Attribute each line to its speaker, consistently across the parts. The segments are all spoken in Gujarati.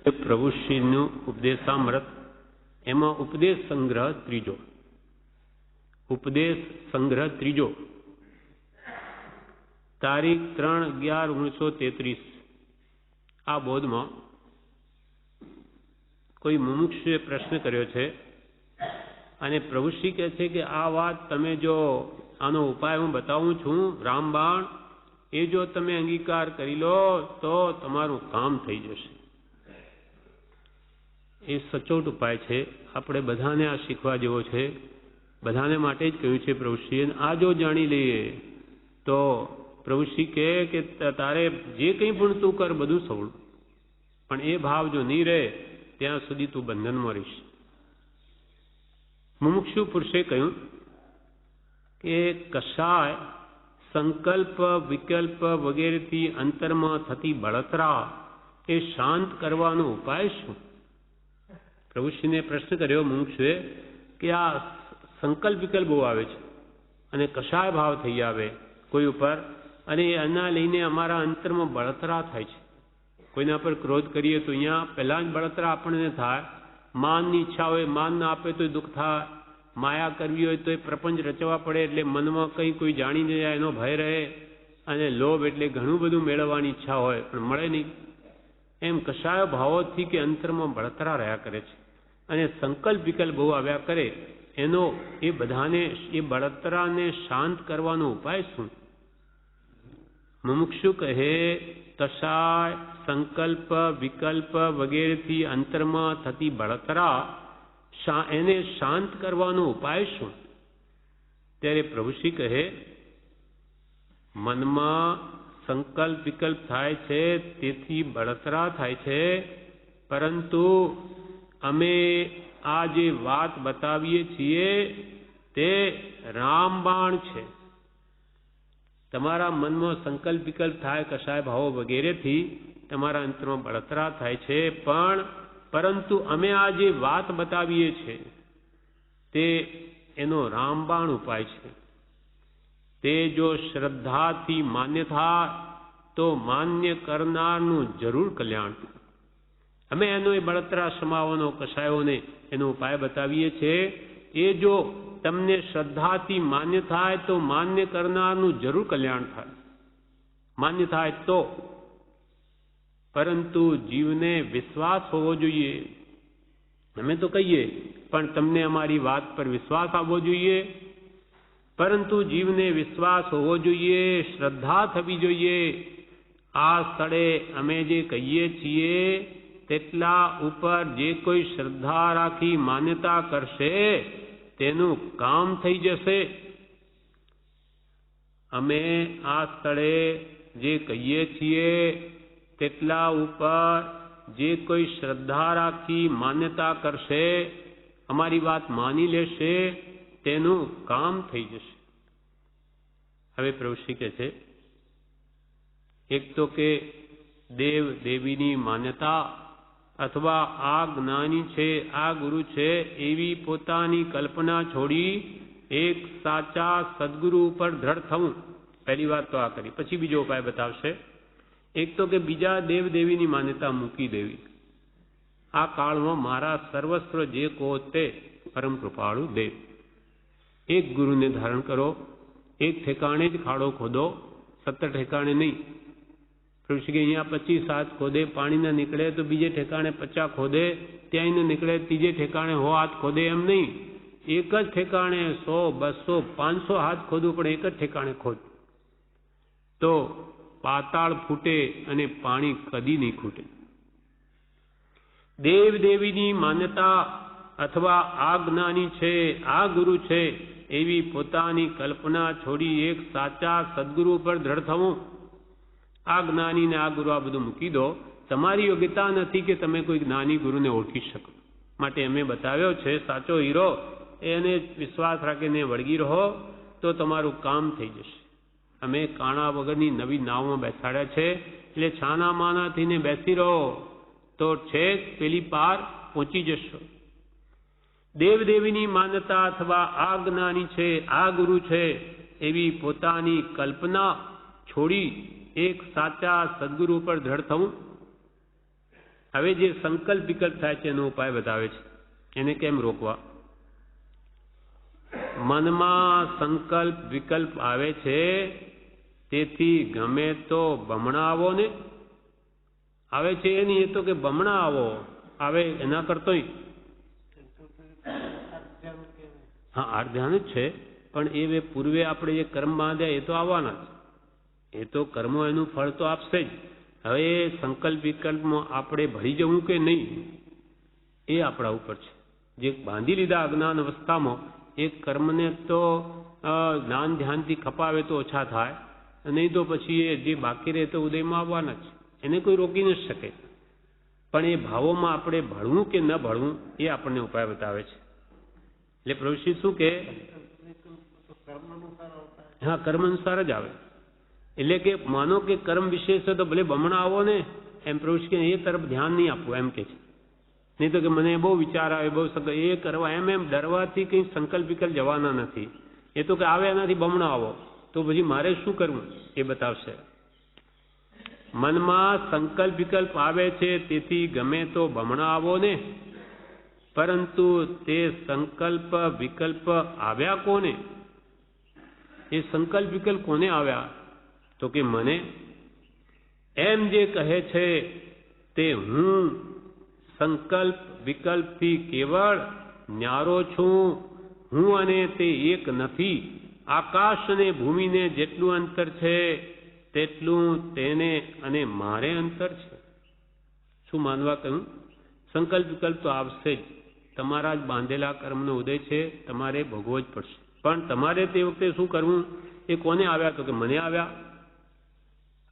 Speaker 1: પ્રભુશ્રીનું ઉપદેશામૃત એમાં ઉપદેશ સંગ્રહ ત્રીજો. ઉપદેશ સંગ્રહ ત્રીજો તારીખ 3/11/1933 આ બોધમાં કોઈ મુમુક્ષુએ પ્રશ્ન કર્યો છે અને પ્રભુશ્રી કહે છે કે આ વાત તમે જો આનો ઉપાય હું બતાવું છું રામબાણ, એ જો તમે અંગીકાર કરી લો તો તમારું કામ થઈ જશે. એ સચોટ ઉપાય છે. આપણે બધાને આ શીખવા જેવો છે. બધાને માટે જ કહ્યું છે પ્રભુશ્રીએ. આ જો જાણી લઈએ તો પ્રભુશ્રી કહે કે તારે જે કંઈ પણ તું કર બધું સવળું, પણ એ ભાવ જો નહીં રહે ત્યાં સુધી તું બંધનમાં રહીશ. મુમુક્ષુ પુરુષે કહ્યું કે કશાય સંકલ્પ વિકલ્પ વગેરેથી અંતરમાં થતી બળતરા એ શાંત કરવાનો ઉપાય શું? પ્રભુશ્રીને પ્રશ્ન કર્યો મુમુક્ષુએ કે આ સંકલ્પ વિકલ્પ બહુ આવે છે અને કશાય ભાવ થઈ આવે કોઈ ઉપર, અને એના લઈને અમારા અંતરમાં બળતરા થાય છે. કોઈના પર ક્રોધ કરીએ તો અહીંયા પહેલા જ બળતરા આપણને થાય. માનની ઈચ્છા હોય, માન ના આપે તો દુઃખ થાય. માયા કરવી હોય તો એ પ્રપંચ રચવા પડે એટલે મનમાં કંઈ કોઈ જાણી જાય એનો ભય રહે. અને લોભ એટલે ઘણું બધું મેળવવાની ઈચ્છા હોય પણ મળે નહીં. એમ કશાય ભાવોથી કે અંતરમાં બળતરા રહ્યા કરે છે અને સંકલ્પ વિકલ્પ બહુ આવ્યા કરે. એનો એ બધાને એ બળતરાને શાંત કરવાનો ઉપાય શું? મુમુક્ષુ કહે કશાય સંકલ્પ વિકલ્પ વગેરેથી અંતરમાં થતી બળતરા એને શાંત કરવાનો ઉપાય શું? ત્યારે પ્રભુશ્રી કહે મનમાં સંકલ્પ વિકલ્પ થાય છે તેથી બળતરા થાય છે, પરંતુ અમે આ જે વાત બતાવીએ છીએ તે રામબાણ છે. તમારા મનમાં સંકલ્પ વિકલ્પ થાય કશાય ભાવો વગેરેથી તમારા અંતરમાં બળતરા થાય છે, પરંતુ અમે આ જે વાત બતાવીએ છીએ તે એનો રામબાણ ઉપાય છે. તે જો શ્રદ્ધાથી માન્ય થાય તો માન્ય કરનારનું જરૂર કલ્યાણ થાય. અમે એનો એ બળતરા સમાવવાનો કશાયોને એનો ઉપાય બતાવીએ છીએ. એ જો તમને શ્રદ્ધાથી માન્ય થાય તો માન્ય કરનારનું જરૂર કલ્યાણ થાય. માન્ય થાય તો, પરંતુ જીવને વિશ્વાસ હોવો જોઈએ. અમે તો કહીએ પણ તમને અમારી વાત પર વિશ્વાસ આવવો જોઈએ, પરંતુ જીવને વિશ્વાસ હોવો જોઈએ, શ્રદ્ધા થવી જોઈએ. આ સ્થળે અમે જે કહીએ છીએ તેટલા ઉપર જે કોઈ શ્રદ્ધા રાખી માન્યતા કરશે તેનું કામ થઈ જશે. અમે આ સ્થળે જે કહીએ છીએ તેટલા ઉપર જે કોઈ શ્રદ્ધા રાખી માન્યતા કરશે, અમારી વાત માની લેશે, તેનું કામ થઈ જશે. હવે પ્રભુશ્રી કહે છે એક તો કે દેવ દેવીની માન્યતા અથવા આ જ્ઞાની છે, આ ગુરુ છે એવી પોતાની કલ્પના છોડી એક સાચા સદગુરુ ઉપર દ્રઢ થવું. પહેલી વાત તો આ કરી. પછી બીજો ઉપાય બતાવશે. એક તો કે બીજા દેવ દેવીની માન્યતા મૂકી દેવી. આ કાળમાં મારા સર્વસ્વ જે કહો તે પરમ કૃપાળુ દેવ. એક ગુરુને ધારણ કરો, એક ઠેકાણે જ ખાડો ખોદો, 17 ઠેકાણે નહીં. પ્રભુશ્રી અહીંયા 25 હાથ ખોદે પાણી ના નીકળે તો બીજે ઠેકાણે 50 ખોદે, ત્યાં ન નીકળે ત્રીજે ઠેકાણે 100 હાથ ખોદે, એમ નહીં. એક જ ઠેકાણે 100, 200, 500 હાથ ખોદવું પણ એક જ ઠેકાણે ખોદ, તો પાતાળ ફૂટે અને પાણી કદી નહીં ખૂટે. દેવ દેવીની માન્યતા અથવા આ જ્ઞાની છે, આ ગુરુ છે એવી પોતાની કલ્પના છોડી એક સાચા સદગુરુ પર દ્રઢ થવું. આ જ્ઞાની ને આ ગુરુ આ બધું મૂકી દો. તમારી યોગ્યતા નથી કે તમે કોઈ જ્ઞાની ગુરુને ઓળખી શકો. માટે અમે બતાવ્યો છે સાચો હીરો, એને વિશ્વાસ રાખીને વળગી રહો તો તમારું કામ થઈ જશે. અમે કાણા વગરની નવી નાવમાં બેસાડ્યા છે, એટલે છાના માના થઈને બેસી રહો તો છેક પેલી પાર પહોંચી જશો. દેવ દેવીની માન્યતા અથવા આ જ્ઞાની છે, આ ગુરુ છે એવી પોતાની કલ્પના છોડી એક સાચા સદગુરુ પર દ્રઢ થવું. હવે જે સંકલ્પ વિકલ્પ થાય છે એનો ઉપાય બતાવે છે. એને કેમ રોકવા? મનમાં સંકલ્પ વિકલ્પ આવે છે, તેથી ગમે તો બમણા આવો ને. આવે છે એ નહીં, એ તો કે બમણા આવો આવે એના કરતોય. હા, આર્ધ્યાન જ છે, પણ એ પૂર્વે આપણે જે કર્મ બાંધ્યા એ તો આવવાના જ. એ તો કર્મો એનું ફળ તો આપશે જ. હવે સંકલ્પ વિકલ્પમાં આપણે ભળી જવું કે નહીં એ આપણા ઉપર છે. જે બાંધી લીધા અજ્ઞાન અવસ્થામાં એ કર્મને તો જ્ઞાન ધ્યાનથી ખપાવે તો ઓછા થાય, નહીં તો પછી એ જે બાકી રહે તો ઉદયમાં આવવાના જ. એને કોઈ રોકી ન શકે. પણ એ ભાવોમાં આપણે ભળવું કે ન ભળવું એ આપણને ઉપાય બતાવે છે. એટલે પ્રભુશ્રી શું કે હા, કર્મ અનુસાર જ આવે. એટલે કે માનો કે કર્મ વિશેષ તો ભલે બમણા આવો ને, એમ પ્રભુશ્રી કે એ તરફ ધ્યાન નહીં આપવું એમ કે છે. નહીં તો કે મને બહુ વિચાર આવે, બહુ એ કરવા એમ ડરવાથી કંઈ સંકલ્પ વિકલ્પ જવાના નથી. એ તો કે આવે એનાથી બમણા આવો, તો પછી મારે શું કરવું એ બતાવશે. મનમાં સંકલ્પ વિકલ્પ આવે છે, તેથી ગમે તો બમણા આવો ને. પરંતુ તે સંકલ્પ વિકલ્પ આવ્યા કોને? એ સંકલ્પ વિકલ્પ કોને આવ્યા? તો કે મને. એમ જે કહે છે તે હું સંકલ્પ વિકલ્પથી કેવળ ન્યારો છું. હું અને તે એક નથી. આકાશ અને ભૂમિને જેટલું અંતર છે તેટલું તેને અને મારે અંતર છે. શું માનવા કહ્યું? સંકલ્પ વિકલ્પ તો આવશે જ. તમારા જ બાંધેલા કર્મનો ઉદય છે, તમારે ભોગવવો જ પડશે. પણ તમારે તે વખતે શું કરવું? એ કોને આવ્યા? તો કે મને આવ્યા.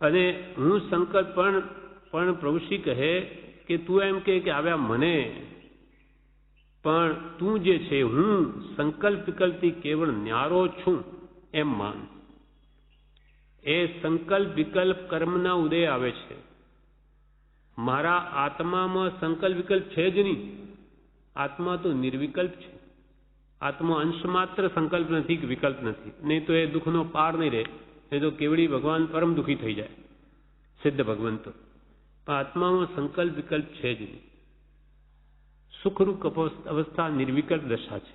Speaker 1: અને હું સંકલ્પ પણ પ્રભુશ્રી કહે કે તું એમ કે આવ્યા મને, પણ તું જે છે હું સંકલ્પ વિકલ્પથી કેવળ ન્યારો છું એમ માન. એ સંકલ્પ વિકલ્પ કર્મના ઉદય આવે છે. મારા આત્મામાં સંકલ્પ વિકલ્પ છે જ નહીં. આત્મા તો નિર્વિકલ્પ છે. આત્મા અંશ માત્ર સંકલ્પ નથી કે વિકલ્પ નથી. નહીં તો એ દુઃખનો પાર નહીં રહે. એ તો કેવડી ભગવાન પરમ દુઃખી થઈ જાય, સિદ્ધ ભગવંતો. પણ આત્મામાં સંકલ્પ વિકલ્પ છે જ નહીં. સુખરૂપ અવસ્થા નિર્વિકલ્પ દશા છે.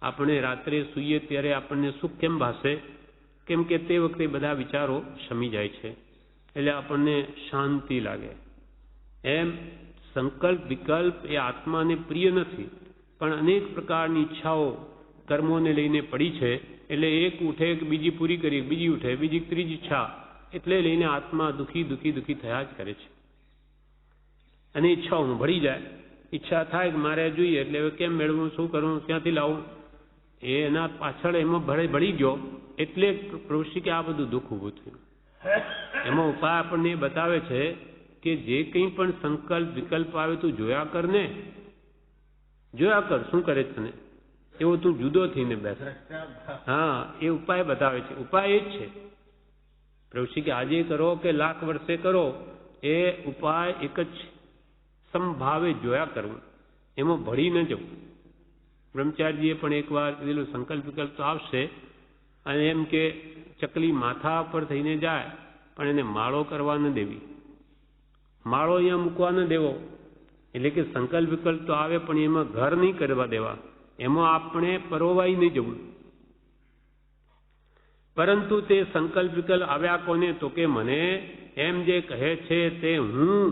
Speaker 1: આપણે રાત્રે સૂઈએ ત્યારે આપણને સુખ કેમ ભાસે? કેમ કે તે વખતે બધા વિચારો શમી જાય છે, એટલે આપણને શાંતિ લાગે. એમ સંકલ્પ વિકલ્પ એ આત્માને પ્રિય નથી, પણ અનેક પ્રકારની ઈચ્છાઓ કર્મોને લઈને પડી છે. એટલે એક ઉઠે કે બીજી પૂરી કરી, બીજી ઉઠે બીજી ત્રીજી ઈચ્છા, એટલે લઈને આત્મા દુઃખી દુઃખી દુઃખી થયા જ કરે છે. અને ઈચ્છાઓમાં ભળી જાય. ઈચ્છા થાય કે મારે જોઈએ, એટલે હવે કેમ મેળવું, શું કરવું, ક્યાંથી લાવવું, એના પાછળ એમાં ભળી ગયો. એટલે પ્રભુશ્રી કે આ બધું દુઃખ ઊભું થયું. એમાં ઉપાય આપણને એ બતાવે છે કે જે કંઈ પણ સંકલ્પ વિકલ્પ આવે તું જોયા કર ને. જોયા કર શું કરે તને, એવો તું જુદો થઈને બેસ. હા, એ ઉપાય બતાવે છે. ઉપાય એ જ છે પ્રભુશ્રી કે આજે કરો કે લાખ વર્ષે કરો, એ ઉપાય એક જ છે. સમભાવે જોયા કરવું, એમાં ભળી ન જવું. બ્રહ્મચારીજીએ પણ એકવાર કીધેલું સંકલ્પ વિકલ્પ તો આવશે, અને એમ કે ચકલી માથા પર થઈને જાય પણ એને માળો કરવા ન દેવી, માળો અહીંયા મૂકવા ન દેવો. એટલે કે સંકલ્પ વિકલ્પ તો આવે પણ એમાં ઘર નહીં કરવા દેવા, એમાં આપણે પરોવાઈ નહીં જવું. પરંતુ તે સંકલ્પ વિકલ્પ આવ્યા કોને? તો કે મને. એમ જે કહે છે તે હું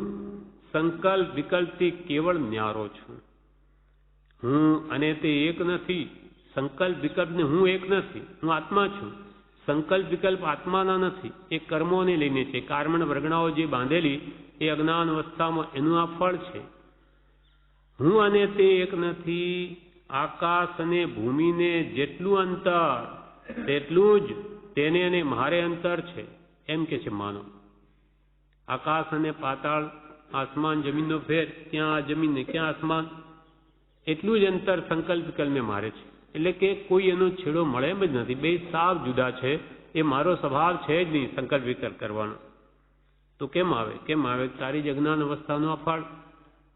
Speaker 1: સંકલ્પ વિકલ્પથી કેવળ ન્યારો છું. હું અને તે એક નથી. સંકલ્પ વિકલ્પને હું એક નથી, હું આત્મા છું. સંકલ્પ વિકલ્પ આત્માના નથી, એ કર્મોને લઈને છે. કર્મણ વર્ગણાઓ જે બાંધેલી એ અજ્ઞાન અવસ્થામાં એનું આ ફળ છે. હું અને તે એક નથી. આકાશ અને ભૂમિને જેટલું અંતર તેટલું જ તેને અને મારે અંતર છે એમ કે છે માનો. આકાશ અને પાતાળ, આસમાન જમીનનો ફેર, ક્યાં જમીન ને ક્યાં આસમાન, એટલું જ અંતર સંકલ્પ વિકલ્પને મારે છે. એટલે કે કોઈ એનો છેડો મળે એમ જ નથી. બે સાવ જુદા છે. એ મારો સ્વભાવ છે જ નહીં સંકલ્પ વિકલ્પ કરવાનો. તો કેમ આવે? કેમ આવે? તારી જ અજ્ઞાન અવસ્થાનો આ ફળ.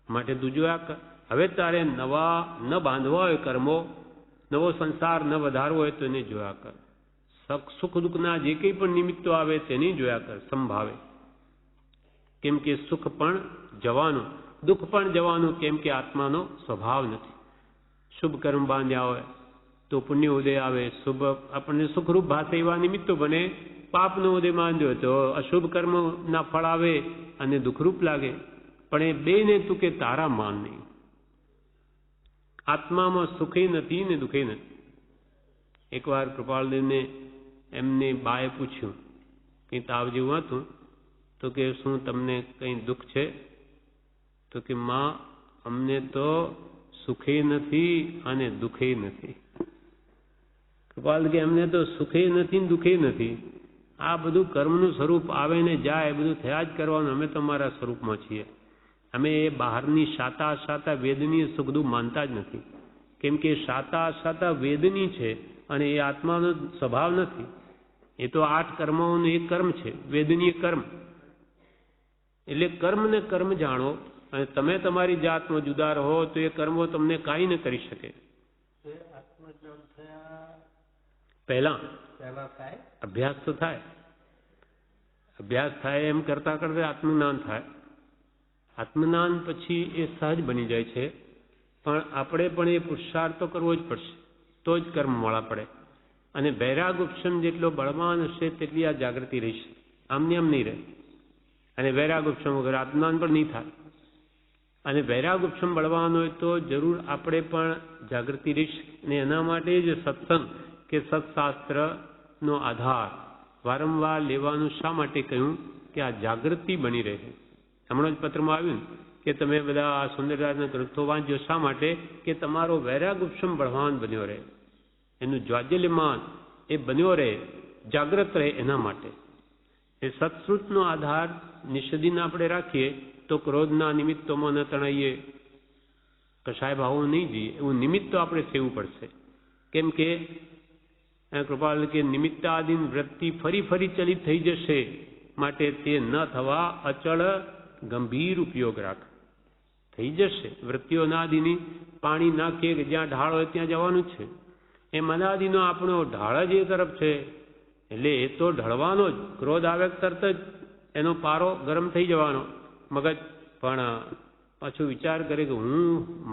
Speaker 1: માટે તું જોયા કર. હવે તારે નવા ન બાંધવા હોય કર્મો, નવો સંસાર ન વધારવો હોય તો એને જોયા કર. સુખ દુઃખના જે કંઈ પણ નિમિત્તો આવે તેની જોયા કર સંભાવે. કેમ કે સુખ પણ જવાનું, દુઃખ પણ જવાનું, કેમ કે આત્માનો સ્વભાવ નથી. શુભ કર્મ બાંધ્યા હોય તો પુણ્ય ઉદય આવે, શુભ આપણને સુખરૂપ ભાષે એવા નિમિત્તો બને. પાપનો ઉદય માંડ્યો તો અશુભ કર્મના ફળ આવે અને દુઃખરૂપ લાગે. પણ એ બેને તું કે તારા માન નહીં. આત્મામાં સુખે નથી ને દુઃખે નથી. એકવાર કૃપાળદેવને એમને બાએ પૂછ્યું કંઈ તાવ જેવું હતું તો કે શું તમને કંઈ દુઃખ છે? તો કે માં અમને તો સુખે નથી અને દુઃખે નથી. કૃપાલ કે અમને તો સુખે નથી ને દુઃખે નથી. આ બધું કર્મનું સ્વરૂપ આવે ને જાય એ બધું થયા જ કરવાનું. અમે તો અમારા સ્વરૂપમાં છીએ. અમે એ બહારની શાતા વેદની સુખ દુઃખ માનતા જ નથી. કેમ કે શાતા વેદની છે અને એ આત્માનો સ્વભાવ નથી. એ તો 8 કર્મોનું એક કર્મ છે, વેદનીય કર્મ. એટલે કર્મ ને કર્મ જાણો અને તમે તમારી જાતમાં જુદા રહો તો એ કર્મો તમને કાંઈ ન કરી શકે. પહેલા અભ્યાસ તો થાય. અભ્યાસ થાય એમ કરતા કરતા આત્મજ્ઞાન થાય. આત્મજ્ઞાન પછી એ સહજ બની જાય છે. પણ આપણે પણ એ પુરુષાર્થ તો કરવો જ પડશે, તો જ કર્મ મળા પડે. અને વૈરાગ ઉપશમ જેટલો બળવાન હશે તેટલી આ જાગૃતિ રહેશે. આમને આમ નહીં રહે. અને વૈરાગ ઉપશમ વગર આત્મજ્ઞાન પણ નહીં થાય. અને વૈરાગ ઉપશમ બળવાન હોય તો જરૂર આપણે પણ જાગૃતિ રહેશે. અને એના માટે જ સત્સંગ કે સત્શાસ્ત્રનો આધાર વારંવાર લેવાનું શા માટે કહ્યું કે આ જાગૃતિ બની રહે. હમણાં જ પત્રમાં આવ્યું કે તમે બધા આ સુંદરરાજના ગ્રંથો વાંચજો. શા માટે? કે તમારો વૈરાગ ઉપશમ બળવાન બન્યો રહે, એનું જ્વાજ્યલ્યમાન એ બન્યો રહે, જાગ્રત રહે. એના માટે એ સત્શ્રુતનો આધાર નિષદીને આપણે રાખીએ તો ક્રોધના નિમિત્તોમાં ન તણાઈએ, કશાય ભાવો નહીં જઈએ. એવું નિમિત્ત તો આપણે સેવું પડશે. કેમ કે કૃપાલ કે નિમિત્તાદીન વૃત્તિ ફરી ફરી ચલિત થઈ જશે. માટે તે ન થવા અચળ ગંભીર ઉપયોગ રાખ. થઈ જશે વૃત્તિઓ નાદીની. પાણી નાખીએ કે જ્યાં ઢાળ હોય ત્યાં જવાનું છે. એ મનાદીનો આપણો ઢાળ જ એ તરફ છે. એટલે એ તો ઢળવાનો જ. ક્રોધ આવે તરત જ એનો પારો ગરમ થઈ જવાનો. મગજ પણ પાછું વિચાર કરે કે હું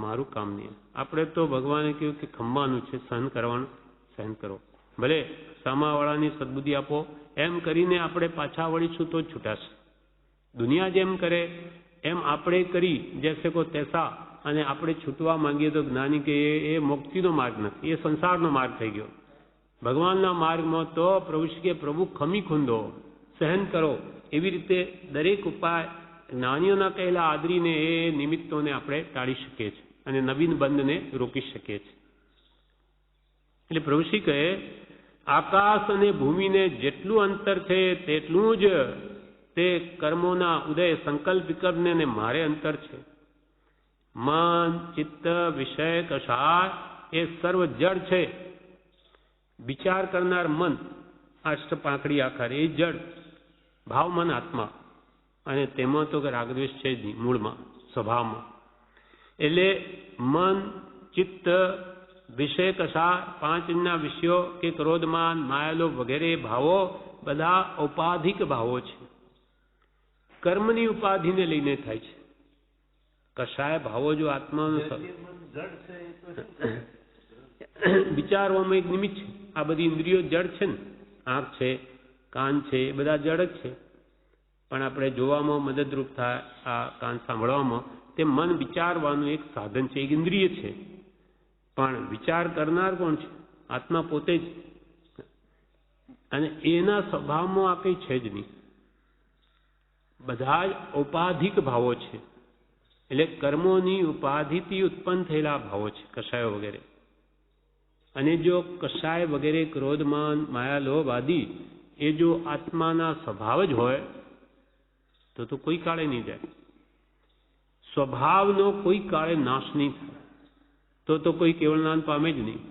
Speaker 1: મારું કામ નહીં. આપણે તો ભગવાને કહ્યું કે ખમવાનું છે, સહન કરવાનું, સહન કરો. ભલે સામાવાળાની સદબુદ્ધિ આપો. એમ કરીને આપણે પાછા વળીશું તો જ છૂટાશે. દુનિયા જેમ કરે એમ આપણે કરી જૈસે કો તૈસા અને આપણે છૂટવા માંગીએ તો જ્ઞાની કે એ મુક્તિનો માર્ગ નથી, એ સંસારનો માર્ગ થઈ ગયો. ભગવાનના માર્ગમાં તો પ્રભુ કે પ્રભુ ખમી ખૂંદો, સહન કરો. એવી રીતે દરેક ઉપાય જ્ઞાનીઓના કહેલા આદરીને એ નિમિત્તોને આપણે ટાળી શકીએ છીએ અને નવીન બંધને રોકી શકીએ છીએ. એટલે પ્રભુશ્રી કહે આકાશ અને ભૂમિને જેટલું અંતર છે તેટલું જ તે કર્મોના ઉદય સંકલ્પ વિકલ્પને મારે અંતર છે. મન ચિત્ત વિષય કશાય એ સર્વ જડ છે. વિચાર કરનાર મન અષ્ટપાંખડી આકાર એ જડ. ભાવ મન આત્મા. અને તેમાં તો રાગદ્વેષ છે જ નહીં મૂળમાં, સ્વભાવમાં. એટલે મન ચિત્ત વિષય કશા 5 વિષયો કે ક્રોધમાન માયાલોભ વગેરે ભાવો બધા ઔપાધિક ભાવો છે. કર્મની ઉપાધિને લઈને થાય છે. કશાય ભાવો જો આત્માનો વિચારવામાં એક નિમિત્ત છે. આ બધી ઇન્દ્રિયો જડ છે ને, આંખ છે, કાન છે, એ બધા જડ જ છે. પણ આપણે જોવામાં મદદરૂપ થાય, આ કાન સાંભળવામાં, તે મન વિચારવાનું એક સાધન છે, એક ઇન્દ્રિય છે. પણ વિચાર કરનાર કોણ છે? આત્મા પોતે જ. અને એના સ્વભાવમાં આ કંઈ છે જ નહીં. બધા જ ઔપાધિક ભાવો છે. એટલે કર્મોની ઉપાધિથી ઉત્પન્ન થયેલા ભાવો છે, કશાયો વગેરે. અને જો કશાય વગેરે ક્રોધમાન માયાલોભ આદિ એ જો આત્માના સ્વભાવ જ હોય તો કોઈ કાળે નહીં જાય. સ્વભાવનો કોઈ કાળે નાશ નહીં થાય તો કોઈ કેવળ જ્ઞાન પામે જ નહીં,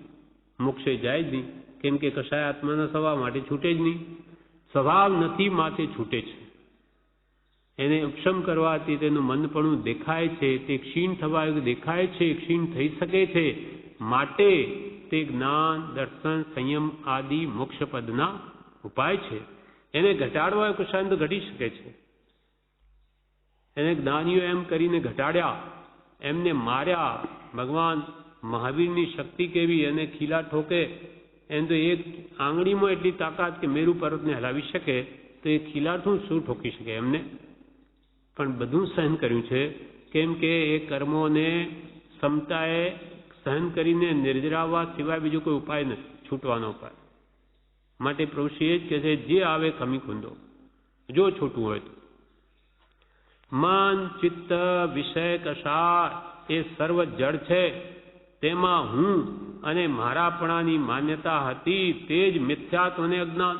Speaker 1: મોક્ષે જાય જ નહીં. કેમ કે કશાય આત્માના સ્વભાવ માટે છૂટે જ નહીં. સ્વભાવ નથી માથે છૂટે છે. એને ઉપશમ કરવાથી તેનું મંદપણું દેખાય છે, તે ક્ષીણ થવા દેખાય છે, ક્ષીણ થઈ શકે છે. માટે તે જ્ઞાન દર્શન સંયમ આદિ મોક્ષપદના ઉપાય છે. એને ઘટાડવા કશાય તો ઘટી શકે છે. એને જ્ઞાનીઓ એમ કરીને ઘટાડ્યા, એમને માર્યા. ભગવાન મહાવીરની શક્તિ કેવી, અને ખીલા ઠોકે એમ તો એક આંગળીમાં એટલી તાકાત કે મેરુ પર્વતને હલાવી શકે, તો એ ખીલાઠું શું ઠોકી શકે એમને? પણ બધું સહન કર્યું છે, કેમ કે એ કર્મોને ક્ષમતાએ સહન કરીને નિર્જરાવવા સિવાય બીજો કોઈ ઉપાય નથી, છૂટવાનો ઉપાય. માટે પ્રભુશ્રી એ જ કહે છે, જે આવે ખમી ખૂંદો, જો છૂટવું હોય તો. મન, ચિત્ત, વિષય, કષાય એ સર્વ જડ છે. તેમાં હું અને મારાપણાની માન્યતા હતી, તે જ મિથ્યાત્વને અજ્ઞાન.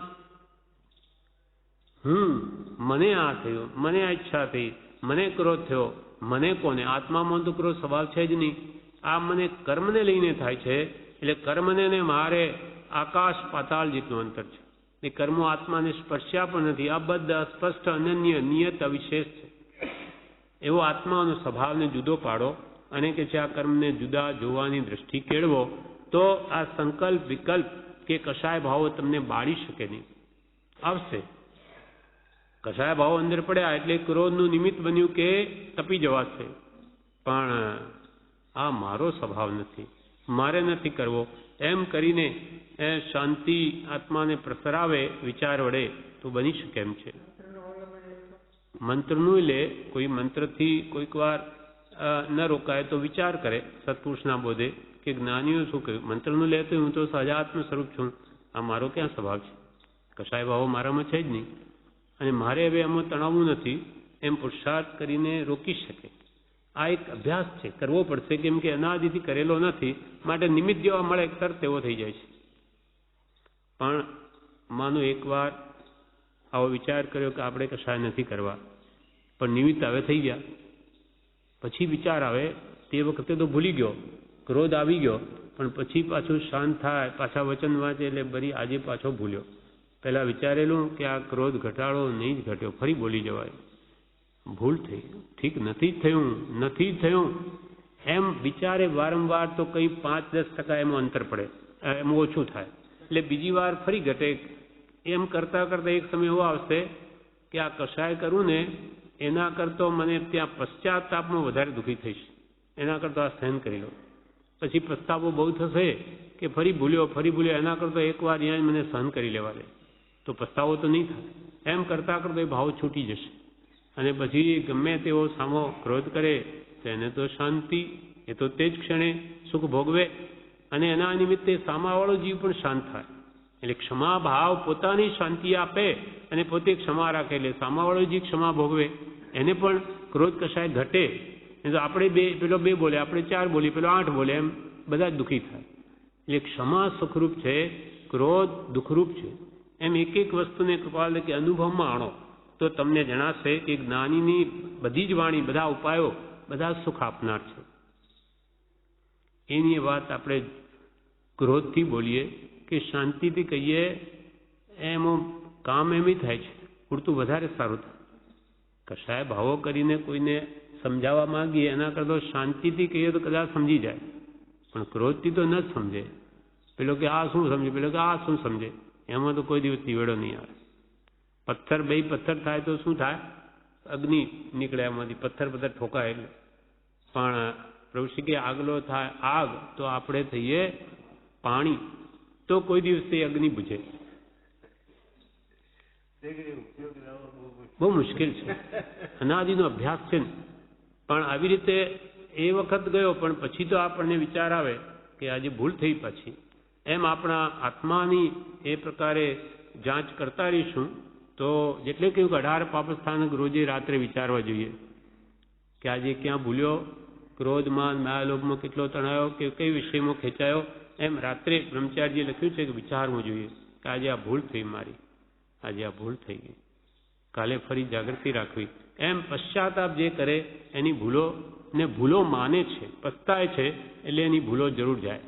Speaker 1: મને આ થયું, મને આ ઈચ્છા થઈ, મને ક્રોધ થયો, મને કોને? આત્મામાં તો ક્રોધ સ્વભાવ છે જ નહીં. આ મને કર્મને લઈને થાય છે. એટલે કર્મને ને મારે આકાશ પાતાળ જેટલું અંતર છે. એ કર્મો આત્માને સ્પર્શ્યા પણ નથી. અબદ્ધ, અસ્પષ્ટ, અનન્ય, નિયત, અવિશેષ છે. એવો આત્માનો સ્વભાવને જુદો પાડો અને કે છે આ કર્મને જુદા જોવાની દ્રષ્ટિ કેળવો, તો આ સંકલ્પ, વિકલ્પ કે કશાય ભાવો તમને બાળી શકે નહીં. આવશે કશાય ભાવો અંદર પડ્યા એટલે ક્રોધનું નિમિત્ત બન્યું કે તપી જવાશે. પણ આ મારો સ્વભાવ નથી, મારે નથી કરવો, એમ કરીને શાંતિ આત્માને પ્રસરાવે વિચાર વડે તો બની શકે એમ છે. મંત્રનું લે, કોઈ મંત્રથી કોઈક વાર ન રોકાય તો વિચાર કરે સત્પુરુષના બોધે કે જ્ઞાનીઓ શું કહ્યું. મંત્રનું લે તો હું તો સહજાત્મ સ્વરૂપ છું, આ મારો ક્યાં સ્વભાવ છે? કશાય ભાવો મારામાં છે જ નહીં, અને મારે હવે એમાં તણાવવું નથી, એમ પુરુષાર્થ કરીને રોકી શકે. આ એક અભ્યાસ છે, કરવો પડશે, કેમ કે અનાદિથી કરેલો નથી. માટે નિમિત્ત જેવા મળે તરત તેવો થઈ જાય છે. પણ માનો એકવાર આવો વિચાર કર્યો કે આપણે કશાય નથી કરવા, પણ નિમિત્ત હવે થઈ ગયા, પછી વિચાર આવે, તે વખતે તો ભૂલી ગયો, ક્રોધ આવી ગયો, પણ પછી પાછું શાંત થાય, પાછા વચન વાંચે એટલે બરી આજે પાછો ભૂલ્યો. પહેલાં વિચારેલું કે આ ક્રોધ ઘટાડો, નહીં જ ઘટ્યો, ફરી બોલી જવાય, ભૂલ થઈ, ઠીક નથી થયું, નથી થયું એમ વિચારે વારંવાર તો કંઈ 5-10% એમાં અંતર પડે, એમાં ઓછું થાય. એટલે બીજી વાર ફરી ઘટે. એમ કરતાં કરતાં એક સમય એવો આવશે કે આ કશાય કરું ને એના કરતો મને ત્યાં પશ્ચાતાપમાં વધારે દુઃખી થઈશ, એના કરતો આ સહન કરી લો. પછી પસ્તાવો બહુ થશે કે ફરી ભૂલ્યો, એના કરતો એકવાર અહીંયા મને સહન કરી લેવા દે, તો પસ્તાવો તો નહીં થાય. એમ કરતાં કરતો એ ભાવ છૂટી જશે, અને પછી ગમે તેવો સામો ક્રોધ કરે તો એને તો શાંતિ, એ તો તે જ ક્ષણે સુખ ભોગવે, અને એના નિમિત્તે સામાવાળો જીવ પણ શાંત થાય. એટલે ક્ષમા ભાવ પોતાની શાંતિ આપે અને પોતે ક્ષમા રાખે, એટલે સામાવાળો જીવ ક્ષમા ભોગવે, એને પણ ક્રોધ કશાય ઘટે. તો આપણે પેલો 2 બોલે, આપણે 4 બોલીએ, પેલો 8 બોલે, એમ બધા જ દુઃખી થાય. એટલે ક્ષમા સુખરૂપ છે, ક્રોધ દુઃખરૂપ છે. એમ એક એક વસ્તુને કૃપાલ કે અનુભવમાં આણો તો તમને જણાશે કે જ્ઞાનીની બધી જ વાણી, બધા ઉપાયો, બધા સુખ આપનાર છે. એની વાત આપણે ક્રોધથી બોલીએ કે શાંતિથી કહીએ, એમાં કામ એમ થાય છે, પૂરતું વધારે સારું થાય. કશાય ભાવો કરીને કોઈને સમજાવવા માંગીએ એના કરતાં શાંતિથી કહીએ તો કદાચ સમજી જાય, પણ ક્રોધથી તો ન જ સમજે. પેલો કે આ શું સમજે, પેલો કે આ શું સમજે, એમાં તો કોઈ દિવસ નિવેડો નહીં આવે. પથ્થર થાય તો શું થાય? અગ્નિ નીકળે એમાંથી, પથ્થર ઠોકાય એટલે. પણ પ્રભુશ્રી કે આગલો થાય આગ, તો આપણે થઈએ પાણી, તો કોઈ દિવસ તે અગ્નિ બુਝે. બહુ મુશ્કેલ છે, અનાદિનો અભ્યાસ છે ને. પણ આવી રીતે એ વખત ગયો, પણ પછી તો આપણને વિચાર આવે કે આજે ભૂલ થઈ પાછી. એમ આપણા આત્માની એ પ્રકારે જાંચ કરતા રહીશું તો જેટલે કહ્યું કે 18 પાપસ્થાનક રોજે રાત્રે વિચારવા જોઈએ કે આજે ક્યાં ભૂલ્યો, ક્રોધમાં, માયાલોભમાં કેટલો તણાયો, કે કઈ વિષયમાં ખેંચાયો. એમ રાત્રે બ્રહ્મચારીએ લખ્યું છે કે વિચારવું જોઈએ કે આજે આ ભૂલ થઈ મારી, આજે આ ભૂલ થઈ ગઈ, કાલે ફરી જાગૃતિ રાખવી. એમ પશ્ચાતાપ જે કરે એની ભૂલો માને છે, પસ્તાય છે, એટલે એની ભૂલો જરૂર જાય,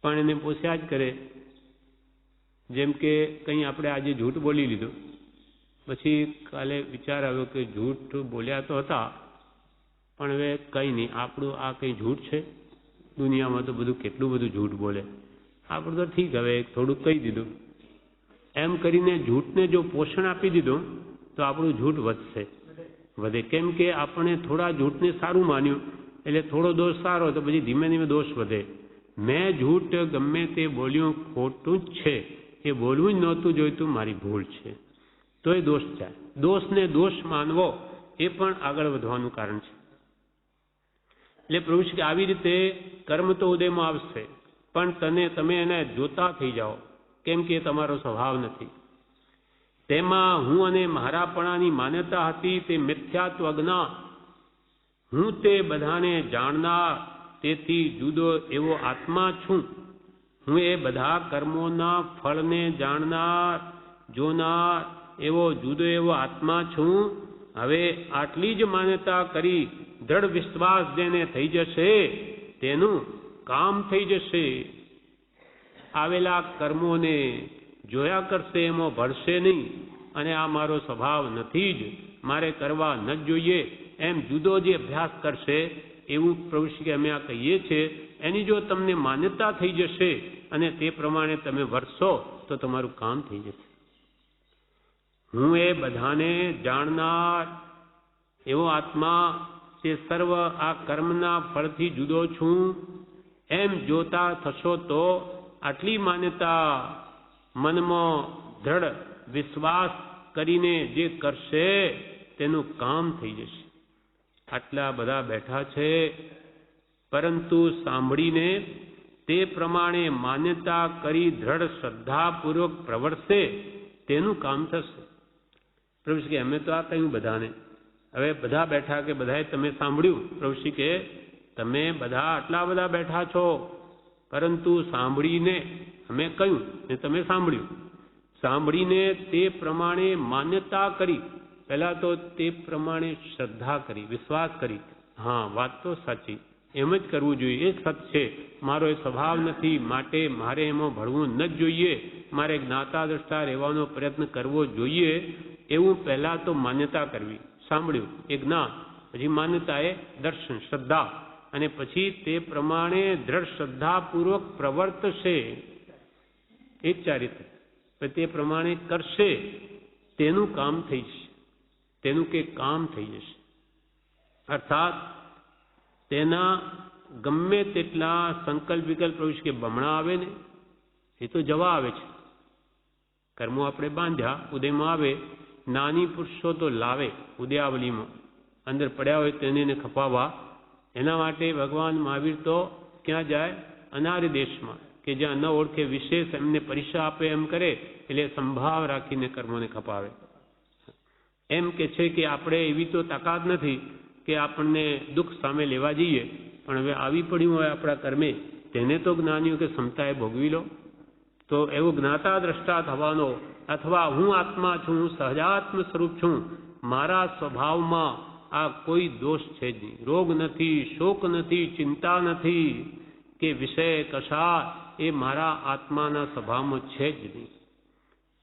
Speaker 1: પણ એને પોસ્યા જ કરે. જેમ કે કંઈ આપણે આજે જૂઠ બોલી લીધું, પછી કાલે વિચાર આવ્યો કે જૂઠ બોલ્યા તો હતા, પણ હવે કંઈ નહીં, આપણું આ કંઈ જૂઠ છે? દુનિયામાં તો બધું કેટલું બધું જૂઠ બોલે, આપણું તો ઠીક, હવે થોડુંક કહી દીધું. એમ કરીને જૂઠને જો પોષણ આપી દીધું તો આપણું જૂઠ વધશે. વધે. કેમ કે આપણે થોડા જૂઠને સારું માન્યું એટલે થોડો દોષ સારો, તો પછી ધીમે ધીમે દોષ વધે. મેં જૂઠ ગમે તે બોલ્યું ખોટું જ છે, એ બોલવું જ નહોતું જોઈતું, મારી ભૂલ છે, તો એ દોષ જાય. દોષને દોષ માનવો એ પણ આગળ વધવાનું કારણ છે. એટલે પ્રભુ શ્રી આવી રીતે કર્મ તો ઉદયમાં આવશે, પણ તમે એને જોતા થઈ જાઓ, કેમ કે એ તમારો સ્વભાવ નથી. તેમાં હું અને મારાપણાની માન્યતા હતી તે મિથ્યાત્વ અજ્ઞાન. હું તે બધાને જાણનાર, તેથી જુદો એવો આત્મા છું. હું એ બધા કર્મોના ફળને જાણનાર, જોનાર એવો જુદો એવો આત્મા છું. હવે આટલી જ માન્યતા કરી દ્રઢ વિશ્વાસ જેને થઈ જશે તેનું કામ થઈ જશે. આવેલા કર્મોને જોયા કરશે, એમાં ભળશે નહીં, અને આ મારો સ્વભાવ નથી જ, મારે કરવા ન જ જોઈએ, એમ જુદો જે અભ્યાસ કરશે એવું પ્રભુ શ્રી અમે આ કહીએ છીએ. એની જો તમને માન્યતા થઈ જશે અને તે પ્રમાણે તમે વર્તશો તો તમારું કામ થઈ જશે. હું એ બધાને જાણનાર એવો આત્મા તે સર્વ આ કર્મના ફળથી જુદો છું એમ જોતા થશો તો આટલી માન્યતા મનમાં દ્રઢ વિશ્વાસ કરીને જે કરશે તેનું કામ થઈ જશે. આટલા બધા બેઠા છે, પરંતુ સાંભળીને તે પ્રમાણે માન્યતા કરી દ્રઢ શ્રદ્ધાપૂર્વક પ્રવર્તે તેનું કામ થશે. પ્રભુ કે અમે તો આ કહ્યું બધાને. હવે બધા બેઠા કે બધાએ તમે સાંભળ્યું. પ્રભુ કે તમે બધા આટલા બધા બેઠા છો, પરંતુ સાંભળીને અમે કહ્યું ને તમે સાંભળ્યું. સાંભળીને તે પ્રમાણે માન્યતા કરી, પહેલા તો તે પ્રમાણે શ્રદ્ધા કરી, વિશ્વાસ કરી, હા વાત તો સાચી, એમ જ કરવું જોઈએ, એ સત છે, મારો એ સ્વભાવ નથી, માટે મારે એમાં ભળવું ન જ જોઈએ, મારે જ્ઞાતા દ્રષ્ટા રહેવાનો પ્રયત્ન કરવો જોઈએ, એવું પહેલા તો માન્યતા કરવી. સાંભળ્યું એ જ્ઞાન, પછી માન્યતા એ દર્શન શ્રદ્ધા, અને પછી તે પ્રમાણે દ્રઢ શ્રદ્ધાપૂર્વક પ્રવર્તશે. એ જ ચારિત્ર તે પ્રમાણે કરશે તેનું કામ થઈ જશે, તેનું કે કામ થઈ જશે. અર્થાત તેના ગમે તેટલા સંકલ્પ વિકલ્પ પ્રવેશ કે બમણા આવે ને એ તો જવા આવે છે. કર્મો આપણે બાંધ્યા, ઉદયમાં આવે, નાની પુરુષો તો લાવે ઉદયાવલીમાં, અંદર પડ્યા હોય તેને ખપાવવા. એના માટે ભગવાન મહાવીર તો ક્યાં જાય? અનાર્ય દેશમાં, કે જ્યાં ન ઓળખે વિશેષ એમને પરીક્ષા આપે એમ કરે, એટલે સંભાવ રાખીને કર્મોને ખપાવે. એમ કે છે કે આપણે એવી તો તાકાત નથી કે આપણને દુઃખ સામે લેવા જઈએ, પણ હવે આવી પડ્યું હોય આપણા કર્મે, તેને તો જ્ઞાનીઓ કે ક્ષમતાએ ભોગવી લો. તો એવું જ્ઞાતા દ્રષ્ટા થવાનો, અથવા હું આત્મા છું, હું સહજાત્મ સ્વરૂપ છું, મારા સ્વભાવમાં આ કોઈ દોષ છે જ નહીં, રોગ નથી, શોક નથી, ચિંતા નથી કે વિષય કશા, એ મારા આત્માના સ્વભાવમાં છે જ નહીં,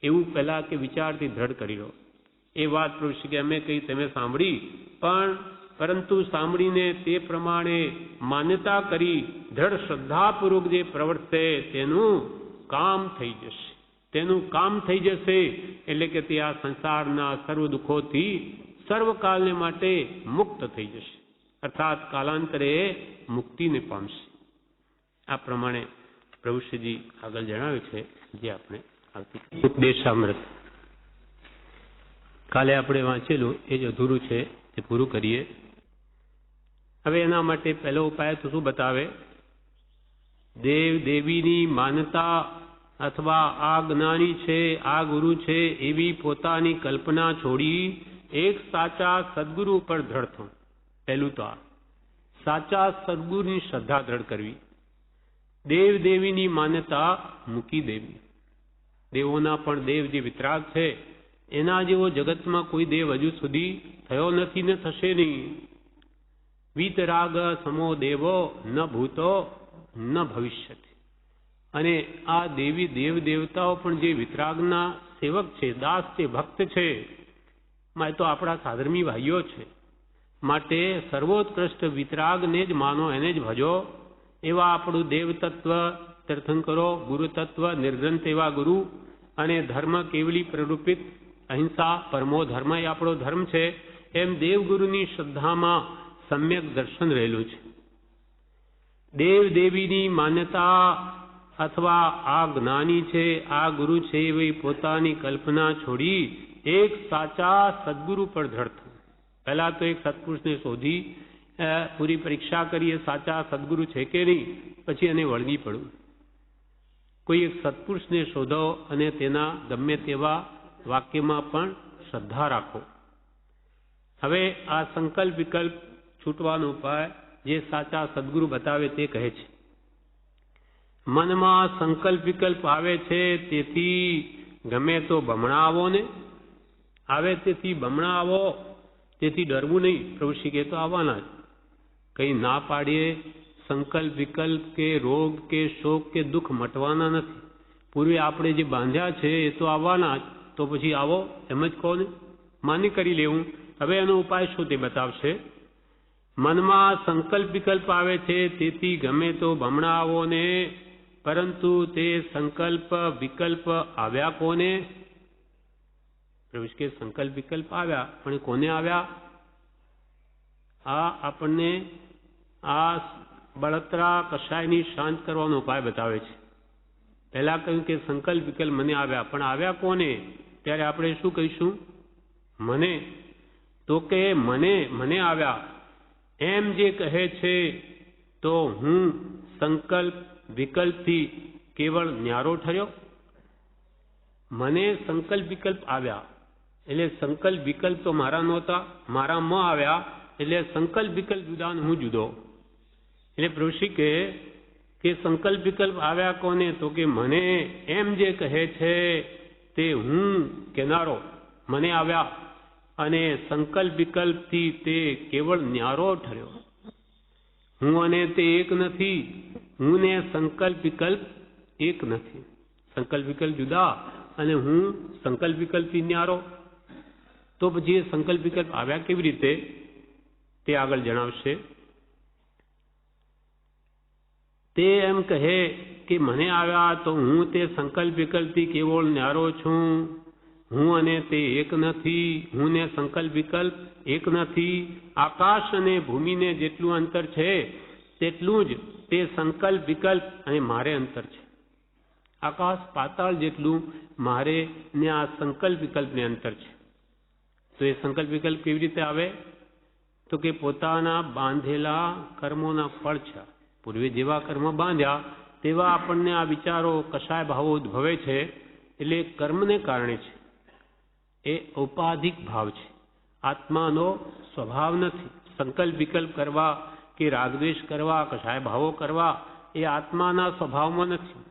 Speaker 1: એવું પહેલા કે વિચારથી દ્રઢ કરી લો. એ વાત પ્રભુ કે અમે કહી તમે સાંભળી, પરંતુ સાંભળીને તે પ્રમાણે માન્યતા કરી દ્રઢ શ્રદ્ધાપૂર્વક જે પ્રવર્તે તેનું કામ થઈ જશે. તેનું કામ થઈ જશે એટલે કે તે આ સંસારના સર્વ દુઃખોથી સર્વકાલને માટે મુક્ત થઈ જશે, અર્થાત કાલાંતરે મુક્તિને પામશે. આ પ્રમાણે પ્રભુશ્રીજી આગળ જણાવ્યું છે, જે આપણે ઉપદેશામૃત કાલે આપણે વાંચેલું એ જ અધૂરું છે, તે પૂરું કરીએ. હવે એના માટે પહેલો ઉપાય તો શું બતાવે? દેવ દેવીની માન્યતા અથવા આ જ્ઞાની છે, આ ગુરુ છે, એવી પોતાની કલ્પના છોડી એક સાચા સદગુરુ ઉપર દ્રઢ થવું. પહેલું તો આ સાચા સદગુરુની શ્રદ્ધા દ્રઢ કરવી. દેવ દેવીની માન્યતા મૂકી દેવી. દેવોના પણ દેવ જે વિતરાગ છે, એના જેવો જગતમાં કોઈ દેવ હજુ સુધી થયો નથી ને થશે નહીં. વીતરાગ સમો દેવો ન ભૂતો ન ભવિષ્યતિ. અને આ દેવી દેવ દેવતાઓ પણ જે વિતરાગના સેવક છે, દાસ છે, ભક્ત છે, માં તો આપણા સાધર્મી ભાઈઓ છે. માટે સર્વોત્કૃષ્ટ વિતરાગને જ માનો, એને જ ભજો. એવા આપણું દેવ તત્વ તીર્થંકરો, ગુરુ તત્વ નિર્ગ્રંથ એવા ગુરુ, અને ધર્મ કેવલી પ્રરૂપિત અહિંસા પરમો ધર્મ એ આપણો ધર્મ છે, એમ દેવગુરુની શ્રદ્ધામાં સમ્યક દર્શન રહેલું છે. દેવ દેવીની માન્યતા અથવા આ જ્ઞાની છે, આ ગુરુ છે એવી પોતાની કલ્પના છોડી એક સાચા સદગુરુ પર દ્રઢ થવું. પહેલા તો એક સત્પુરુષને શોધી પૂરી પરીક્ષા કરીએ સાચા સદગુરુ છે કે નહીં, પછી એને વળગી પડવું. કોઈ એક સત્પુરુષને શોધો અને તેના ગમે તેવા વાક્યમાં પણ શ્રદ્ધા રાખો. હવે આ સંકલ્પ વિકલ્પ છૂટવાનો ઉપાય જે સાચા સદગુરુ બતાવે તે કહે છે. મનમાં સંકલ્પ વિકલ્પ આવે છે તેથી ગમે તો બમણા આવો ને, આવે તેથી બમણા આવો, તેથી ડરવું નહીં. પ્રભુ શ્રી કહે તો આવવાના જ. કંઈ ના પાડીએ સંકલ્પ વિકલ્પ કે રોગ કે શોક કે દુઃખ મટવાના નથી. પૂર્વે આપણે જે બાંધ્યા છે એ તો આવવાના જ, તો પછી આવો એમ જ કહો ને, માન્ય કરી લેવું. હવે એનો ઉપાય શું તે બતાવશે. મનમાં સંકલ્પ વિકલ્પ આવે છે તેથી ગમે તો બમણા આવો ને, પરંતુ તે સંકલ્પ વિકલ્પ આવ્યા કોને? પ્રભુ કે સંકલ્પ વિકલ્પ આવ્યા, પણ કોને આવ્યા? આ આપણને આ બળતરા કષાયની શાંત કરવાનો ઉપાય બતાવે છે. પહેલા કહ્યું કે સંકલ્પ વિકલ્પ મને આવ્યા, પણ આવ્યા કોને? ત્યારે આપણે શું કહીશું? મને. તો કે મને આવ્યા એમ જે કહે છે તો હું સંકલ્પ વિકલ્પથી કેવળ ન્યારો ઠર્યો? મને સંકલ્પ વિકલ્પ આવ્યા એટલે સંકલ્પ વિકલ્પ તો મારા નહોતા, મારામાં આવ્યા એટલે સંકલ્પ વિકલ્પ જુદા હું જુદો. એટલે પ્રભુશ્રી કહે કે સંકલ્પ વિકલ્પ આવ્યા કોને? તો કે મને એમ જે કહે છે તે હું કેનારો મને આવ્યા અને સંકલ્પ વિકલ્પથી તે કેવળ ન્યારો ઠર્યો. હું અને તે એક નથી, હું ને સંકલ્પ વિકલ્પ એક નથી. સંકલ્પ વિકલ્પ જુદા અને હું સંકલ્પ વિકલ્પથી ન્યારો. તો પછી સંકલ્પ વિકલ્પ આવ્યા કેવી રીતે તે આગળ જણાવશે. તે એમ કહે કે મને આવ્યા તો હું તે સંકલ્પ વિકલ્પથી કેવળ ન્યારો છું. હું અને તે એક નથી, હું ને સંકલ્પ વિકલ્પ એક નથી. આકાશ અને ભૂમિને જેટલું અંતર છે તેટલું જ તે સંકલ્પ વિકલ્પ અને મારે અંતર છે. આકાશ પાતાળ જેટલું મારે ને આ સંકલ્પ વિકલ્પને અંતર છે. તો એ સંકલ્પ વિકલ્પ કેવી રીતે આવે? તો કે પોતાના બાંધેલા કર્મોના ફળ છે. પૂર્વે જેવા કર્મ બાંધ્યા તેવા આપણને આ વિચારો કશાય ભાવો ઉદ્ભવે છે. એટલે કર્મને કારણે છે. એ ઔપાધિક ભાવ છે, આત્માનો સ્વભાવ નથી. સંકલ્પ વિકલ્પ કરવા કે રાગદ્વેષ કરવા, કશાય ભાવો કરવા એ આત્માના સ્વભાવમાં નથી,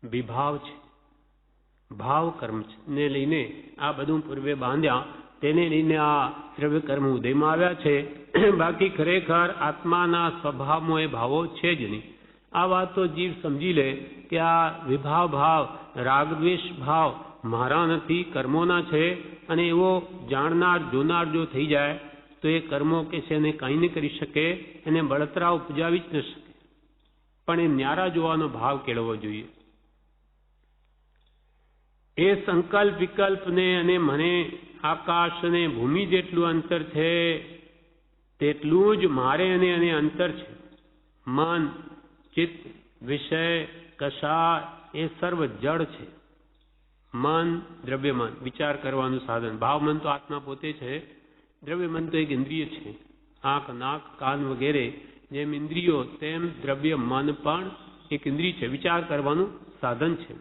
Speaker 1: વિભાવ છે, ભાવ કર્મ છે. ને લઈને આ બધું પૂર્વે બાંધ્યા તેને લઈને આ દ્રવ્ય કર્મ ઉદયમાં આવ્યા છે. બાકી ખરેખર આત્માના સ્વભાવમાં એ ભાવો છે જ નહીં. આ વાત તો જીવ સમજી લે કે આ વિભાવ ભાવ રાગદ્વેષ ભાવ મારા નથી, કર્મોના છે. અને એવો જાણનાર જોનાર જો થઈ જાય તો એ કર્મો કે છે એને કંઈ નહીં કરી શકે, એને બળતરા ઉપજાવી જ ન શકે. પણ એ ન્યારા જોવાનો ભાવ કેળવવો જોઈએ. એ સંકલ્પ વિકલ્પને અને મને આકાશ અને ભૂમિ જેટલું અંતર છે તેટલું જ મારે અને અંતર છે. મન, ચિત્ત, વિષય, કષાય એ સર્વ જડ છે. મન દ્રવ્યમન વિચાર કરવાનું સાધન. ભાવમન તો આત્મા પોતે છે, દ્રવ્યમન તો એક ઇન્દ્રિય છે. આંખ, નાક, કાન વગેરે જેમ ઇન્દ્રિયો તેમ દ્રવ્ય મન પણ એક ઇન્દ્રિય છે, વિચાર કરવાનું સાધન છે.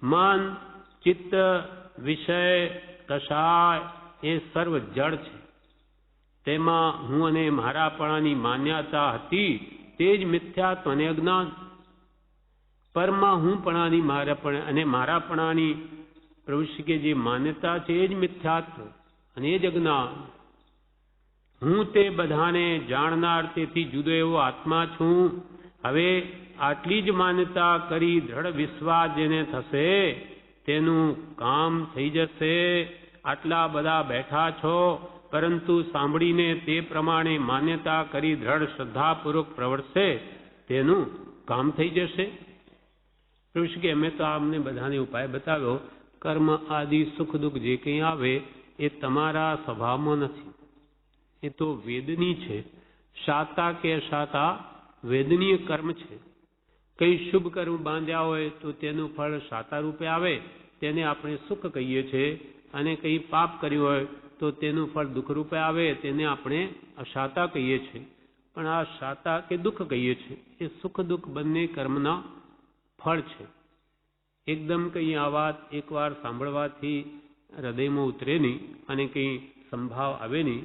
Speaker 1: મન, ચિત્ત, વિષય, કષાય એ સર્વ જડ છે. તેમાં હું અને મારાપણાની માન્યતા હતી તે જ મિથ્યાત્વ અને અજ્ઞાન. પરમાં હુંપણાની અને મારાપણાની પ્રવૃત્તિ કે જે માન્યતા છે એ જ મિથ્યાત્વ અને એ જ અજ્ઞાન. હું તે બધાને જાણનાર તેથી જુદો એવો આત્મા છું. હવે આટલી જ માન્યતા કરી દ્રઢ વિશ્વાસ જેને થશે તેનું કામ થઈ જશે. આટલા બધા બેઠા છો પરંતુ સાંભળીને તે પ્રમાણે માન્યતા કરી દ્રઢ શ્રદ્ધાપૂર્વક પ્રવર્તશે તેનું કામ થઈ જશે. પ્રભુ કે અમે તો અમને બધાને ઉપાય બતાવ્યો. કર્મ આદિ સુખ દુઃખ જે કંઈ આવે એ તમારા સ્વભાવમાં નથી. એ તો વેદની છે. શાતા કે અશાતા વેદનીય કર્મ છે. કઈ શુભ કર્મ બાંધ્યા હોય તો તેનું ફળ શાતા રૂપે આવે, તેને આપણે સુખ કહીએ છીએ, અને કઈ પાપ કર્યું હોય તો તેનું ફળ દુઃખ રૂપે આવે, તેને આપણે અશાતા કહીએ છીએ. પણ આ શાતા કે દુઃખ કહીએ છીએ એ સુખ દુઃખ બંને કર્મના ફળ છે. એકદમ કંઈ આ વાત એકવાર સાંભળવાથી હૃદયમાં ઉતરે નહીં અને કંઈ સંભાવ આવે નહીં,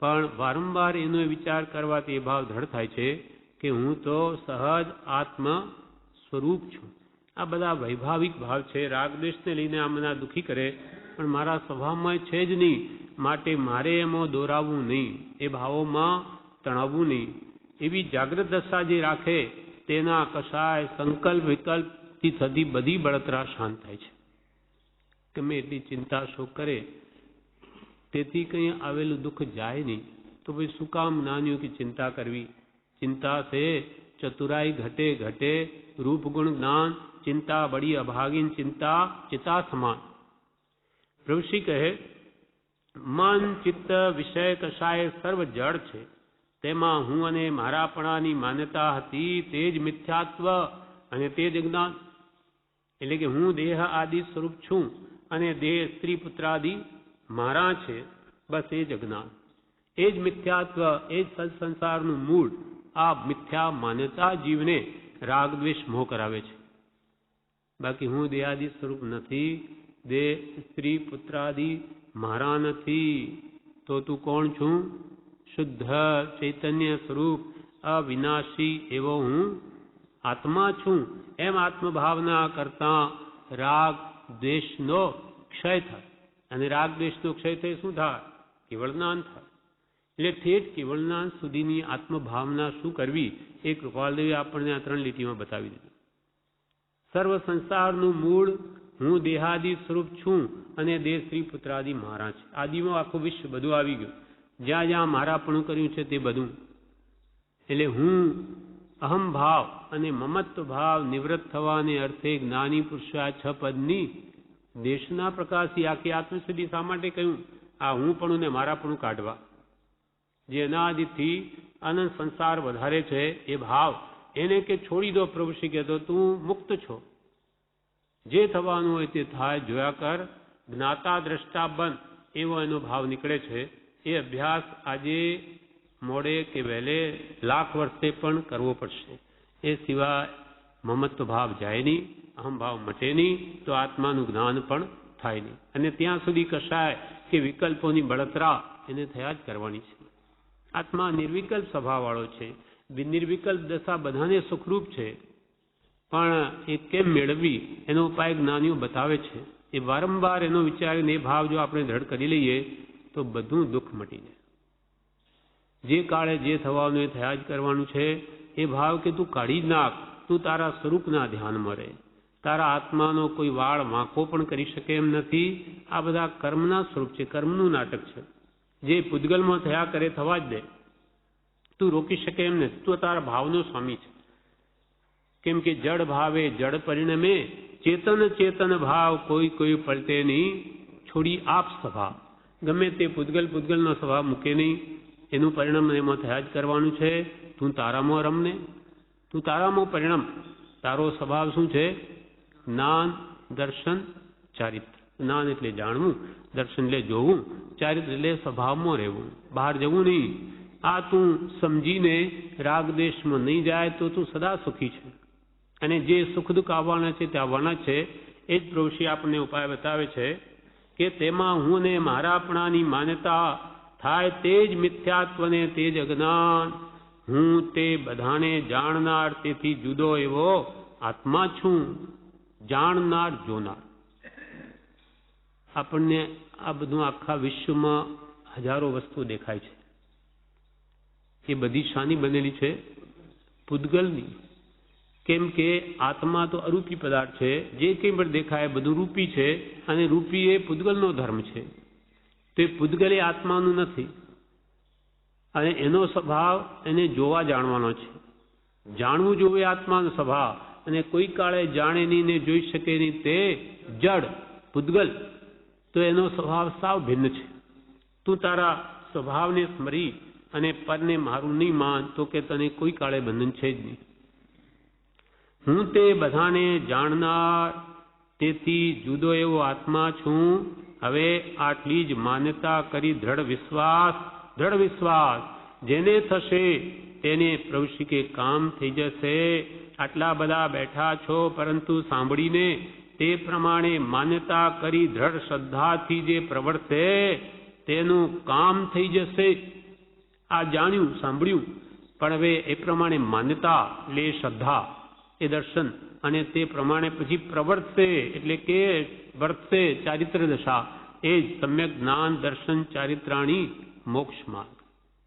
Speaker 1: પણ વારંવાર એનો વિચાર કરવાથી એ ભાવ દ્રઢ થાય છે કે હું તો સહજ આત્મ સ્વરૂપ છું. આ બધા વૈભાવિક ભાવ છે. રાગદ્વેષને લઈને આ મને દુઃખી કરે, પણ મારા સ્વભાવમાં છે જ નહીં, માટે મારે એમાં દોરાવવું નહીં, એ ભાવોમાં તણાવવું નહીં. એવી જાગૃત દશા જે રાખે તેના કશાય સંકલ્પ વિકલ્પથી થતી બધી બળતરા શાંત થાય છે. ગમે એટલી ચિંતા શોક કરે તેથી કંઈ આવેલું દુઃખ જાય નહીં. તો ભાઈ શું કામ નાન્યું કે ચિંતા કરવી? ચિંતા સે ચતુરાઈ ઘટે ઘટે, રૂપ ગુણ જ્ઞાન ચિંતા બડી અભાગીન, ચિંતા ચિતા સમાન. પ્રભુશ્રી કહે મન ચિત્ત વિષય કશાય સર્વ જડ છે, તેમાં હું અને મારાપણાની માન્યતા હતી તે જ મિથ્યાત્વ અને તે જ જ્ઞાન. એટલે કે હું દેહ આદિ સ્વરૂપ છું અને દેહ સ્ત્રી પુત્રાદિ મારા છે, બસ એ જ અજ્ઞાન, એ જ મિથ્યાત્વ, એ જ સંસારનું મૂળ. આ મિથ્યા માન્યતા જીવને રાગ દ્વેષ મોહ કરાવે છે. બાકી હું દેહાદિ સ્વરૂપ નથી, દેહ સ્ત્રી પુત્રાદિ મારા નથી. તો તું કોણ છું? શુદ્ધ ચૈતન્ય સ્વરૂપ અવિનાશી એવો હું આત્મા છું. એમ આત્મભાવના કરતા રાગ દ્વેષનો ક્ષય થાય. અને રાગ દ્વેષનો ક્ષય થાય શું થાય? કેવળ જ્ઞાન થાય. એટલે ઠેઠ કેવળ જ્ઞાન સુધીની આત્મભાવના શું કરવી એ કૃપાલદેવે આપણને આ 3 લીટીમાં બતાવી દીધું. સર્વ સંસારનું મૂળ હું દેહાદિ સ્વરૂપ છું અને દેહ સ્ત્રી પુત્રાદિ મારા છે. આદિમાં આખું વિશ્વ બધું આવી ગયું. જ્યાં જ્યાં મારાપણું કર્યું છે તે બધું. એટલે હું અહમ ભાવ અને મમત્વ ભાવ નિવૃત્ત થવાને અર્થે જ્ઞાની પુરુષા 6 પદની દેશના પ્રકાશથી આખી આત્મસિદ્ધિ શા માટે કહ્યું? આ હું પણ ને મારાપણું કાઢવા. જે અનાદિથી અનંત સંસાર વધારે છે એ ભાવ એને કે છોડી દો. પ્રભુ શ્રી કહેતો તું મુક્ત છો, જે થવાનું હોય તે થાય, જોયા કર, જ્ઞાતા દ્રષ્ટા બન, એવો એનો ભાવ નીકળે છે. એ અભ્યાસ આજે મોડે કે વહેલે લાખ વર્ષે પણ કરવો પડશે. એ સિવાય મમત્વ ભાવ જાય નહીં, અહમ ભાવ મટે નહીં, તો આત્માનું જ્ઞાન પણ થાય નહીં. અને ત્યાં સુધી કશાય કે વિકલ્પોની બળતરા એને થયા જ કરવાની છે. આત્મા નિર્વિકલ્પ સ્વભાવવાળો છે. નિર્વિકલ્પ દશા બધાને સુખરૂપ છે, પણ એ કેમ મેળવવી એનો ઉપાય જ્ઞાનીઓ બતાવે છે. એ વારંવાર એનો વિચારીને એ ભાવ જો આપણે દ્રઢ કરી લઈએ તો બધું દુઃખ મટી જાય. જે કાળે જે થવાનું એ થયા જ કરવાનું છે. એ ભાવ કે તું કાઢી જ નાખ. તું તારા સ્વરૂપના ધ્યાનમાં રહે. તારા આત્માનો કોઈ વાળ વાંકો પણ કરી શકે એમ નથી. આ બધા કર્મના સ્વરૂપ છે, કર્મનું નાટક છે. જે પૂતગલમાં થયા કરે થવા જ દે. તું રોકી શકે એમ નથી. તું તારા ભાવનો સ્વામી છે. કેમ કે જડ ભાવે જડ પરિણમે, ચેતન ચેતન ભાવ કોઈ કોઈ પલટે નહીં, છોડી આપ સ્વભાવ. ગમે તે પૂતગલનો સ્વભાવ મૂકે નહીં, એનું પરિણામ એમાં થયા જ કરવાનું છે. તું તારામાં રમને, તું તારામાં પરિણામ. તારો સ્વભાવ શું છે? જ્ઞાન, દર્શન, ચારિત્ર. જ્ઞાન એટલે જાણવું, દર્શન એટલે જોવું, ચારિત્ર એટલે સ્વભાવમાં રહેવું, બહાર જવું નહીં. આ તું સમજીને રાગ દેશમાં નહીં જાય તો તું સદા સુખી છે. અને જે સુખ દુઃખ આવવાના છે તે આવવાના છે. એ જ પ્રભુશ્રી આપણને ઉપાય બતાવે છે કે તેમાં હું ને મારાપણાની માન્યતા થાય તે જ મિથ્યાત્વને તે જ અજ્ઞાન. હું તે બધાને જાણનાર, તેથી જુદો એવો આત્મા છું. જાણનાર, જોનાર. આપણને આ બધું આખા વિશ્વમાં હજારો વસ્તુ દેખાય છે. એ બધી શાની બનેલી છે? પૂતગલની. કેમ કે આત્મા તો અરૂપી પદાર્થ છે. જે કંઈ પણ દેખાય બધું રૂપી છે, અને રૂપી એ પૂતગલનો ધર્મ છે. તો એ પૂતગલ એ આત્માનું નથી, અને એનો સ્વભાવ એને જોવા જાણવાનો છે. જાણવું જોવે આત્માનો સ્વભાવ, અને કોઈ કાળે જાણે નહીં ને જોઈ શકે નહીં તે જડ પૂતગલ. તો એનો સ્વભાવ સાવ ભિન્ન છે. તું તારા સ્વભાવને સ્મરી અને પરને મારું નહીં માન તો કે તને કોઈ કાળે બંધન છે જ નહીં. હું તે બધાને જાણનાર, તેથી જુદો એવો આત્મા છું. હવે આટલી જ માન્યતા કરી દ્રઢ વિશ્વાસ જેને થશે તેને પ્રભુ કે કામ થઈ જશે. આટલા બધા બેઠા છો, પરંતુ સાંભળીને તે પ્રમાણે માન્યતા કરી દ્રઢ શ્રદ્ધાથી જે પ્રવર્તે તેનું કામ થઈ જશે. આ જાણ્યું, સાંભળ્યું, પણ હવે એ પ્રમાણે માન્યતા એટલે શ્રદ્ધા, એ દર્શન, અને તે પ્રમાણે પછી પ્રવર્તશે એટલે કે વર્તશે ચારિત્ર દશા, એ જ સમ્યક જ્ઞાન દર્શન ચારિત્રાણી મોક્ષ માર્ગ.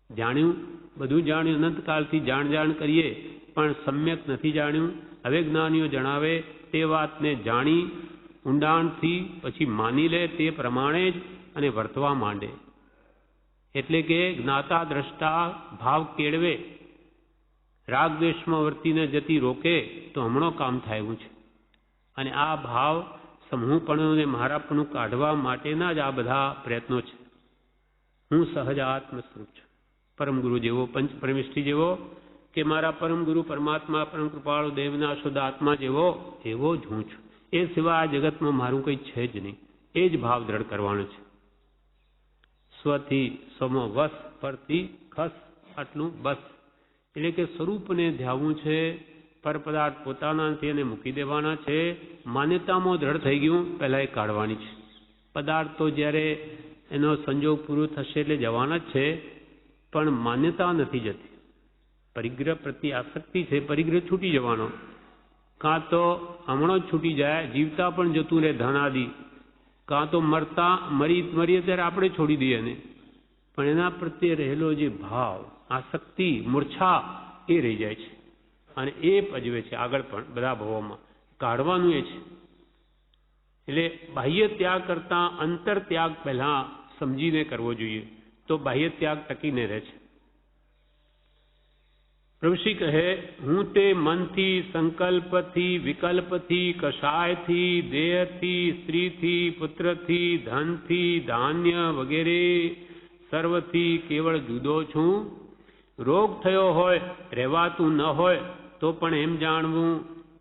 Speaker 1: જાણ્યું, બધું જાણ્યું, અનંતકાળથી જાણ કરીએ પણ સમ્યક નથી જાણ્યું. હવે જ્ઞાનીઓ જણાવે તે વાતને જાણી ઊંડાણથી પછી માની લે તે પ્રમાણે જ અને વર્તવા માંડે. એટલે કે જ્ઞાતા દ્રષ્ટા ભાવ કેળવે, રાગ દ્વેષમાં વર્તીને જતી રોકે તો હમણાં કામ થાય એવું છે. અને આ ભાવ સમૂહપણું અને મારાપણું કાઢવા માટેના જ આ બધા પ્રયત્નો છે. હું સહજ આત્મ સ્વરૂપ છું, પરમ ગુરુ જેવો, પંચ પરમેષ્ઠી જેવો, કે મારા પરમ ગુરુ પરમાત્મા પરમ કૃપાળુ દેવના શુદ્ધ આત્મા જેવો, એવો જ હું છું. એ સિવાય આ જગતમાં મારું કંઈ છે જ નહીં. એ જ ભાવ દ્રઢ કરવાનો છે. સ્વથી સ્વમાં વસ, પરથી ખસ, આટલું બસ. એટલે કે સ્વરૂપને ધ્યાવું છે, પર પદાર્થ પોતાના નથી એને મૂકી દેવાના છે. માન્યતામાં દ્રઢ થઈ ગયું, પહેલાં એ કાઢવાની છે. પદાર્થ તો જ્યારે એનો સંજોગ પૂરો થશે એટલે જવાના જ છે, પણ માન્યતા નથી જતી. પરિગ્રહ પ્રત્યે આસક્તિ છે, પરિગ્રહ છૂટી જવાનો. કાં તો હમણાં જ છૂટી જાય, જીવતા પણ જતું રહે ધન આદિ, કાં તો મરીએ ત્યારે આપણે છોડી દઈએ એને. પણ એના પ્રત્યે રહેલો જે ભાવ, આસક્તિ, મૂર્છા, એ રહી જાય છે અને એ પજવે છે આગળ પણ બધા ભાવોમાં. કાઢવાનું એ છે. એટલે બાહ્ય ત્યાગ કરતાં અંતર ત્યાગ પહેલાં સમજીને કરવો જોઈએ, તો બાહ્ય ત્યાગ ટકીને રહે છે. પ્રભુશ્રી કહે, હું તે મનથી, સંકલ્પથી, વિકલ્પથી, કષાયથી, દેહથી, સ્ત્રીથી, પુત્રથી, ધનથી, ધાન્ય વગેરે સર્વથી કેવળ જુદો છું. રોગ થયો હોય, રહેવાતું ન હોય તો પણ એમ જાણવું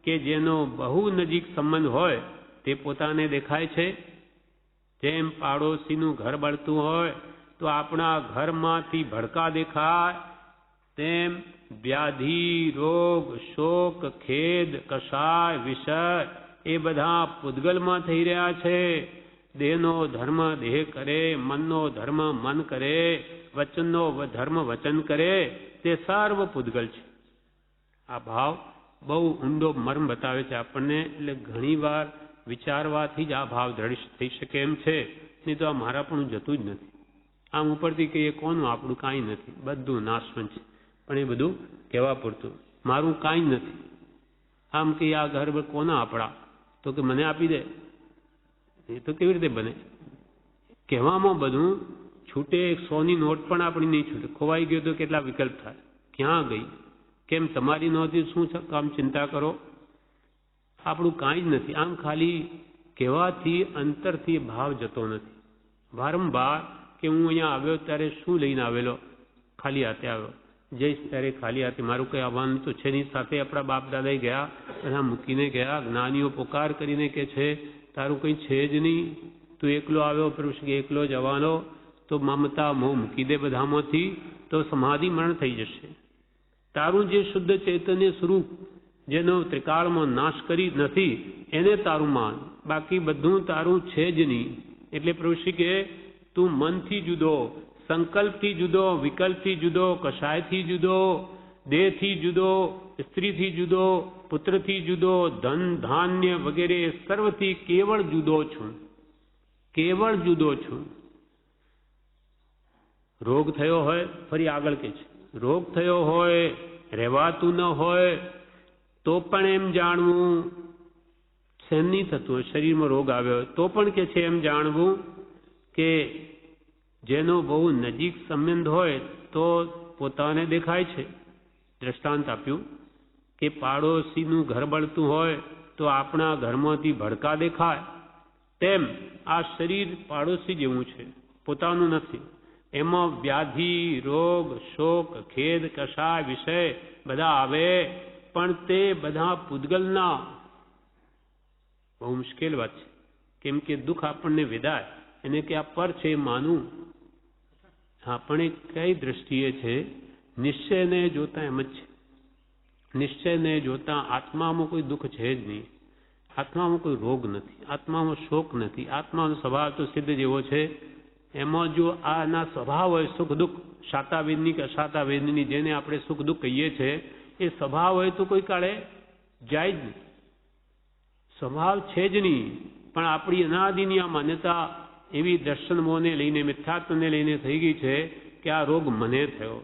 Speaker 1: કે જેનો બહુ નજીક સંબંધ હોય તે પોતાને દેખાય છે. જેમ પાડોશીનું ઘર બળતું હોય તો આપણા ઘરમાંથી ભડકા દેખાય, તેમ વ્યાધિ, રોગ, શોક, ખેદ, કષાય, વિષય એ બધા પૂતગલમાં થઈ રહ્યા છે. દેહનો ધર્મ દેહ કરે, મનનો ધર્મ મન કરે, વચનનો ધર્મ વચન કરે, તે સર્વ પૂતગલ છે. આ ભાવ બહુ ઊંડો મર્મ બતાવે છે આપણને. એટલે ઘણીવાર વિચારવાથી જ આ ભાવ દ્રઢ થઈ શકે એમ છે, નહીં તો આ મારાપણું જતું જ નથી. આમ ઉપરથી કહીએ કોનું આપણું કાંઈ નથી, બધું નાશવંત છે, પણ એ બધું કહેવા પૂરતું. મારું કાંઈ જ નથી. આમ કે આ ઘર કોના આપણા, તો કે મને આપી દે, એ તો કેવી રીતે બને? કહેવામાં બધું છૂટે. 100ની નોટ પણ આપણી નહીં છૂટે. ખોવાઈ ગયો તો કેટલા વિકલ્પ થાય, ક્યાં ગઈ, કેમ તમારી નહોતી, શું કામ ચિંતા કરો? આપણું કાંઈ જ નથી. આમ ખાલી કહેવાથી અંતરથી ભાવ જતો નથી. વારંવાર કે હું અહીંયા આવ્યો ત્યારે શું લઈને આવેલો? ખાલી હાથે આવ્યો. જઈશ ત્યારે ખાલી હાથે. મારું કંઈ આવવાનું તો છે નહીં. સાથે આપણા બાપ દાદાએ ગયા, બધા મૂકીને ગયા. જ્ઞાનીઓ પોકાર કરીને કે છે તારું કંઈ છે જ નહીં, તું એકલો આવ્યો, પુરુષ કે એકલો જવાનો, તો મમતા મોહ મૂકી દે બધામાંથી, તો સમાધિ મરણ થઈ જશે. તારું જે શુદ્ધ ચૈતન્ય સ્વરૂપ જેનો ત્રિકાળમાં નાશ કરી નથી એને તારું માન, બાકી બધું તારું છે જ નહીં. એટલે પ્રભુશ્રી કે તું મનથી જુદો, સંકલ્પથી જુદો, વિકલ્પથી જુદો, કષાયથી જુદો, દેહથી જુદો, સ્ત્રીથી જુદો, પુત્રથી જુદો, ધન ધાન્ય વગેરે સર્વથી કેવળ જુદો છું. કેવળ જુદો છું. રોગ થયો હોય, ફરી આગળ કે છે, રોગ થયો હોય, રહેવાતું ન હોય તો પણ એમ જાણવું, સહન નહીં થતું હોય, શરીરમાં રોગ આવ્યો હોય તો પણ કે છે એમ જાણવું કે જેનો બહુ નજીક સંબંધ હોય તો પોતાને દેખાય છે. દ્રષ્ટાંત આપ્યું કે પાડોશીનું ઘર બળતું હોય તો આપણા ઘરમાંથી ભડકા દેખાય, તેમ આ શરીર પાડોશી જેવું છે, પોતાનું નથી. એમાં વ્યાધિ, રોગ, શોક, ખેદ, કષાય, વિષય બધા આવે, પણ તે બધા પૂતગલના. બહુ મુશ્કેલ વાત છે, કેમ કે દુઃખ આપણને વેદાય એને કે આ પર છે માનું. આપણે કઈ દ્રષ્ટિએ છે? નિશ્ચયને જોતા એમ જ છે. નિશ્ચયને જોતા આત્મામાં કોઈ દુઃખ છે જ નહીં, આત્મામાં કોઈ રોગ નથી, આત્મામાં શોક નથી. આત્માનો સ્વભાવ તો સિદ્ધ જેવો છે. એમાં જો આના સ્વભાવ હોય સુખ દુઃખ, શાતાવેદની કે અશાતાવેદની, જેને આપણે સુખ દુઃખ કહીએ છીએ, એ સ્વભાવ હોય તો કોઈ કાળે જાય જ નહીં. સ્વભાવ છે જ નહીં. પણ આપણી અનાદિની આ માન્યતા એવી દર્શન મોહને લઈને, મિથ્યાત્વને લઈને થઈ ગઈ છે કે આ રોગ મને થયો.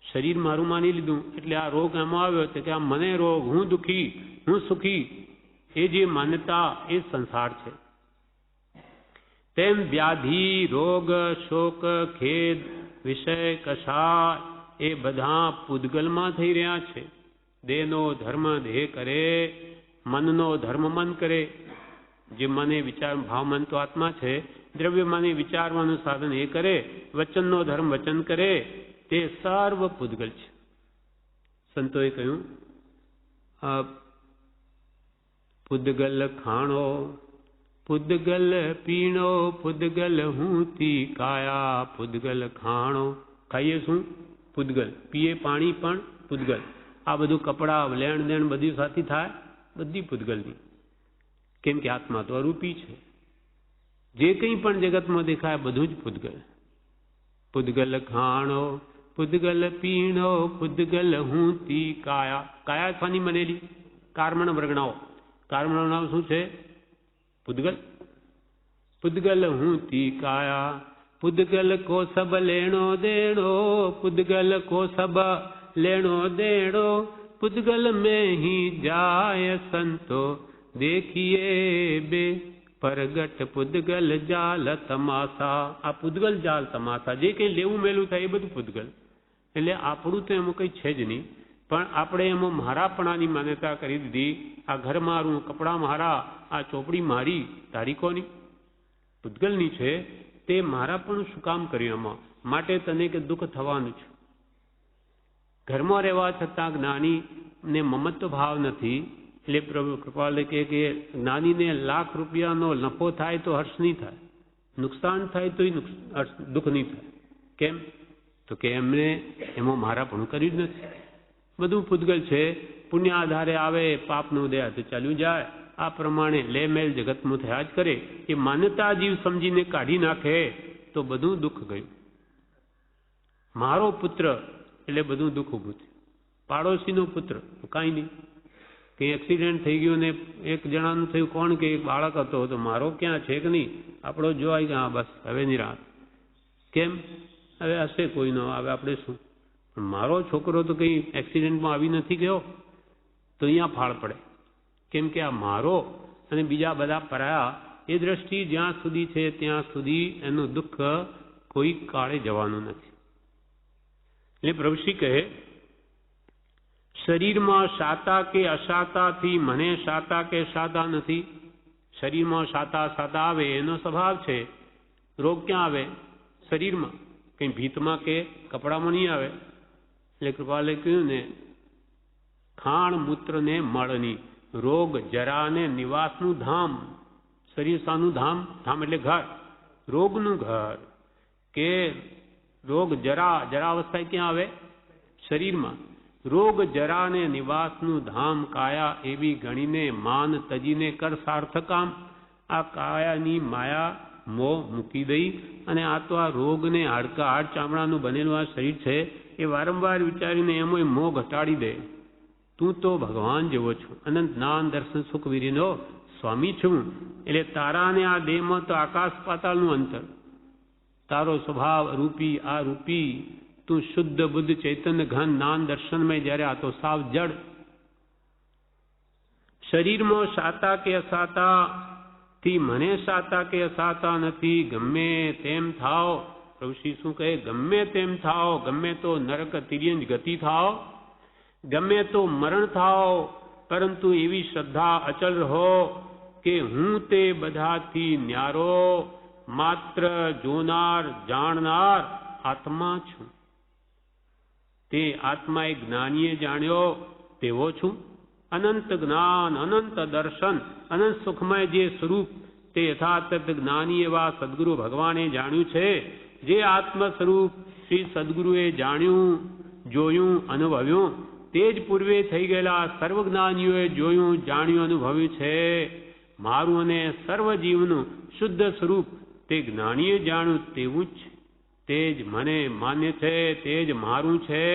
Speaker 1: શરીર મારું માની લીધું એટલે આ રોગ એમાં આવ્યો કે આ મને રોગ, હું દુઃખી, હું સુખી. એ જે માન્યતા એ સંસાર છે. તેમ વ્યાધિ, રોગ, શોક, ખેદ, વિષય, કષાય એ બધા પૂતગલમાં થઈ રહ્યા છે. દેહનો ધર્મ દેહ કરે, મનનો ધર્મ મન કરે. જે મને વિચાર ભાવ મન તો આત્મા છે, દ્રવ્યમાને વિચારવાનું સાધન એ કરે, વચનનો ધર્મ વચન કરે, તે સર્વ પૂતગલ છે. સંતોએ કહ્યું પૂતગલ ખાણો, પૂતગલ પીણો, પૂતગલ હું તી કાયા. પૂતગલ ખાણો, ખાઈએ શું? પૂતગલ. પીએ પાણી પણ પૂતગલ. આ બધું કપડાં, લેણ દેણ બધી સાથે થાય, બધી પૂતગલની. કેમ કે આત્મા તો અરૂપી છે. જે કંઈ પણ જગતમાં દેખાય બધું જ પૂતગલ. પૂતગલ ખાણો, પૂતગલ પીણો, પૂતગલ હું તી કાયા. કાયા શાની બનેલી? કર્મણ વર્ગણાઓ. કર્મણ વર્ગણાઓ શું છે? પૂતગલ. પૂતગલ હું તી કાયા. પૂતગલ કો સબ લેણો દેણો, પૂતગલ કો સબ લેણો દેણો, પૂતગલ में ही जाय संतो देखिए બે પરગટ પૂતગલ જાલ તમાસા. આ પૂતગલ જાલ તમાસા, જે કંઈ લેવું મેલું થાય એ બધું પૂતગલ. એટલે આપણું તો એમાં કંઈ છે જ નહીં, પણ આપણે એમાં મારાપણાની માન્યતા કરી દીધી. આ ઘર મારું, કપડાં મારા, આ ચોપડી મારી, તારીખોની પૂતગલની છે. તે મારાપણું શું કામ કર્યું એમાં? માટે તને કે દુઃખ થવાનું છે. ઘરમાં રહેવા છતાં જ્ઞાનીને મમત્વ ભાવ નથી. એટલે પ્રભુ કૃપાલે કહે કે જ્ઞાનીને લાખ રૂપિયાનો નફો થાય તો હર્ષ નહીં થાય, નુકસાન થાય તો દુઃખ નહીં થાય. કેમ? તો કે એમને એમાં મારાપણું કર્યું જ નથી. બધું પૂતગલ છે. પુણ્ય આધારે આવે, પાપનું ઉદય તો ચાલ્યું જાય. આ પ્રમાણે લે મેલ જગતમાં થયા જ કરે. એ માન્યતા જીવ સમજીને કાઢી નાખે તો બધું દુઃખ ગયું. મારો પુત્ર એટલે બધું દુઃખ ઊભું થયું. પાડોશીનો પુત્ર કાંઈ નહીં. કંઈ એક્સિડન્ટ થઈ ગયું ને એક જણાનું થયું, કોણ કે એક બાળક હતો, તો મારો ક્યાં છે કે નહીં? આપણો જોવાય કે હા બસ હવે નિરાત. કેમ? હવે હશે કોઈ ન આવે, આપણે શું? પણ મારો છોકરો તો કંઈ એક્સિડન્ટમાં આવી નથી ગયો, તો અહીંયા ફાળ પડે. કેમ કે આ મારો અને બીજા બધા પરાયા, એ દ્રષ્ટિ જ્યાં સુધી છે ત્યાં સુધી એનું દુઃખ કોઈ કાળે જવાનું નથી. એટલે પ્રભુશ્રી કહે શરીરમાં શાતા કે અશાતાથી મને શાતા કે શાતા નથી. શરીરમાં શાતા શાતા આવે એનો સ્વભાવ છે. રોગ ક્યાં આવે? શરીરમાં. કંઈ ભીતમાં કે કપડામાં નહીં આવે. એટલે કૃપાલે કહ્યું ને, ખાણ મૂત્ર ને મળની, રોગ જરા ને નિવાસનું ધામ. શરીર શાનું ધામ? ધામ એટલે ઘર, રોગનું ઘર. કે રોગ જરા, જરા અવસ્થા ક્યાં આવે? શરીરમાં. રોગ જરા ને નિવાસનું ધામ કાયા એવી ગણીને માન તજીને કર સાર્થકામ. આ કાયાની માયા મોહ મૂકી દઈ અને આ તો આ રોગને હાડકા હાડ ચામડાનું બનેલું આ શરીર છે એ વારંવાર વિચારીને એમોય મોહ ઘટાડી દે. તું તો ભગવાન જેવો છું, અનંત જ્ઞાન દર્શન સુખ વીર્યનો સ્વામી છું. એટલે તારા અને આ દેહમાં તો આકાશ પાતાળનું અંતર. તારો સ્વભાવ રૂપી આ રૂપી, તું શુદ્ધ બુદ્ધ ચૈતન્ય ઘન જ્ઞાન દર્શનમય, જ્યારે આ તો સાવ જડ. શરીરમાં શાતા કે અસાતા થી મને શાતા કે અસાતા નથી. ગમે તેમ થાવ, પ્રભુશ્રી શું કહે? ગમે તેમ થાવ, ગમે તો નરક તિર્યંજ ગતિ થાવ, ગમે તો મરણ થાવ, પરંતુ એવી શ્રદ્ધા અચલ રહો કે હું તે બધાથી ન્યારો, માત્ર જોનાર જાણનાર આત્મા છું. તે આત્મા એ જ્ઞાનીએ જાણ્યો તેવો છું. અનંત જ્ઞાન, અનંત દર્શન, અનંત સુખમય જે સ્વરૂપ તે યથાર્થ જ્ઞાની એવા સદગુરુ ભગવાને જાણ્યું છે. જે આત્મ સ્વરૂપ શ્રી સદગુરુએ જાણ્યું, જોયું, અનુભવ્યું તે જ પૂર્વે થઈ ગયેલા સર્વજ્ઞાનીઓએ જોયું, જાણ્યું, અનુભવ્યું છે. મારું અને સર્વ જીવનું શુદ્ધ સ્વરૂપ તે જ્ઞાનીએ જાણ્યું તેવું જ તે જ મને માન્ય છે, તે જ મારું છે.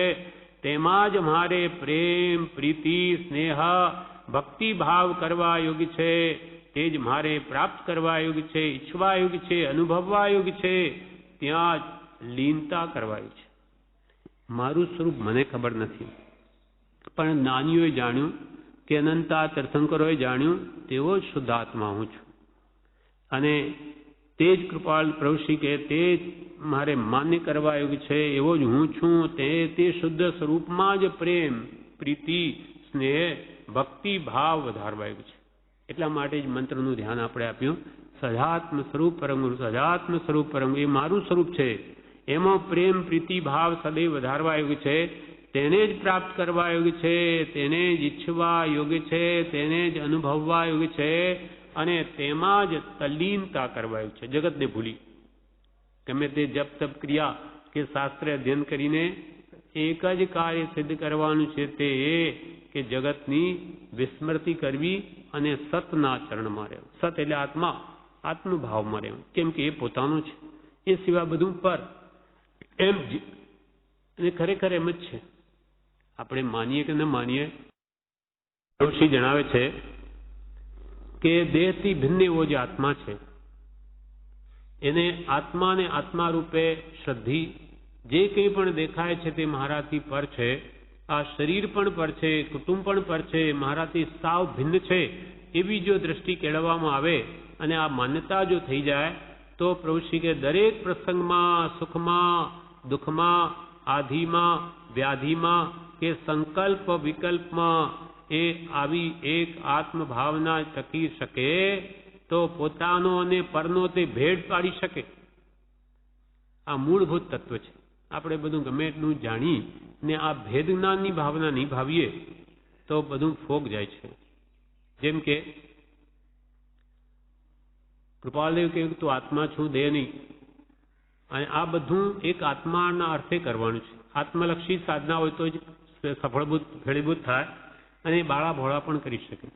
Speaker 1: તેમાં જ મારે પ્રેમ, પ્રીતિ, સ્નેહ, ભક્તિ ભાવ કરવા યોગ્ય છે. તે જ મારે પ્રાપ્ત કરવા યોગ્ય છે, ઈચ્છવા યોગ્ય છે, અનુભવવા યોગ્ય છે. ત્યાં જ લીનતા કરવા યોગ્ય છે. મારું સ્વરૂપ મને ખબર નથી, પણ જ્ઞાનીઓએ જાણ્યું કે અનંતા તીર્થંકરોએ જાણ્યું તેવો જ શુદ્ધ આત્મા હું છું. અને તે જ કૃપાળ પ્રભુશ્રી કે તે જ મારે માન્ય કરવા યોગ્ય છે એવો જ હું છું. તે શુદ્ધ સ્વરૂપમાં જ પ્રેમ, પ્રીતિ, સ્નેહ, ભક્તિ ભાવ વધારવા યોગ્ય છે. એટલા માટે જ મંત્રનું ધ્યાન આપણે આપ્યું. સજાત્મ સ્વરૂપ પરમ ગુરુ, સજાત્મ સ્વરૂપ પરમ ગુરુ એ મારું સ્વરૂપ છે. એમાં પ્રેમ, પ્રીતિ ભાવ સદૈવ વધારવા યોગ્ય છે. તેને જ પ્રાપ્ત કરવા યોગ્ય છે, તેને જ ઈચ્છવા યોગ્ય છે, તેને જ અનુભવવા યોગ્ય છે. અને તેમાં જ તલ્લીનતા કરવા યોગ્ય છે, જગતને ભૂલી. ગમે તે જપ તપ ક્રિયા કે શાસ્ત્ર અધ્યયન કરીને એક જ કાર્ય સિદ્ધ કરવાનું છે, તે એ કે જગતની વિસ્મૃતિ કરવી અને સતના ચરણમાં રહેવું. સત એટલે આત્મા, આત્મભાવમાં રહેવું. કેમ કે એ પોતાનું છે, એ સિવાય બધું પર. એમ અને ખરેખર એમ જ છે. આપણે માનીએ કે ન માનીએ, ઋષિ જણાવે છે કે દેહથી ભિન્ન એવો જે આત્મા છે એને આત્માને આત્મા રૂપે શ્રદ્ધી, જે કંઈ પણ દેખાય છે તે મારાથી પર છે. આ શરીર પણ પર છે, કુટુંબ પણ પર છે, મારાથી સાવ ભિન્ન છે એવી જો દ્રષ્ટિ કેળવવામાં આવે અને આ માન્યતા જો થઈ જાય તો પ્રભુશ્રી કે દરેક પ્રસંગમાં, સુખમાં, દુઃખમાં, આધિમાં, વ્યાધિમાં કે સંકલ્પ વિકલ્પમાં એ આવી એક આત્મભાવના ટકી શકે તો પોતાનો અને પરનો તે ભેદ પાડી શકે. આ મૂળભૂત તત્વ છે. આપણે બધું ગમે એટલું જાણી ને આ ભેદ જ્ઞાનની ભાવના નિભાવીએ તો બધું ફોગ જાય છે. જેમ કે કૃપાલદેવ કહ્યું તું આત્મા છું, દેહ નહીં. અને આ બધું એક આત્માના અર્થે કરવાનું છે. આત્મલક્ષી સાધના હોય તો જ ફળીભૂત થાય અને બાળા ભોળા પણ કરી શકે.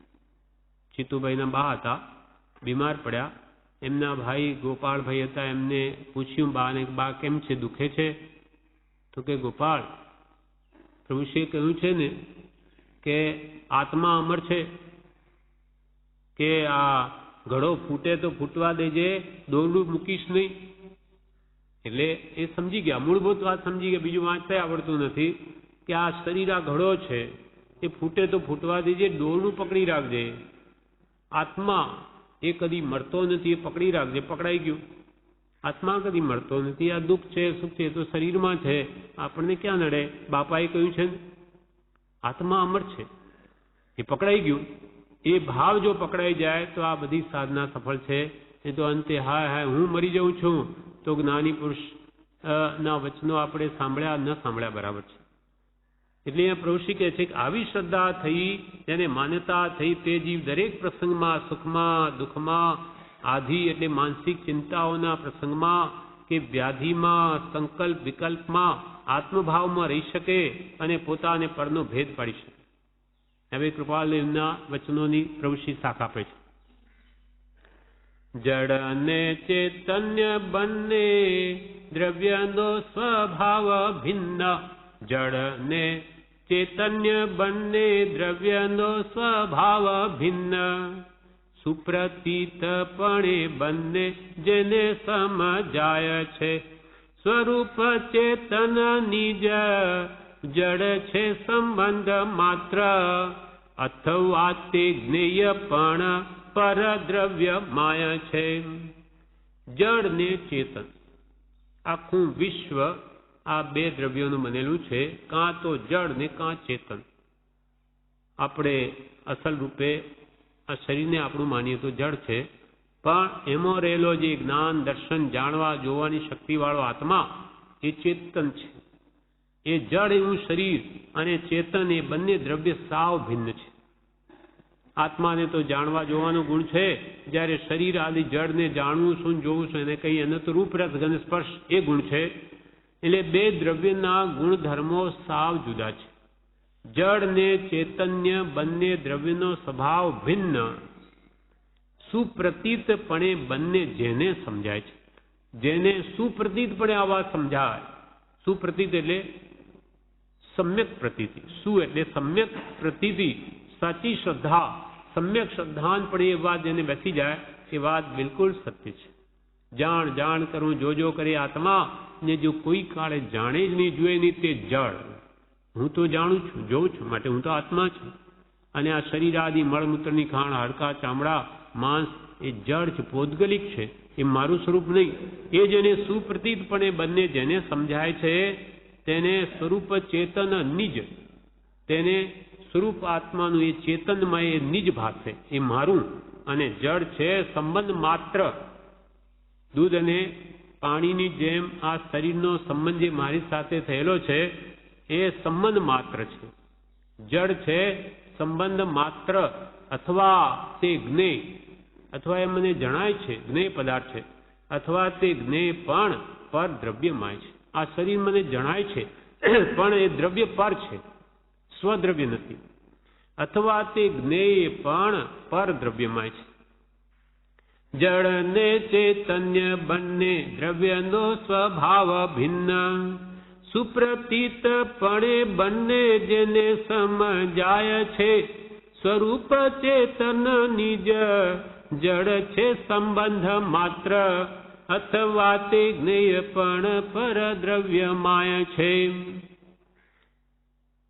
Speaker 1: ચિત્તુભાઈના બા હતા, બીમાર પડ્યા. એમના ભાઈ ગોપાળભાઈ હતા, એમને પૂછ્યું બાને, બા કેમ છે, દુખે છે? તો કે ગોપાળ, પ્રભુશ્રીએ કહ્યું છે ને કે આત્મા અમર છે, કે આ ઘડો ફૂટે તો ફૂટવા દેજે, દોરડું મૂકીશ નહીં. એટલે એ સમજી ગયા, મૂળભૂત વાત સમજી ગયા. બીજું વાંચતા આવડતું નથી કે આ શરીર આ ઘડો છે, એ ફૂટે તો ફૂટવા દેજે, દોરડું પકડી રાખજે. આત્મા એ કદી મળતો નથી, એ પકડી રાખજે. પકડાઈ ગયું. આત્મા કદી મળતો નથી. આ દુઃખ છે, સુખ છે, તો શરીરમાં છે, આપણને ક્યાં નડે? બાપાએ કહ્યું છે આત્મા અમર છે, એ પકડાઈ ગયું. એ ભાવ જો પકડાઈ જાય તો આ બધી સાધના સફળ છે. એ તો અંતે હાય હાય હું મરી જાઉં છું તો જ્ઞાની પુરુષ ના વચનો આપણે સાંભળ્યા ન સાંભળ્યા બરાબર છે. એટલે અહીંયા પ્રભુશ્રી કહે છે કે આવી શ્રદ્ધા થઈ, તેને માન્યતા થઈ, તે જીવ દરેક પ્રસંગમાં, સુખમાં, દુઃખમાં, આધિ એટલે માનસિક ચિંતાઓના પ્રસંગમાં કે વ્યાધિમાં, સંકલ્પ વિકલ્પમાં, આત્મભાવમાં રહી શકે અને પોતાને પરનો ભેદ પાડી શકે. હવે કૃપાલદેવના વચનોની પ્રભુશ્રી શાખા આપે છે. જડ અને ચેતન્ય બંને દ્રવ્યનો સ્વભાવ ભિન્ન. જડ ને ચૈતન્ય બંને દ્રવ્યનો સ્વભાવ ભિન્ન. સુપ્રતીતપણે બંને જેને સમજાય છે. સ્વરૂપ ચેતન નિજ જડ છે સંબંધ માત્ર. અથવા તે જ્ઞેય પણ પરદ્રવ્ય માય છે. જડ ને ચેતન, આખું વિશ્વ આ બે દ્રવ્યોનું બનેલું છે. કાં તો જડ ને કાં ચેતન. આપણે અસલ રૂપે આ શરીરને આપણું માનીએ તો જડ છે, પણ એમાં રહેલો જે જ્ઞાન દર્શન જાણવા જોવાની શક્તિવાળો આત્મા એ ચેતન છે. એ જડ એવું શરીર અને ચેતન એ બંને દ્રવ્ય સાવ ભિન્ન છે. આત્માને તો જાણવા જોવાનો ગુણ છે, જ્યારે શરીર આદિ જડને જાણવું શું જોવું છું એને કઈ એને તો રૂપ રસ ગંધ સ્પર્શ એ ગુણ છે. એટલે બે દ્રવ્યના ગુણધર્મો સાવ જુદા છે. જડ ને ચૈતન્ય બંને દ્રવ્યનો સ્વભાવ ભિન્ન, સુપ્રતીતપણે બંને જેને સમજાય છે, જેને સુપ્રતીતપણે આવા સમજાય. સુપ્રતીત એટલે સમ્યક પ્રતીતિ, સુ એટલે સમ્યક પ્રતીતિ, સાચી શ્રદ્ધા, સમ્યક શ્રદ્ધાનપણે એ વાત જેને બેસી જાય એ વાત બિલકુલ સત્ય છે. જાણ જાણ કરું જો કરે આત્મા ને જો કોઈ કાળે જાણે જ નહીં જુએ નહીં તે જળ. હું તો જાણું છું, જોઉં છું, માટે હું તો આત્મા છું. અને આ શરીર આદિ મળમૂત્રની ખાણ, હાડકા, ચામડા, માંસ એ જળ છે, પૌદ્ગલિક છે, એ મારું સ્વરૂપ નહીં. એ જેને સુપ્રતીતપણે બંને જેને સમજાય છે તેને સ્વરૂપ ચેતન નિજ, તેને સ્વરૂપ આત્માનું એ ચેતનમય એ નિજ ભાષે એ મારું, અને જળ છે સંબંધ માત્ર. દૂધ અને પાણીની જેમ આ શરીરનો સંબંધ જે મારી સાથે થયેલો છે એ સંબંધ માત્ર છે. જળ છે સંબંધ માત્ર, અથવા તે જ્ઞેય, અથવા એ મને જણાય છે જ્ઞેય પદાર્થ છે, અથવા તે જ્ઞેય પણ પર દ્રવ્યમય છે. આ શરીર મને જણાય છે પણ એ દ્રવ્ય પર છે, સ્વદ્રવ્ય નથી. અથવા તે જ્ઞેય પણ પર દ્રવ્યમય છે. જળ ને ચૈતન્ય બંને દ્રવ્યનો સ્વભાવ ભિન્ન, સુપ્રતીતપણે બંને જેને સમજાય છે, સ્વરૂપ ચેતન નિજ, જળ છે સંબંધ માત્ર, અથવા તે જ્ઞેય પણ પર દ્રવ્યમાય છે.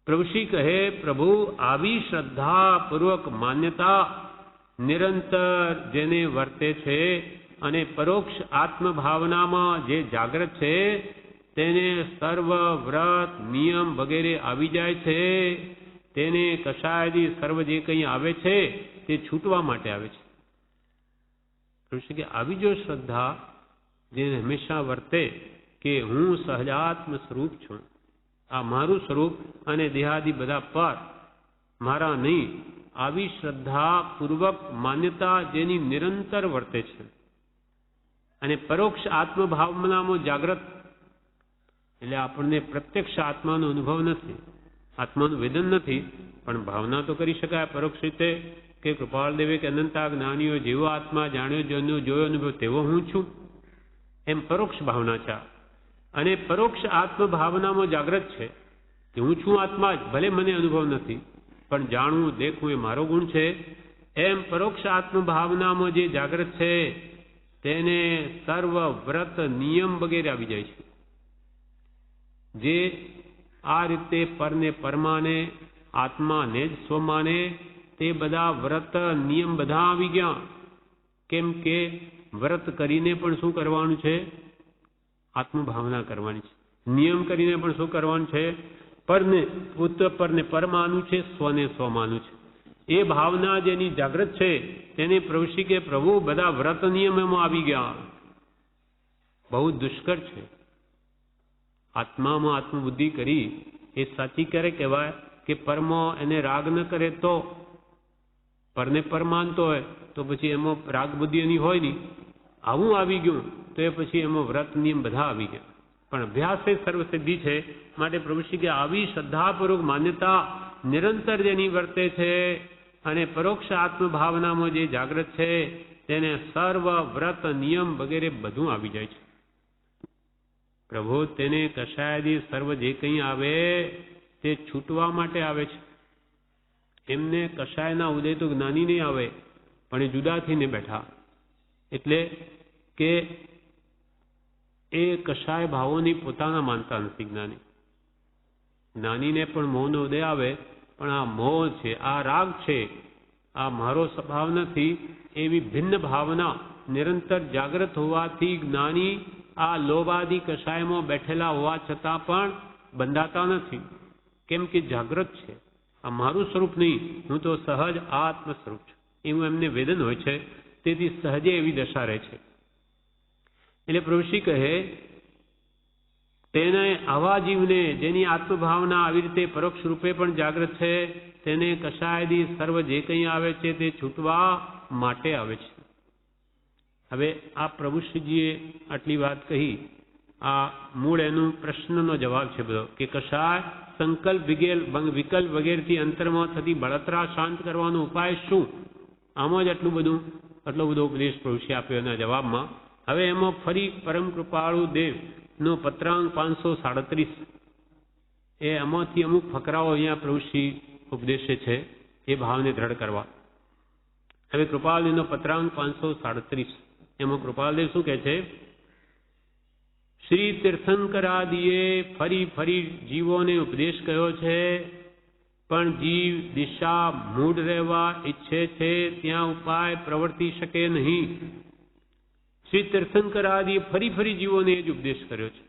Speaker 1: પ્રભુશ્રી કહે, પ્રભુ આવી શ્રદ્ધા પૂર્વક માન્યતા નિરંતર જેને વર્તે છે અને પરોક્ષ આત્મભાવનામાં જે જાગ્રત છે તેને સર્વ વ્રત નિયમ વગેરે આવી જાય છે. તેને કશાયદી સર્વ જે કંઈ આવે છે તે છૂટવા માટે આવે છે. પ્રભુશ્રી કે આવી જો શ્રદ્ધા જેને હંમેશા વર્તે કે હું સહજાત્મ સ્વરૂપ છું, આ મારું સ્વરૂપ અને દેહાદિ બધા પર, મારા નહીં, આવી શ્રદ્ધા પૂર્વક માન્યતા જેની નિરંતર વર્તે છે અને પરોક્ષ આત્મભાવનામાં જાગ્રત, એટલે આપણને પ્રત્યક્ષ આત્માનો અનુભવ નથી, આત્માનું વેદન નથી, પણ ભાવના તો કરી શકાય પરોક્ષ રીતે કે કૃપાળ દેવે કે અનંતા જ્ઞાનીઓ જેવો આત્મા જાણ્યો, જોયો અનુભવ તેવો હું છું, એમ પરોક્ષ ભાવના છે. અને પરોક્ષ આત્મભાવનામાં જાગ્રત છે કે હું છું આત્મા જ, ભલે મને અનુભવ નથી પણ જાણવું દેખવું એ મારો ગુણ છે. એમ પરોક્ષ આત્મભાવનામાં જે જાગ્રત છે તેને સર્વ વ્રત નિયમ વગેરે આવી જાય છે. જે આ રીતે પરને પરમાને, આત્માને જ સ્વમાને, તે બધા વ્રત નિયમ બધા આવી ગયા. કેમ કે વ્રત કરીને પણ શું કરવાનું છે? આત્મભાવના કરવાની છે. નિયમ કરીને પણ શું કરવાનું છે? પરને પુત્ર પરને પર માનવું છે, સ્વને સ્વ માનવું છે. એ ભાવના જેની જાગૃત છે તેને પ્રભુશ્રી કે પ્રભુ બધા વ્રત નિયમ એમાં આવી ગયા. બહુ દુષ્કર છે. આત્મામાં આત્મબુદ્ધિ કરી એ સાચી ક્યારે કહેવાય કે પરમાં એને રાગ ન કરે તો, પરને પર માનતો હોય તો પછી એમાં રાગ બુદ્ધિ એની હોય નહીં. આવું આવી ગયું તો એ પછી એમાં વ્રત નિયમ બધા આવી ગયા. પણ અભ્યાસ એ સર્વસિદ્ધિ છે. માટે પ્રભુશ્રી કે આવી શ્રદ્ધાપૂર્વક માન્યતા નિરંતર જેની વર્તે છે અને પરોક્ષ આત્મભાવનામાં જે જાગ્રત છે તેને સર્વ વ્રત નિયમ વગેરે બધું આવી જાય છે. પ્રભુ તેને કશાયદી સર્વ જે કંઈ આવે તે છૂટવા માટે આવે છે. એમને કશાયના ઉદય તો જ્ઞાની નહીં આવે, પણ એ જુદા થઈને બેઠા. એટલે કે એ કશાય ભાવોની પોતાના માનતા નથી જ્ઞાની. જ્ઞાનીને પણ મોહનો ઉદય આવે, પણ આ મોહ છે, આ રાગ છે, આ મારો સ્વભાવ નથી, એવી ભિન્ન ભાવના નિરંતર જાગ્રત હોવાથી જ્ઞાની આ લોભાદી કશાયમાં બેઠેલા હોવા છતાં પણ બંધાતા નથી. કેમ કે જાગ્રત છે. આ મારું સ્વરૂપ નહીં, હું તો સહજ આત્મ સ્વરૂપ છું એવું એમને વેદન હોય છે. તેથી સહજે એવી દશા રહે છે. એટલે પ્રભુશ્રી કહે તેને આવા જીવને જેની આત્મભાવના આવી રીતે પરોક્ષ રૂપે પણ જાગૃત છે, તેને કશાયદી સર્વ જે કંઈ આવે છે તે છૂટવા માટે આવે છે. હવે આ પ્રભુશ્રીજીએ આટલી વાત કહી, આ મૂળ એનું પ્રશ્નનો જવાબ છે બધો, કે કશાય સંકલ્પ વિકલ્પ વગેરેથી અંતરમાં થતી બળતરા શાંત કરવાનો ઉપાય શું? આમાં જ આટલો બધો ઉપદેશ પ્રભુશ્રી આપ્યો એના જવાબમાં. હવે એમાં ફરી પરમ કૃપાળુ દેવનો પત્રાંક 537 એ એમાંથી અમુક ફકરાઓ અહીંયા પ્રભુશ્રી ઉપદેશે છે એ ભાવને દ્રઢ કરવા. હવે કૃપાલદેવનો પત્રાંક 537 એમાં કૃપાલદેવ શું કહે છે? શ્રી તીર્થંકરાદિએ ફરી જીવોને ઉપદેશ કર્યો છે, પણ જીવ દિશા મૂઢ રહેવા ઈચ્છે છે ત્યાં ઉપાય પ્રવર્તી શકે નહીં. શ્રી તીર્થંકરાદિએ ફરી જીવોને એ જ ઉપદેશ કર્યો છે,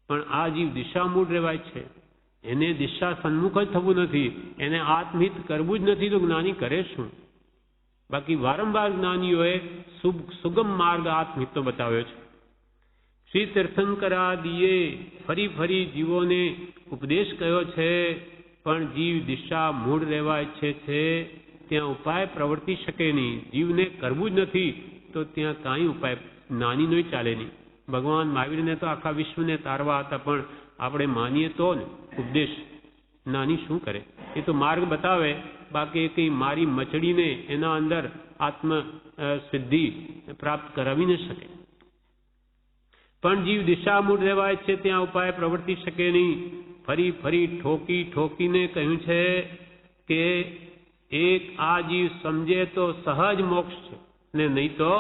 Speaker 1: પણ આ જીવ દિશા મૂઢ રહેવાય છે, એને દિશા સન્મુખ જ થવું નથી, એને આત્મહિત કરવું જ નથી, તો જ્ઞાની કરે શું? બાકી વારંવાર જ્ઞાનીઓએ સુગમ માર્ગ આત્મહિતનો બતાવ્યો છે. શ્રી તીર્થંકરાદિએ ફરી જીવોને ઉપદેશ કર્યો છે, પણ જીવ દિશા મૂળ રહેવા ઈચ્છે છે ત્યાં ઉપાય પ્રવર્તી શકે નહીં. જીવને કરવું જ નથી તો ત્યાં કાંઈ ઉપાય જ્ઞાનીનો ચાલે નહીં. ભગવાન મહાવીરને તો આખા વિશ્વને તારવા હતા, પણ આપણે માનીએ તો ને ઉપદેશ જ્ઞાની શું કરે? એ તો માર્ગ બતાવે, બાકી એ કંઈ મારી મચડીને એના અંદર આત્મ સિદ્ધિ પ્રાપ્ત કરાવી ન શકે. પણ જીવ દિશામૂળ રહેવાય છે ત્યાં ઉપાય પ્રવર્તી શકે નહીં. ફરી ઠોકીને કહ્યું છે કે એક આ જીવ સમજે તો સહજ મોક્ષ છે, ને નહીં તો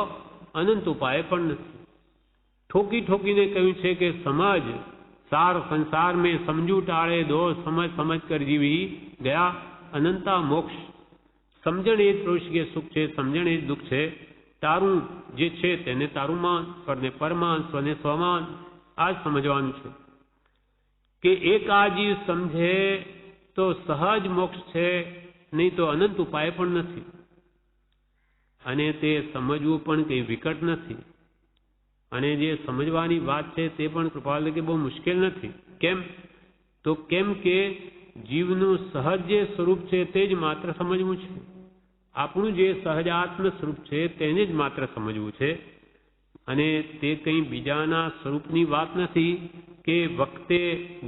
Speaker 1: અનંત ઉપાય પણ નથી. ઠોકીને કહ્યું છે કે સમજ સાર સંસાર में समझू टाळे दो समझ कर जीवी ગયા અનંતા મોક્ષ. સમજણ એ જ પ્રભુ સુખ છે, સમજણ એ જ દુઃખ છે. તારું જે છે તેને તારું માન, પરને પરમાન, સ્વને સ્વમાન. આ જ સમજવાનું છે કે એક આ જીવ સમજે તો સહજ મોક્ષ છે, નહીં તો અનંત ઉપાય પણ નથી. અને તે સમજવું પણ કંઈ વિકટ નથી. અને જે સમજવાની વાત છે તે પણ કૃપાલ કે બહુ મુશ્કેલ નથી. કેમ કે જીવનું સહજ જે સ્વરૂપ છે તે જ માત્ર સમજવું છે. આપણું જે સહજાત્મ સ્વરૂપ છે તેને જ માત્ર સમજવું છે. અને તે કંઈ બીજાના સ્વરૂપની વાત નથી કે વખતે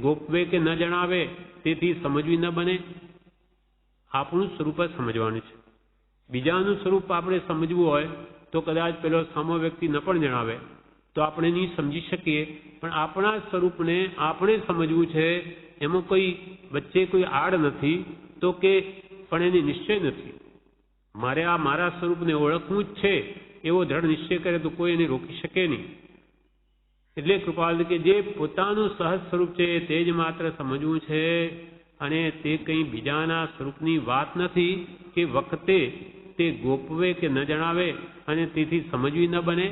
Speaker 1: ગોપવે કે ન જણાવે તેથી સમજવી ન બને. આપણું સ્વરૂપ જ સમજવાનું છે. બીજાનું સ્વરૂપ આપણે સમજવું હોય તો કદાચ પેલો સામો વ્યક્તિ ન પણ જણાવે તો આપણે નહીં સમજી શકીએ, પણ આપણા સ્વરૂપને આપણે સમજવું છે. એમાં કોઈ વચ્ચે કોઈ આડ નથી તો કે પણ એની નિશ્ચય નથી. મારે આ મારા સ્વરૂપને ઓળખવું જ છે એવો દ્રઢ નિશ્ચય કરે તો કોઈ એને રોકી શકે નહીં. એટલે કૃપાલ કે જે પોતાનું સહજ સ્વરૂપ છે તે જ માત્ર સમજવું છે, અને તે કંઈ બીજાના સ્વરૂપની વાત નથી કે વખતે તે ગોપવે કે ન જણાવે અને તેથી સમજવી ન બને.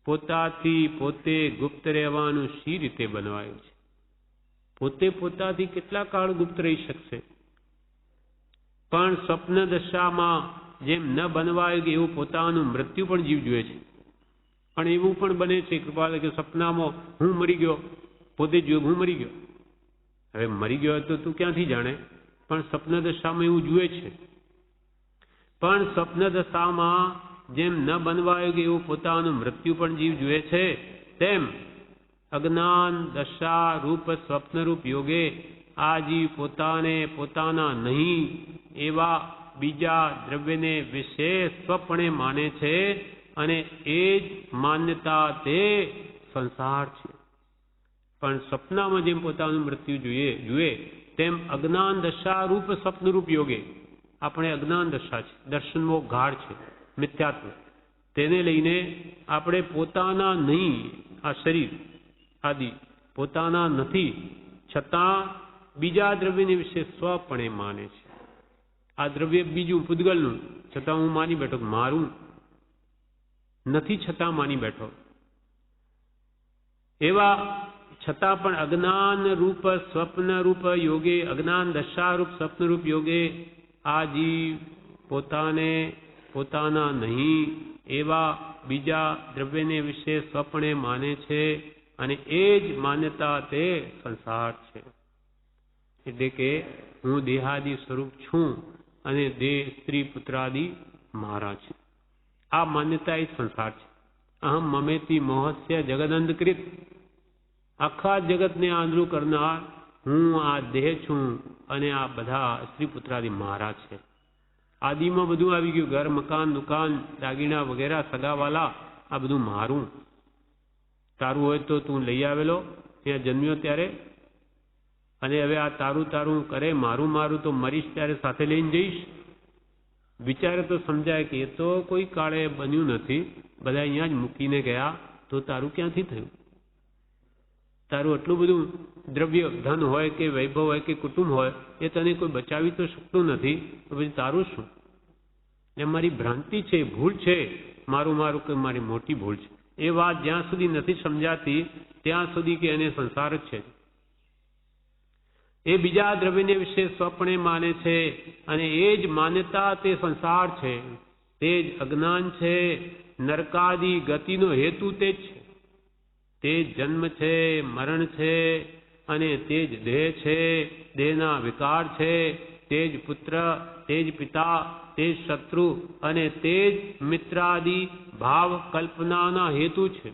Speaker 1: પોતાથી પોતે ગુપ્ત રહેવાનું શી રીતે બનવાયું છે? પોતાથી કેટલા કાળ ગુપ્ત રહી શકશે? પણ સ્વપ્ન દશામાં જેમ ન બનવાયું કે એવું પોતાનું મૃત્યુ પણ જીવ જુએ છે. પણ એવું પણ બને છે કૃપાલ કે સપનામાં હું મરી ગયો, પોતે જોયું હું મરી ગયો. હવે મરી ગયો તો તું ક્યાંથી જાણે? પણ સ્વપ્ન દશામાં એવું જુએ છે. પણ સ્વપ્ન દશામાં જેમ ન બનવાયું કે એવું પોતાનું મૃત્યુ પણ જીવ જુએ છે, તેમ અજ્ઞાન દશા રૂપ સ્વપ્નરૂપ યોગે આ જીવ પોતાના નહીં એવા બીજા દ્રવ્યને વિશેષ સ્વપણે માને છે, અને એ જ માન્યતા તે સંસાર છે. પણ સપનામાં જેમ પોતાનું મૃત્યુ જુએ તેમ અજ્ઞાન દશા રૂપ સ્વપ્નરૂપ યોગે આપણે અજ્ઞાન દશા છે, દર્શનમો ગાઢ છે, મિથ્યાત્વ. તેને લઈને આપણે પોતાના નહીં, આ શરીર આદિ પોતાના નથી, છતાં બીજા દ્રવ્યને વિશે સ્વપણે માને છે. આ દ્રવ્ય બીજું પૂતગલનું, છતાં હું માની બેઠો મારું નથી, છતાં માની બેઠો. એવા છતાં પણ અજ્ઞાન રૂપ સ્વપ્ન રૂપ યોગે, અજ્ઞાન દશા રૂપ સ્વપ્ન રૂપ યોગે આ જીવ પોતાના નહીં એવા બીજા દ્રવ્યને વિશે સ્વપણે માને છે અને એ જ માન્યતા તે સંસાર છે. એટલે કે હું દેહાદિ સ્વરૂપ છું અને દેહ સ્ત્રી પુત્રાદિ મારા છે. આ માન્યતા એ સંસાર છે. અહમ મમેતી મોહસ્ય જગદંધકૃત, આખા જગતને આંધળું કરનાર હું આ દેહ છું અને આ બધા સ્ત્રી પુત્રાદિ મારા છે. આદિમાં બધું આવી ગયું, ઘર મકાન દુકાન દાગીના વગેરે સગાવાલા, આ બધું મારું. તારું હોય તો તું લઈ આવેલો ત્યાં જન્મ્યો ત્યારે, અને હવે આ તારું તારું કરે, મારું મારું તો મરીશ ત્યારે સાથે લઈને જઈશ. વિચારે તો સમજાય કે એ તો કોઈ કાળે બન્યું નથી, બધા અહીંયા જ મૂકીને ગયા, તો તારું ક્યાંથી થયું? તારું આટલું બધું દ્રવ્ય ધન હોય કે વૈભવ હોય કે કુટુંબ હોય, એ તને કોઈ બચાવી તો શકતું નથી, તો પછી તારું શું? એ મારી ભ્રાંતિ છે, ભૂલ છે, મારું મારું કે મારી મોટી ભૂલ છે. એ વાત જ્યાં સુધી નથી સમજાતી ત્યાં સુધી કે એને સંસાર જ છે. એ બીજા દ્રવ્યને વિશે સ્વપણે માને છે અને એ જ માન્યતા તે સંસાર છે, તે જ અજ્ઞાન છે. નરકાદી ગતિનો હેતુ તે જ છે, તે જ જન્મ છે, મરણ છે અને તે જ દેહ છે, દેહના વિકાર છે, તે જ પુત્ર, તે જ પિતા, તે જ શત્રુ અને તે જ મિત્રાદિ ભાવ કલ્પનાના હેતુ છે.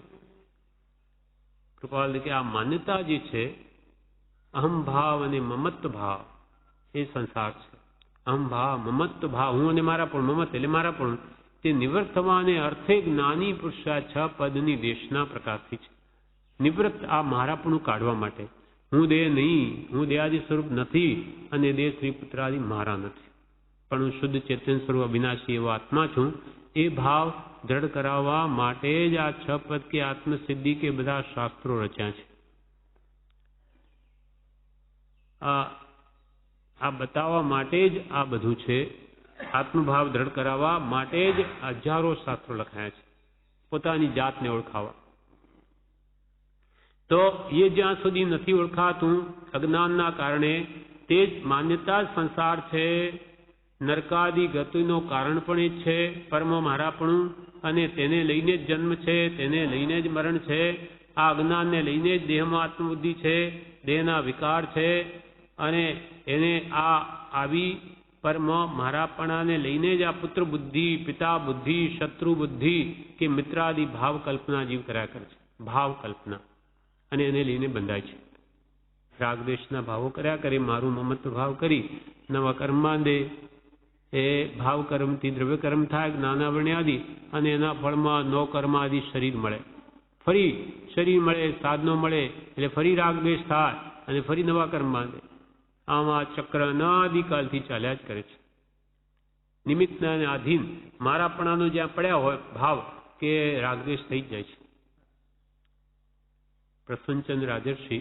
Speaker 1: કૃપાલ કે આ માન્યતા જે છે, અહમ ભાવ અને મમત્વ ભાવ, એ સંસાર છે. અહમ ભાવ, મમત્વ ભાવ, હું અને મારા પણ, મમત એટલે મારા પણ, તે નિવૃત્ત થવાને અર્થે જ્ઞાની પુરુષા 6 પદની દેશના પ્રકાશથી છે. નિવૃત્ત આ મારાપણું કાઢવા માટે. હું દેહ નહીં, હું દેહાદિ સ્વરૂપ નથી અને દેહ સ્ત્રી પુત્રાદિ મારા નથી, પણ હું શુદ્ધ ચેતન સ્વરૂપ અવિનાશી એવો આત્મા છું. એ ભાવ દ્રઢ કરાવવા માટે જ આ 6 પદ કે આત્મસિદ્ધિ કે બધા શાસ્ત્રો રચ્યા છે. આ બતાવવા માટે જ આ બધું છે. આત્મભાવ દ્રઢ કરાવવા માટે જ હજારો શાસ્ત્રો લખાયા છે, પોતાની જાતને ઓળખાવા. તો એ જ્યાં સુધી નથી ઓળખાતું અજ્ઞાનના કારણે, તે જ માન્યતા જ સંસાર છે. નરકાદી ગતિનો કારણ પણ એ જ છે, પરમ મારાપણું, અને તેને લઈને જ જન્મ છે, તેને લઈને જ મરણ છે. આ અજ્ઞાનને લઈને જ દેહમાં આત્મબુદ્ધિ છે, દેહના વિકાર છે, અને એને આ આવી પરમ મારાપણાને લઈને જ આ પુત્ર બુદ્ધિ, પિતા બુદ્ધિ, શત્રુ બુદ્ધિ કે મિત્રાદિ ભાવ કલ્પના જીવ કર્યા કરે છે. ભાવ કલ્પના, અને એને લઈને બંધાય છે. રાગદ્વેષના ભાવો કર્યા કરે, મારું મમત્વ ભાવ કરી નવા કર્મ બાંધે. એ ભાવ કર્મથી દ્રવ્ય કર્મ થાય, જ્ઞાનાવરણ્ય આદિ, અને એના ફળમાં નો કર્મ આદિ શરીર મળે. ફરી શરીર મળે, સાધનો મળે, એટલે ફરી રાગદ્વેષ થાય અને ફરી નવા કર્મ બાંધે. આમાં ચક્ર અનાદિકાલથી ચાલ્યા જ કરે છે. નિમિત્તના આધીન મારાપણાનો જ્યાં પડ્યા હોય ભાવ કે રાગદ્વેષ થઈ જ જાય છે. પ્રસન્નચંદ રાજર્ષિ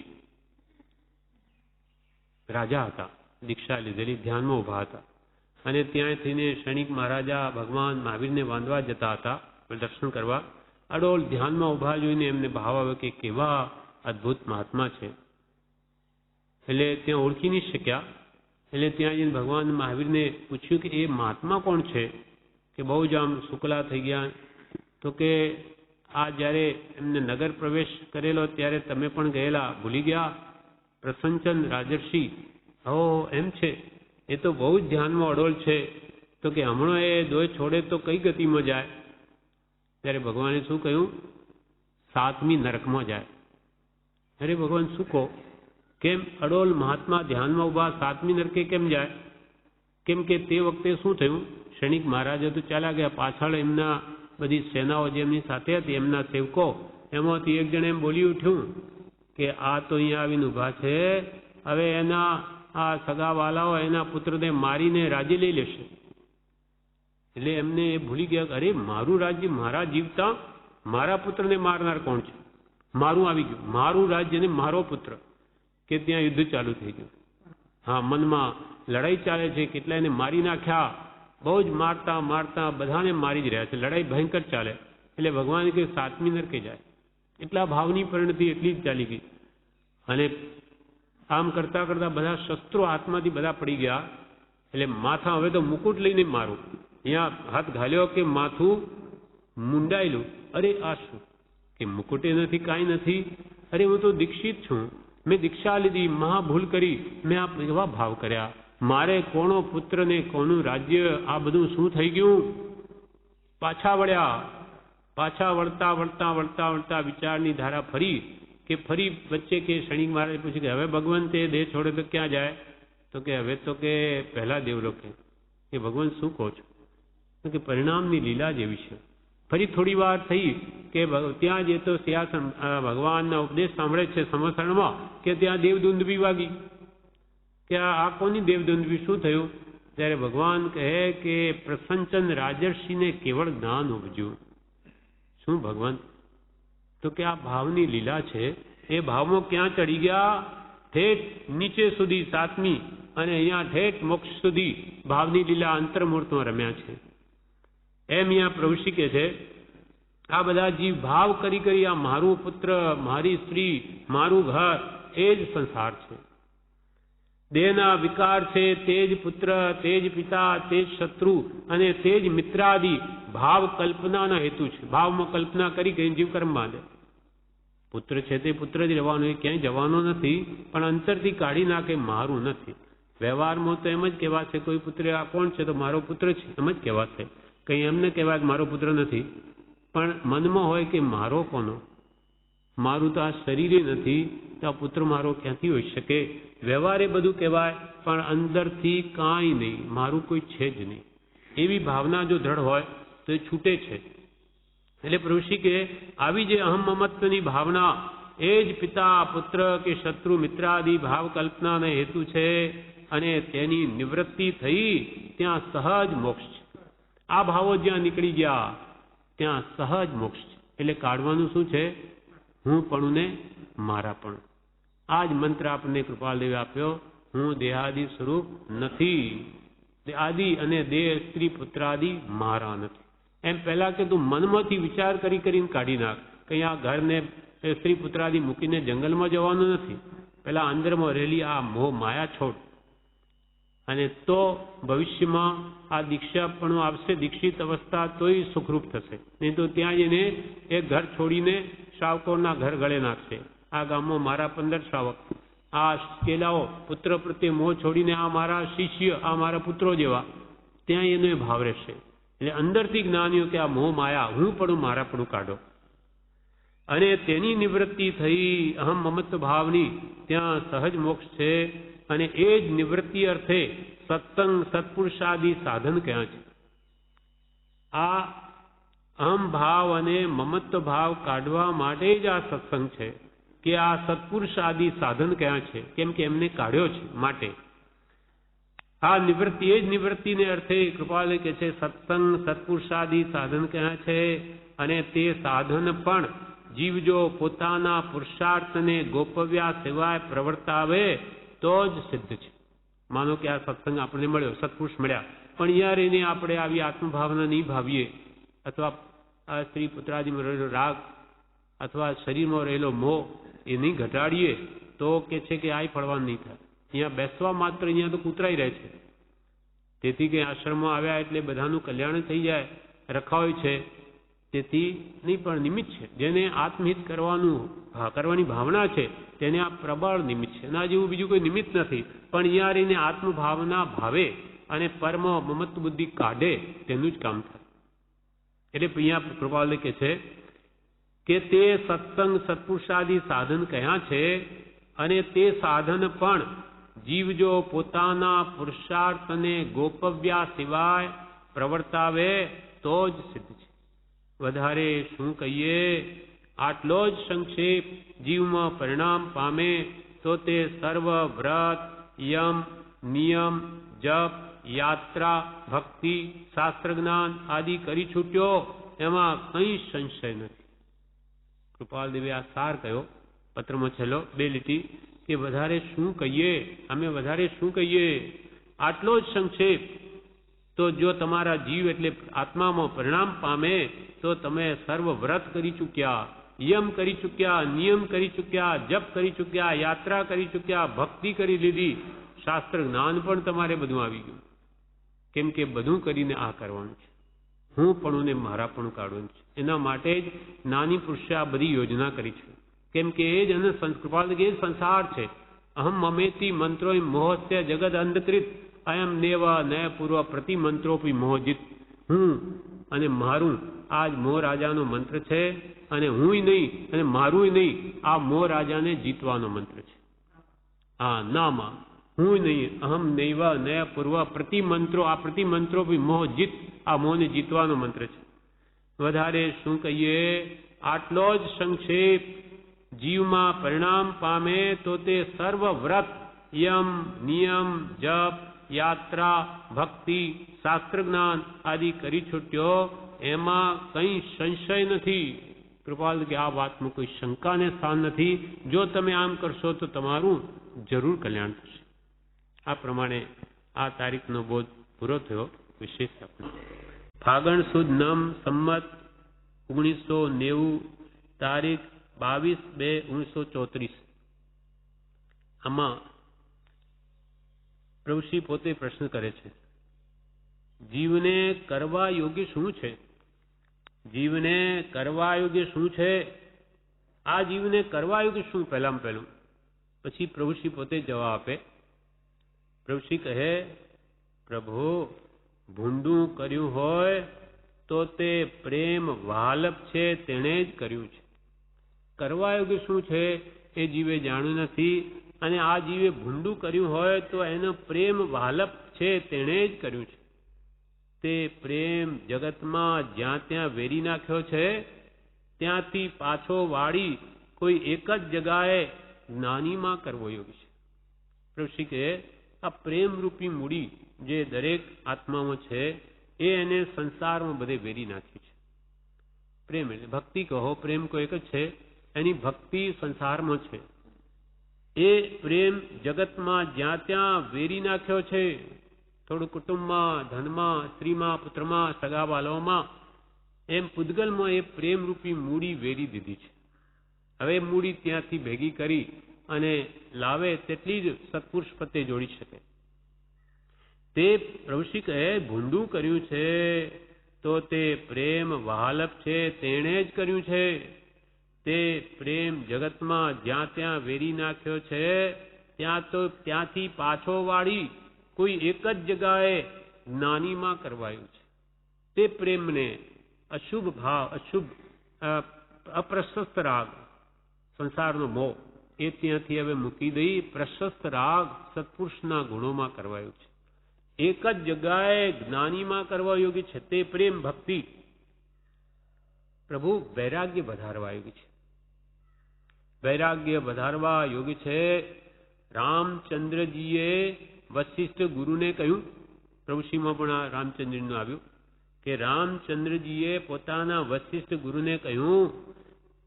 Speaker 1: રાજા હતા, દીક્ષા લીધેલી, ધ્યાનમાં ઉભા હતા, અને ત્યાંથીને ક્ષણિક મહારાજા ભગવાન મહાવીરને બાંધવા જતા હતા દર્શન કરવા. અડોલ ધ્યાનમાં ઉભા જોઈને એમને ભાવ આવ્યો કે કેવા અદ્ભુત મહાત્મા છે. એટલે ત્યાં ઓળખી નહીં શક્યા. એટલે ત્યાં જઈને ભગવાન મહાવીરને પૂછ્યું કે એ મહાત્મા કોણ છે, કે બહુ જ આમ શુકલા થઈ ગયા. તો કે આ જ્યારે એમને નગર પ્રવેશ કરેલો ત્યારે તમે પણ ગયેલા, ભૂલી ગયા? પ્રસન્નચંદ રાજર્ષિ, હો એમ છે, એ તો બહુ જ ધ્યાનમાં અડોલ છે. તો કે હમણાં એ દોય છોડે તો કઈ ગતિમાં જાય? ત્યારે ભગવાને શું કહ્યું? 7મી નરકમાં જાય. અરે ભગવાન શું કહો? કેમ અડોલ મહાત્મા ધ્યાનમાં ઉભા 7મી નરકે કેમ જાય? કેમ કે તે વખતે શું થયું? ક્ષણિક મહારાજા તો ચાલ્યા ગયા, પાછળ એમના બધી સેનાઓ જે એમની સાથે હતી, એમના સેવકો, એમાંથી એક જણ એમ બોલી ઉઠ્યું કે આ તો અહીંયા આવીને ઉભા છે, હવે એના આ સગાવાલાઓ એના પુત્રને મારીને રાજ્ય લઈ લેશે. એટલે એમને એ ભૂલી ગયા, અરે મારું રાજ્ય મારા જીવતા મારા પુત્રને મારનાર કોણ છે? મારું આવી ગયું, મારું રાજ્ય ને મારો પુત્ર, કે ત્યાં યુદ્ધ ચાલુ થઈ ગયું. હા, મનમાં લડાઈ ચાલે છે, કેટલા એને મારી નાખ્યા, બહુ જ મારતા મારતા બધાને મારી જ રહ્યા છે, લડાઈ ભયંકર ચાલે. એટલે ભગવાન કે 7મી નરકે જાય. એટલા ભાવની પરિણતિ એટલી જ ચાલી ગઈ. અને આમ કરતા કરતા બધા શસ્ત્રો હાથમાંથી બધા પડી ગયા. એટલે માથા હવે તો મુકુટ લઈને મારું, અહીંયા હાથ ઘાલ્યો કે માથું મુંડાયેલું. અરે આ શું? કે મુકુટે નથી, કાંઈ નથી. અરે હું તો દીક્ષિત છું, મેં દીક્ષા લીધી, મહાભૂલ કરી, મેં આ એવા ભાવ કર્યા, મારે કોનો પુત્ર ને કોનું રાજ્ય, આ બધું શું થઈ ગયું? પાછા વળ્યા. પાછા વળતા વળતા વળતા વળતા વિચારની ધારા ફરી કે ફરી વચ્ચે કે શનિ મહારાજ પૂછ્યું કે હવે ભગવાન તે દેહ છોડે તો ક્યાં જાય? તો કે હવે તો કે પહેલા દેવલોકે. કે ભગવાન શું કહો છો? તો કે પરિણામની લીલા જેવી છે. ફરી થોડી વાર થઈ કે ત્યાં જે તો સિંહાસન ભગવાનના ઉપદેશ સાંભળે છે સમસરણમાં કે ત્યાં દેવદુંદુભી વાગી. કે આ કોની દેવદુંદુભી? શું થયું? ત્યારે ભગવાન કહે કે પ્રસન્નચંદ રાજર્ષિને કેવળ જ્ઞાન ઉપજ્યું. શું ભગવાન? તો કે આ ભાવની લીલા છે. એ ભાવમાં ક્યાં ચડી ગયા? ઠેઠ નીચે સુધી સાતમી અને અહીંયા ઠેઠ મોક્ષ સુધી ભાવની લીલા અંતર્મૂર્તમાં રમ્યા છે. એમ અહીંયા પ્રભુશ્રી કહે છે આ બધા જીવ ભાવ કરી કરી આ મારું પુત્ર, મારી સ્ત્રી, મારું ઘર, એ જ સંસાર છે. દેહના વિકાર છે તે જ પુત્ર, તે જ પિતા, તે જ શત્રુ અને તે જ મિત્રાદિ ભાવ કલ્પનાના હેતુ છે. ભાવમાં કલ્પના કરી કરીને જીવ કર્મ બાંધે. પુત્ર છે તે પુત્ર જ રહેવાનો, એ ક્યાંય જવાનો નથી, પણ અંતરથી કાઢી નાખે મારું નથી. વ્યવહારમાં તો એમ જ કહેવાશે, કોઈ પુત્ર આ કોણ છે? તો મારો પુત્ર છે, એમ જ કહેવાશે. કંઈ એમને કહેવાય કે મારો પુત્ર નથી, પણ મનમાં હોય કે મારો કોનો? મારું તો આ શરીરે નથી, તો આ પુત્ર મારો ક્યાંથી હોઈ શકે? વ્યવહારે બધું કહેવાય, પણ અંદરથી કાંઈ નહીં, મારું કોઈ છે જ નહીં. એવી ભાવના જો દ્રઢ હોય તો એ છૂટે છે. એટલે પ્રભુશ્રી કે આવી જે અહમ મમત્વની ભાવના એ જ પિતા, પુત્ર કે શત્રુ મિત્રાદિ ભાવ કલ્પનાને હેતુ છે, અને તેની નિવૃત્તિ થઈ ત્યાં સહજ મોક્ષ છે. આ ભાવો જ્યાં નીકળી ગયા ત્યાં સહજ મોક્ષ છે. એટલે કાઢવાનું શું છે? હું પણ ને મારા પણ. આ જ મંત્ર આપણને કૃપાલદેવે આપ્યો. હું દેહાદિ સ્વરૂપ નથી, આદિ અને દેહ સ્ત્રી પુત્રાદિ મારા નથી. એમ પહેલા કે તું મનમાંથી વિચાર કરી કરીને કાઢી નાખ. કંઈ આ ઘરને સ્ત્રી પુત્રાદિ મૂકીને જંગલમાં જવાનું નથી. પહેલા અંદરમાં રહેલી આ મોહ માયા છોડ, અને તો ભવિષ્યમાં આ દીક્ષા પણ આવશે, દીક્ષિત અવસ્થા, તોય સુખરૂપ થશે. નહીં તો ત્યાં જઈને એ ઘર છોડીને શ્રાવકોના ઘર ગળે નાખશે. આ ગામમાં મારા 15 શ્રાવક, આ ચેલાઓ પુત્ર પ્રત્યે મોહ છોડીને આ મારા શિષ્ય, આ મારા પુત્રો જેવા, ત્યાં એનો એ ભાવ રહેશે. એટલે અંદરથી જ્ઞાનીઓ કે આ મોહ માયા હું પણ મારા પણ કાઢો, અને તેની નિવૃત્તિ થઈ અહમ મમત્વ ભાવની, ત્યાં સહજ મોક્ષ છે. અને એ જ નિવૃત્તિ અર્થે સત્સંગ સત્પુરુષાદિ સાધન ક્યાં છે? આ અહમ ભાવ અને મમત્વ ભાવ કાઢવા માટે જ આ સત્સંગ છે. કે આ સત્પુરુષાદિ સાધન ક્યાં છે? કેમ કે એમને કાઢ્યો છે માટે. આ નિવૃત્તિ એ જ નિવૃત્તિને અર્થે કૃપાલય કે છે સત્સંગ સત્પુરુષાદિ સાધન ક્યાં છે? અને તે સાધન પણ જીવ જો પોતાના પુરુષાર્થને ગોપવ્યા સિવાય પ્રવર્તાવે તો જ સિદ્ધ છે. માનો કે આ સત્સંગ આપણને મળ્યો, સત્પુરુષ મળ્યા, પણ અહીંયા રહીને આપણે આવી આત્મભાવના નહીં ભાવીએ, અથવા આ સ્ત્રી પુત્રાદિમાં રહેલો રાગ અથવા શરીરમાં રહેલો મોહ એ નહીં ઘટાડીએ, તો કે છે કે આ ફળવાનું નહીં થાય. અહીંયા બેસવા માત્ર અહીંયા તો કૂતરાઈ રહે છે. તેથી કે આશ્રમમાં આવ્યા એટલે બધાનું કલ્યાણ થઈ જાય, રખાય છે. તેથી નહીં, પણ નિમિત્ત છે. જેને આત્મહિત કરવાની ભાવના છે તેને આ પ્રબળ નિમિત્ત છે. એના જેવું બીજું કોઈ નિમિત્ત નથી. પણ અહીંયા રહીને આત્મભાવના ભાવે અને પરમ મમત્વ બુદ્ધિ કાઢે તેનું જ કામ થાય. એટલે અહીંયા કૃપાલ કે છે કે તે સત્સંગ સત્પુરુષાદિ સાધન કયા છે? અને તે સાધન પણ જીવ જો પોતાના પુરુષાર્થને ગોપવ્યા સિવાય પ્રવર્તાવે તો જ સિદ્ધ છે. વધારે શું કહીએ? આટલો જ સંક્ષેપ જીવમાં પરિણામ પામે તો તે સર્વ વ્રત, યમ, નિયમ, જપ, યાત્રા, ભક્તિ, શાસ્ત્ર જ્ઞાન આદિ કરી છૂટ્યો, એમાં કંઈ સંશય નથી. કૃપાલદેવે આ સાર કહ્યો પત્રમાં છેલ્લો 2 લીટી કે વધારે શું કહીએ? અમે વધારે શું કહીએ? આટલો જ સંક્ષેપ. તો જો તમારા જીવ એટલે આત્મામાં પરિણામ પામે તો તમે સર્વ વ્રત કરી ચૂક્યા, યમ કરી ચૂક્યા, નિયમ કરી ચૂક્યા, જપ કરી ચૂક્યા, યાત્રા કરી ચૂક્યા, ભક્તિ કરી લીધી, શાસ્ત્ર જ્ઞાન પણ તમારે બધું આવી ગયું. કેમ કે બધું કરીને આ કરવાનું છે, હું પણ ને મારા પણ કાઢવાનું છે. એના માટે જ નાની પુરુષે આ બધી યોજના કરી છે. કેમ કે એ જ અને કૃપાલ એ જ સંસાર છે. અહમ મમેતી મંત્રો મોહસ્ય જગદ અંધકૃત અયમ નેવ નય પૂર્વ પ્રતિ મંત્રોપી મોહજીત. હું અને મારું આ જ મોહ રાજાનો મંત્ર છે, અને હું નહીં અને મારું નહીં, આ મોહ રાજાને જીતવાનો મંત્ર છે. હા નામાં હું નહીં, અહમ નૈવ નય પૂર્વ પ્રતિ મંત્રો, આ પ્રતિ મંત્રો બી મોહ જીત, આ મોહને જીતવાનો મંત્ર છે. વધારે શું કહીએ, આટલો જ સંક્ષેપ જીવમાં પરિણામ પામે તો તે સર્વ વ્રત, યમ, નિયમ, જપ, યાત્રા, ભક્તિ, શાસ્ત્ર જ્ઞાન આદિ કરી છૂટ્યો, એમાં કંઈ સંશય નથી. કૃપાલ કે આ વાતમાં કોઈ શંકાને સ્થાન નથી. જો તમે આમ કરશો તો તમારું જરૂર કલ્યાણ થશે. આ પ્રમાણે આ તારીખનો બોધ પૂરો થયો. વિશેષ ફાગણ સુદ નમ સંમત 1990 તારીખ 22/2/1934. આમાં પ્રભુશ્રી પોતે પ્રશ્ન કરે છે, જીવને કરવા યોગ્ય શું છે? જીવને કરવા યોગ્ય શું છે? આ જીવને કરવા યોગ્ય શું? પહેલામાં પહેલું. પછી પ્રભુશ્રી પોતે જવાબ આપે. પ્રભુશ્રી કહે, પ્રભુ ભૂંડું કર્યું હોય તો તે પ્રેમ વાલપ છે તેણે જ કર્યું છે. કરવા યોગ્ય શું છે એ જીવે જાણ્યું નથી, અને આ જીવે ભૂંડું કર્યું હોય તો એનો પ્રેમ વાલપ છે તેણે જ કર્યું છે. તે પ્રેમ જગતમાં જ્યાં ત્યાં વેરી નાખ્યો છે, ત્યાંથી પાછો વાળી કોઈ એક જ જગાએ જ્ઞાનીમાં કરવો યોગ્ય છે. પ્રભુશ્રી કહે, આ પ્રેમરૂપી મૂડી જે દરેક આત્મામાં છે એ એને સંસારમાં બધે વેરી નાખી છે. પ્રેમ એટલે ભક્તિ કહો, પ્રેમ કોઈ એક જ છે, એની ભક્તિ સંસારમાં છે. એ પ્રેમ જગતમાં જ્યાં ત્યાં વેરી નાખ્યો છે. થોડું કુટુંબમાં, ધનમાં, સ્ત્રીમાં, પુત્રમાં, સગા બાલાઓમાં, એમ પૂદગલમાં એ પ્રેમરૂપી મૂડી વેરી દીધી છે. હવે મૂડી ત્યાંથી ભેગી કરી અને લાવે તેટલી જ સત્પુરુષ પતે જોડી શકે. તે પ્રભુશ્રી કહે, ભૂંડું કર્યું છે તો તે પ્રેમ વહાલપ છે તેણે જ કર્યું છે. તે પ્રેમ જગતમાં જ્યાં ત્યાં વેરી નાખ્યો છે, ત્યાંથી પાછો વાળી કોઈ એક જ જગાએ જ્ઞાનીમાં કરવાયું છે. તે પ્રેમને અશુભ ભાવ, અશુભ અપ્રશસ્ત રાગ, સંસારનો મોહ, એ ત્યાંથી હવે મૂકી દઈ પ્રશસ્ત રાગ સત્પુરુષના ગુણોમાં કરવાયું છે. એક જ જગાએ જ્ઞાનીમાં કરવા યોગ્ય છે. તે પ્રેમ ભક્તિ પ્રભુ વૈરાગ્ય વધારવા યોગ્ય છે. વૈરાગ્ય વધારવા યોગ્ય છે. રામચંદ્રજીએ વશિષ્ઠ ગુરુને કહ્યું, પ્રભુશ્રીમાં પણ આ રામચંદ્રનું આવ્યું કે રામચંદ્રજીએ પોતાના વશિષ્ઠ ગુરુને કહ્યું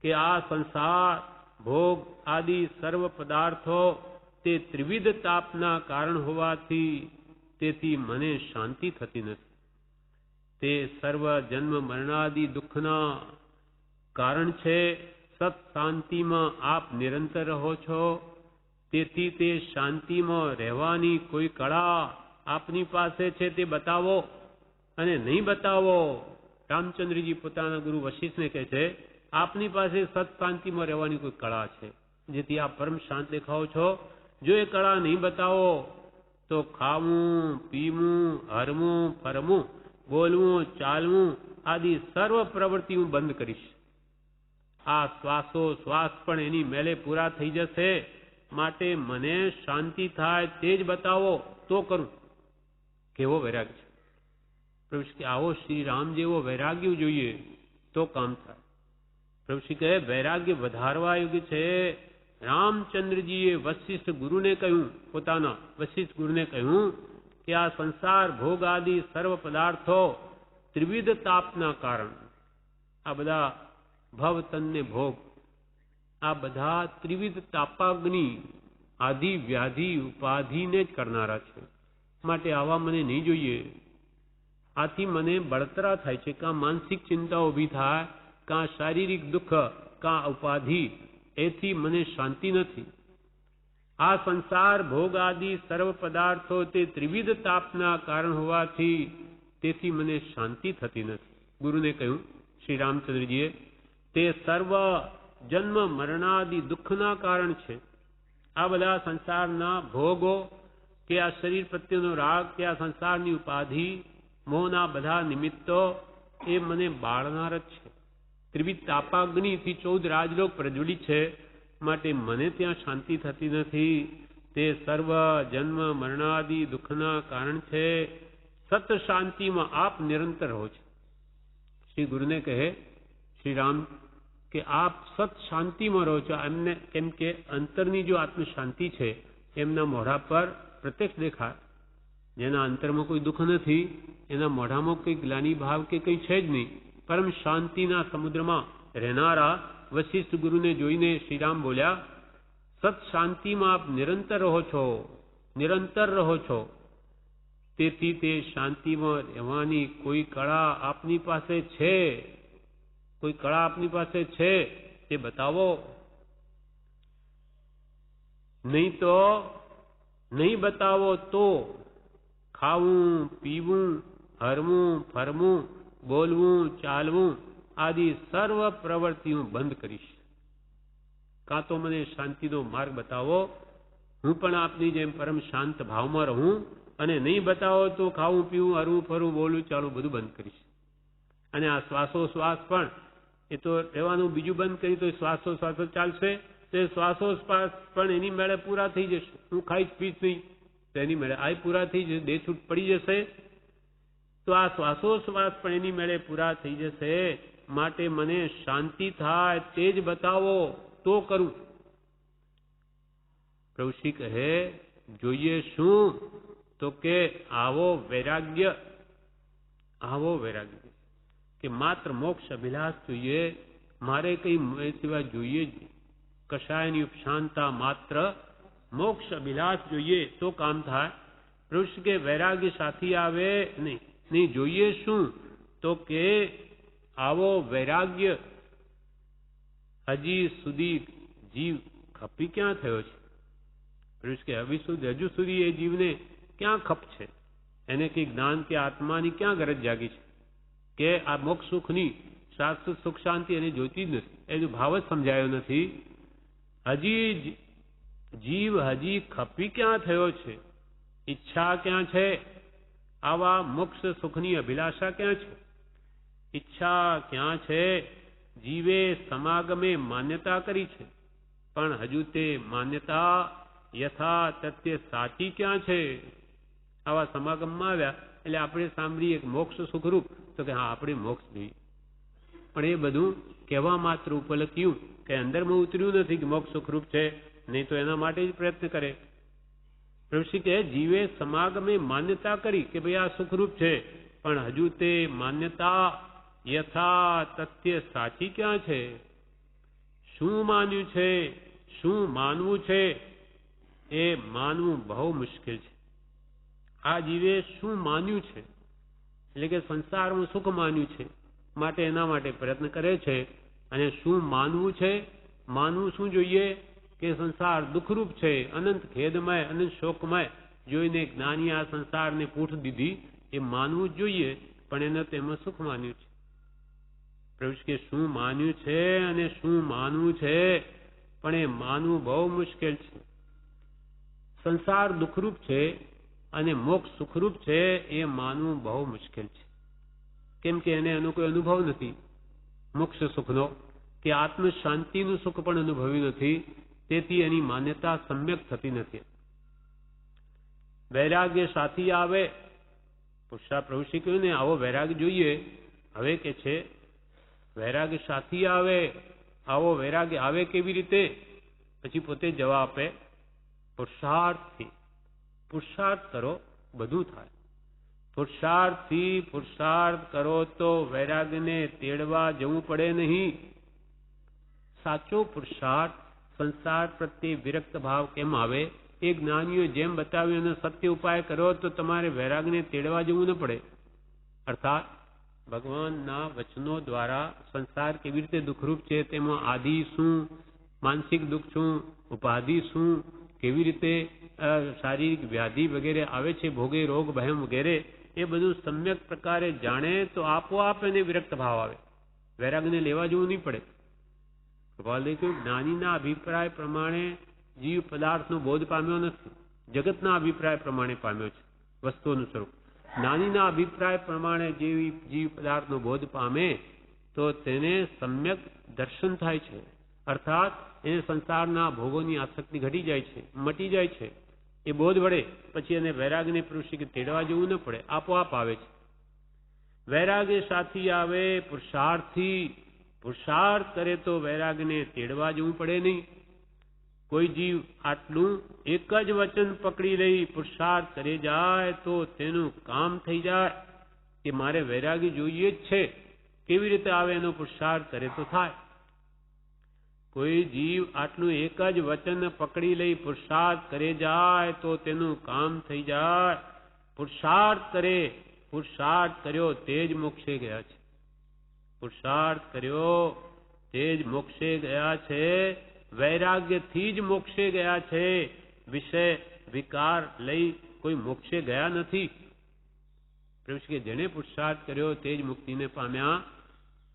Speaker 1: કે આ સંસાર, ભોગ આદિ સર્વ પદાર્થો તે ત્રિવિધ તાપના કારણ હોવાથી તેથી મને શાંતિ થતી નથી. તે સર્વ જન્મ મરણાદિ દુઃખના કારણ છે. સત શાંતિમાં આપ નિરંતર રહો છો, તેથી તે શાંતિમાં રહેવાની કોઈ કળા આપની પાસે છે તે બતાવો, અને નહીં બતાવો. રામચંદ્રજી પોતાના ગુરુ વશિષ્ઠને કહે છે, આપની પાસે સત શાંતિમાં રહેવાની કોઈ કળા છે જેથી આપ પરમ શાંત દેખાવો છો. જો એ કળા નહીં બતાવો તો ખાવું, પીવું, હરવું, ફરવું, બોલવું, ચાલવું આદિ સર્વ પ્રવૃત્તિ હું બંધ કરીશ. આ શ્વાસો શ્વાસ પણ એની મેલે પૂરા થઈ જશે. માટે મને શાંતિ થાય તે જ બતાવો તો કરું. કેવો વૈરાગ્ય છે! પ્રભુ કે આવો શ્રી રામ જેવો વૈરાગ્ય જોઈએ તો કામ થાય. પ્રભુશ્રી કહે, વૈરાગ્ય વધારવા યોગ્ય છે. રામચંદ્રજીએ વશિષ્ઠ ગુરુને કહ્યું, પોતાના વશિષ્ઠ ગુરુને કહ્યું કે આ સંસાર, ભોગ આદિ સર્વ પદાર્થો ત્રિવિધ તાપના કારણ, આ બધા ભવ, તન ને ભોગ, આ બધા ત્રિવિધ તાપાગ્નિ આદિ વ્યાધિ ઉપાધિને જ કરનારા છે. માટે આવા મને નહીં જોઈએ. આથી મને બળતરા થાય છે. કાં માનસિક ચિંતા ઊભી થાય, કાં શારીરિક દુઃખ, કાં ઉપાધિ, એથી મને શાંતિ નથી. આ સંસાર ભોગ આદિ સર્વ પદાર્થો તે ત્રિવિધ તાપના કારણ હોવાથી તેથી મને શાંતિ થતી નથી. ગુરુને કહ્યું શ્રી રામચંદ્રજીએ, તે સર્વ જન્મ મરણાદિ દુઃખના કારણ છે. આ બધા સંસારના ભોગો કે આ શરીર પ્રત્યેનો રાગ કે આ સંસારની ઉપાધિ મોહના બધા નિમિત્તો એ મને બાળનાર જ છે. ત્રિવિધ તાપાગ્નિથી 14 રાજલોક પ્રજ્વલિત છે, માટે મને ત્યાં શાંતિ થતી નથી. તે સર્વ જન્મ મરણાદિ દુઃખના કારણ છે. સત શાંતિમાં આપ નિરંતર હો છો. શ્રી ગુરુને કહે શ્રી રામ કે આપ સત શાંતિમાં રહો છો. એમને કેમ કે અંતરની જો આત્મ શાંતિ છે એમના મોઢા પર પ્રત્યક્ષ દેખાય. જેના અંતરમાં કોઈ દુઃખ નથી એના મોઢામાં કોઈ ગ્લાની ભાવ કે કંઈ છે જ નહીં. પરમ શાંતિના સમુદ્રમાં રહેનારા વશિષ્ઠ ગુરુને જોઈને શ્રીરામ બોલ્યા, સત શાંતિમાં આપ નિરંતર રહો છો, નિરંતર રહો છો. તેથી તે શાંતિમાં રહેવાની કોઈ કળા આપની પાસે છે, કોઈ કળા આપની પાસે છે તે બતાવો. નહીં બતાવો તો ખાવું પીવું હરવું ફરવું બોલવું ચાલવું આદિ સર્વ પ્રવૃત્તિ હું બંધ કરીશ. કાં તો મને શાંતિનો માર્ગ બતાવો, હું પણ આપની જેમ પરમ શાંત ભાવમાં રહું, અને નહીં બતાવો તો ખાવું પીવું હરવું ફરવું બોલવું ચાલવું બધું બંધ કરીશ. અને આ શ્વાસોશ્વાસ પણ એ તો રહેવાનું, બીજું બંધ કરી તો શ્વાસોશ્વાસ ચાલશે, તો શ્વાસોશ્વાસ પણ એની મેળે પૂરા થઈ જશે. હું ખાઈશ પીશ નહીં તો એની મેળે આ પૂરા થઈ જશે, દેહ છૂટ પડી જશે. તો આ શ્વાસોશ્વાસ પણ એની મેળે પૂરા થઈ જશે. માટે મને શાંતિ થાય તે જ બતાવો તો કરું. પ્રભુશ્રી કહે જોઈએ શું? તો કે આવો વૈરાગ્ય કે માત્ર મોક્ષ અભિલાષ જોઈએ, મારે કઈ સિવાય જોઈએ જ નહીં. કશાયની ઉપશાંતા માત્ર મોક્ષ અભિલાષ જોઈએ તો કામ થાય. પ્રભુશ્રી કે વૈરાગ્ય સાથી આવે નહીં જોઈએ શું? તો કે આવો વૈરાગ્ય હજી સુધી જીવ ખપી ક્યાં થયો છે? પ્રભુશ્રી કે હજુ સુધી એ જીવને ક્યાં ખપ છે? એને કઈ જ્ઞાન કે આત્માની ક્યાં ગરજ જાગી છે? કે આ મોક્ષ સુખની શાશ્વત સુખ શાંતિ એને જોઈતી જ નથી, એનો ભાવ જ સમજાયો નથી. જીવ હજી ખપી ક્યાં થયો છે? ઈચ્છા ક્યાં છે? આવા મોક્ષ સુખની અભિલાષા ક્યાં છે? ઈચ્છા ક્યાં છે? જીવે સમાગમે માન્યતા કરી છે, પણ હજુ તે માન્યતા યથા તથ્ય સાચી ક્યાં છે? આવા સમાગમમાં આવ્યા એટલે આપણે સાંભળીએ મોક્ષ સુખરૂપ, તો કે હા આપણે મોક્ષ જોઈએ, પણ એ બધું કહેવા માત્ર ઉપલક્યું કે અંદરમાં ઉતર્યું નથી કે મોક્ષ સુખરૂપ છે. નહીં તો એના માટે જ પ્રયત્ન કરે. પ્રભુશ્રી કહે જીવે સમાગમે માન્યતા કરી કે ભાઈ આ સુખરૂપ છે, પણ હજુ તે માન્યતા યથા તથ્ય સાચી ક્યાં છે? શું માન્યું છે, શું માનવું છે, એ માનવું બહુ મુશ્કેલ છે. આ જીવે શું માન્યું છે, એટલે કે સંસારમાં સુખ માન્યું છે, માટે એના માટે પ્રયત્ન કરે છે. અને શું માનવું છે? માનવું શું જોઈએ? કે સંસાર દુઃખરૂપ છે, અનંત ખેદમય અનંત શોકમય જોઈને જ્ઞાની આ સંસારને પૂઠ દીધી, એ માનવું જ જોઈએ, પણ એને તેમાં સુખ માન્યું છે. પ્રભુ કે શું માન્યું છે અને શું માનવું છે, પણ એ માનવું બહુ મુશ્કેલ છે. સંસાર દુઃખરૂપ છે અને મોક્ષ સુખરૂપ છે, એ માનવું બહુ મુશ્કેલ છે. કેમ કે એને એનો કોઈ અનુભવ નથી મોક્ષ સુખનો, કે આત્મ શાંતિનું સુખ પણ અનુભવ્યું નથી, તેથી એની માન્યતા સમ્યક થતી નથી. વૈરાગ્ય સાથી આવે, પુરુષા પ્રભુશ્રી કહ્યું ને આવો વૈરાગ્ય જોઈએ. હવે કે છે વૈરાગ્ય સાથી આવે, આવો વૈરાગ્ય આવે કેવી રીતે? પછી પોતે જવાબ આપે, પુરુષાર્થથી. પુરુષાર્થ કરો બધું થાય. પુરુષાર્થથી પુરુષાર્થ કરો તો વૈરાગ્યને તેડવા જવું પડે નહીં. સાચો પુરુષાર્થ સંસાર પ્રત્યે વિરક્ત ભાવ કેમ આવે? એ જ્ઞાનીઓ જેમ બતાવ્યું એનો સત્ય ઉપાય કરો તો તમારે વૈરાગ્યને તેડવા જવું ન પડે. અર્થાત ભગવાનના વચનો દ્વારા સંસાર કેવી રીતે દુઃખરૂપ છે, તેમાં આદિ શું, માનસિક દુઃખ શું, ઉપાધિ શું, કેવી રીતે શારીરિક વ્યાધિ વગેરે આવે છે, ભોગે રોગ ભયમ વગેરે, એ બધું સમ્યક પ્રકારે જાણે તો આપોઆપ એને વિરક્ત ભાવ આવે. વૈરાગને લેવા જેવું નહીં પડે. કૃપાલદેવ કહ્યું, જ્ઞાનીના અભિપ્રાય પ્રમાણે જીવ પદાર્થનો બોધ પામ્યો નથી, જગતના અભિપ્રાય પ્રમાણે પામ્યો છે વસ્તુઓનું સ્વરૂપ. જ્ઞાનીના અભિપ્રાય પ્રમાણે જીવ પદાર્થનો બોધ પામે તો તેને સમ્યક દર્શન થાય છે, અર્થાત એને સંસારના ભોગોની આસક્તિ ઘટી જાય છે, મટી જાય છે. એ બોધ વડે પછી એને વૈરાગને પ્રવૃત્તિ કે તેડવા જેવું ન પડે, આપોઆપ આવે છે. વૈરાગ્ય સાથી આવે પુરુષાર્થથી, પુરુષાર્થ કરે તો વૈરાગને તેડવા જવું પડે નહીં. કોઈ જીવ આટલું એક જ વચન પકડી લઈ પુરુષાર્થ કરે જાય તો તેનું કામ થઈ જાય કે મારે વૈરાગી જોઈએ જ છે. કેવી રીતે આવે? એનો પુરુષાર્થ કરે તો થાય. કોઈ જીવ આટલું એક જ વચન પકડી લઈ પુરુષાર્થ કરે જાય તો તેનું કામ થઈ જાય. પુરુષાર્થ કરે, પુરુષાર્થ કર્યો તે જ મોક્ષે ગયા છે. પુરુષાર્થ કર્યો તે જ મોક્ષે ગયા છે. વૈરાગ્યથી જ મોક્ષે ગયા છે. વિષય વિકાર લઈ કોઈ મોક્ષે ગયા નથી. કે જેને પુરુષાર્થ કર્યો તે જ મુક્તિને પામ્યા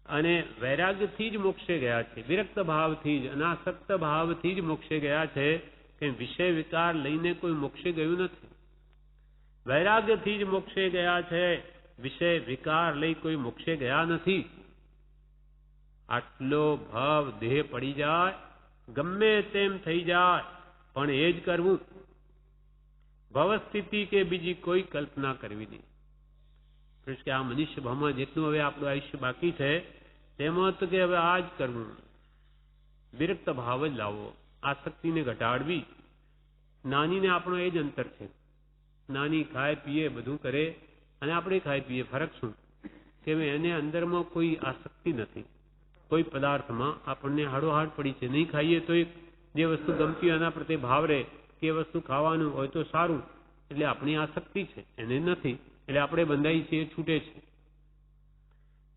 Speaker 1: અને વૈરાગ્યથી જ મોક્ષે ગયા છે. વિરક્ત ભાવથી જ, અનાસક્ત ભાવથી જ મોક્ષે ગયા છે. કે વિષય વિકાર લઈને કોઈ મોક્ષે ગયું નથી. વૈરાગ્યથી જ મોક્ષે ગયા છે. વિષય વિકાર લઈ કોઈ મોક્ષે ગયા નથી. આટલો ભાવ દેહ પડી જાય, ગમે તેમ થઈ જાય, પણ એ જ કરવું. ભવસ્થિતિ કે બીજી કોઈ કલ્પના કરવી નહીં. કે આ મનુષ્ય ભાવમાં જેટલું હવે આપણું આયુષ્ય બાકી છે તેમાં તો કે હવે આ જ કરવું. વિરક્ત ભાવ જ લાવવો, આસક્તિને ઘટાડવી. નાનીને આપણો એ જ અંતર છે. નાની ખાય પીએ બધું કરે અને આપણે ખાઈ પીએ, ફરક શું? કે એને અંદરમાં કોઈ આસક્તિ નથી. કોઈ પદાર્થમાં આપણને હાડોહાડ પડી છે, નહીં ખાઈએ તો જે વસ્તુ ગમતી એના પ્રત્યે ભાવ રહે કે એ વસ્તુ ખાવાનું હોય તો સારું, એટલે આપણી આસક્તિ છે, એને નથી, એટલે આપણે બંધાઈ છીએ, છૂટે છે.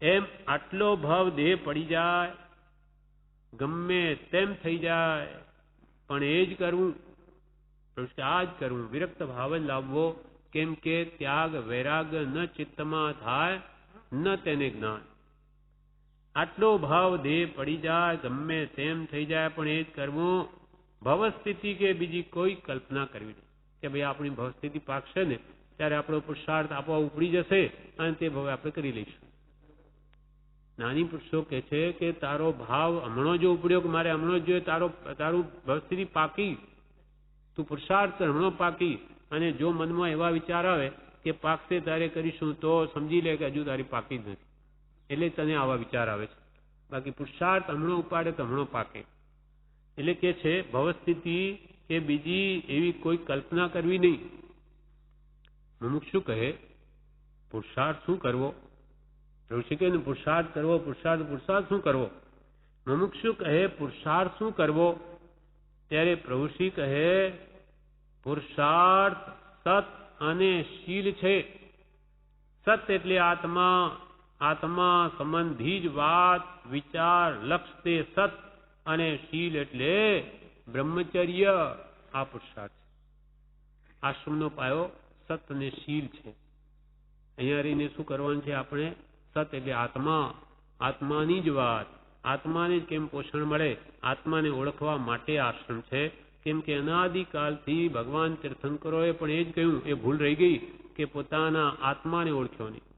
Speaker 1: એમ આટલો ભાવ દેહ પડી જાય, ગમે તેમ થઈ જાય, પણ એ જ કરવું. આ જ કરવું, વિરક્ત ભાવ જ લાવવો. કેમ કે ત્યાગ વૈરાગ ન ચિત્તમાં થાય ન તેને જ્ઞાન. આટલો ભાવ દેહ પડી જાય, ગમે તેમ થઈ જાય, પણ એ જ કરવું. ભવસ્થિતિ કે બીજી કોઈ કલ્પના કરવી નહીં કે ભાઈ આપણી ભવસ્થિતિ પાકશે ને ત્યારે આપણો પુરુષાર્થ આપવા ઉપડી જશે અને તે ભાવે આપણે કરી લઈશું. નાની પુરુષો કહે છે કે તારો ભાવ હમણો જો ઉપડ્યો કે મારે હમણો જ જોઈએ, તારું ભવસ્થિતિ પાકી, તું પુરુષાર્થ હમણો પાકી. અને જો મનમાં એવા વિચાર આવે કે પાકશે ત્યારે કરીશું, તો સમજી લે કે હજુ તારી પાકી જ નથી, એટલે તને આવા વિચાર આવે છે. બાકી પુરુષાર્થ હમણો ઉપાડે તો હમણો પાકે. એટલે કે છે ભવસ્થિતિ કે બીજી એવી કોઈ કલ્પના કરવી નહીં. મુમુક્ષુ કહે પુરુષાર્થ શું કરવો? ઋષિ કહે પુરુષાર્થ કરવો, પુરુષાર્થ શું કરવો? મુમુક્ષુ કહે પુરુષાર્થ શું કરવો? ત્યારે પ્રભુશ્રી કહે પુરુષાર્થ સત અને શીલ છે. સત એટલે આત્મા, આત્મા સંબંધી જ વાત, વિચાર, લક્ષ તે સત, અને શીલ એટલે બ્રહ્મચર્ય. આ પુરુષાર્થ છે. આશ્રમનો પાયો સત અને શીલ છે. અહીંયા રહીને શું કરવાનું છે આપણે? સત એટલે આત્મા, આત્માની જ વાત, આત્માને જ કેમ પોષણ મળે, આત્માને ઓળખવા માટે આશ્રમ છે. કેમ કે અનાદિકાલથી ભગવાન તીર્થંકરોએ પણ એ જ કહ્યું, એ ભૂલ રહી ગઈ કે પોતાના આત્માને ઓળખ્યો નહીં.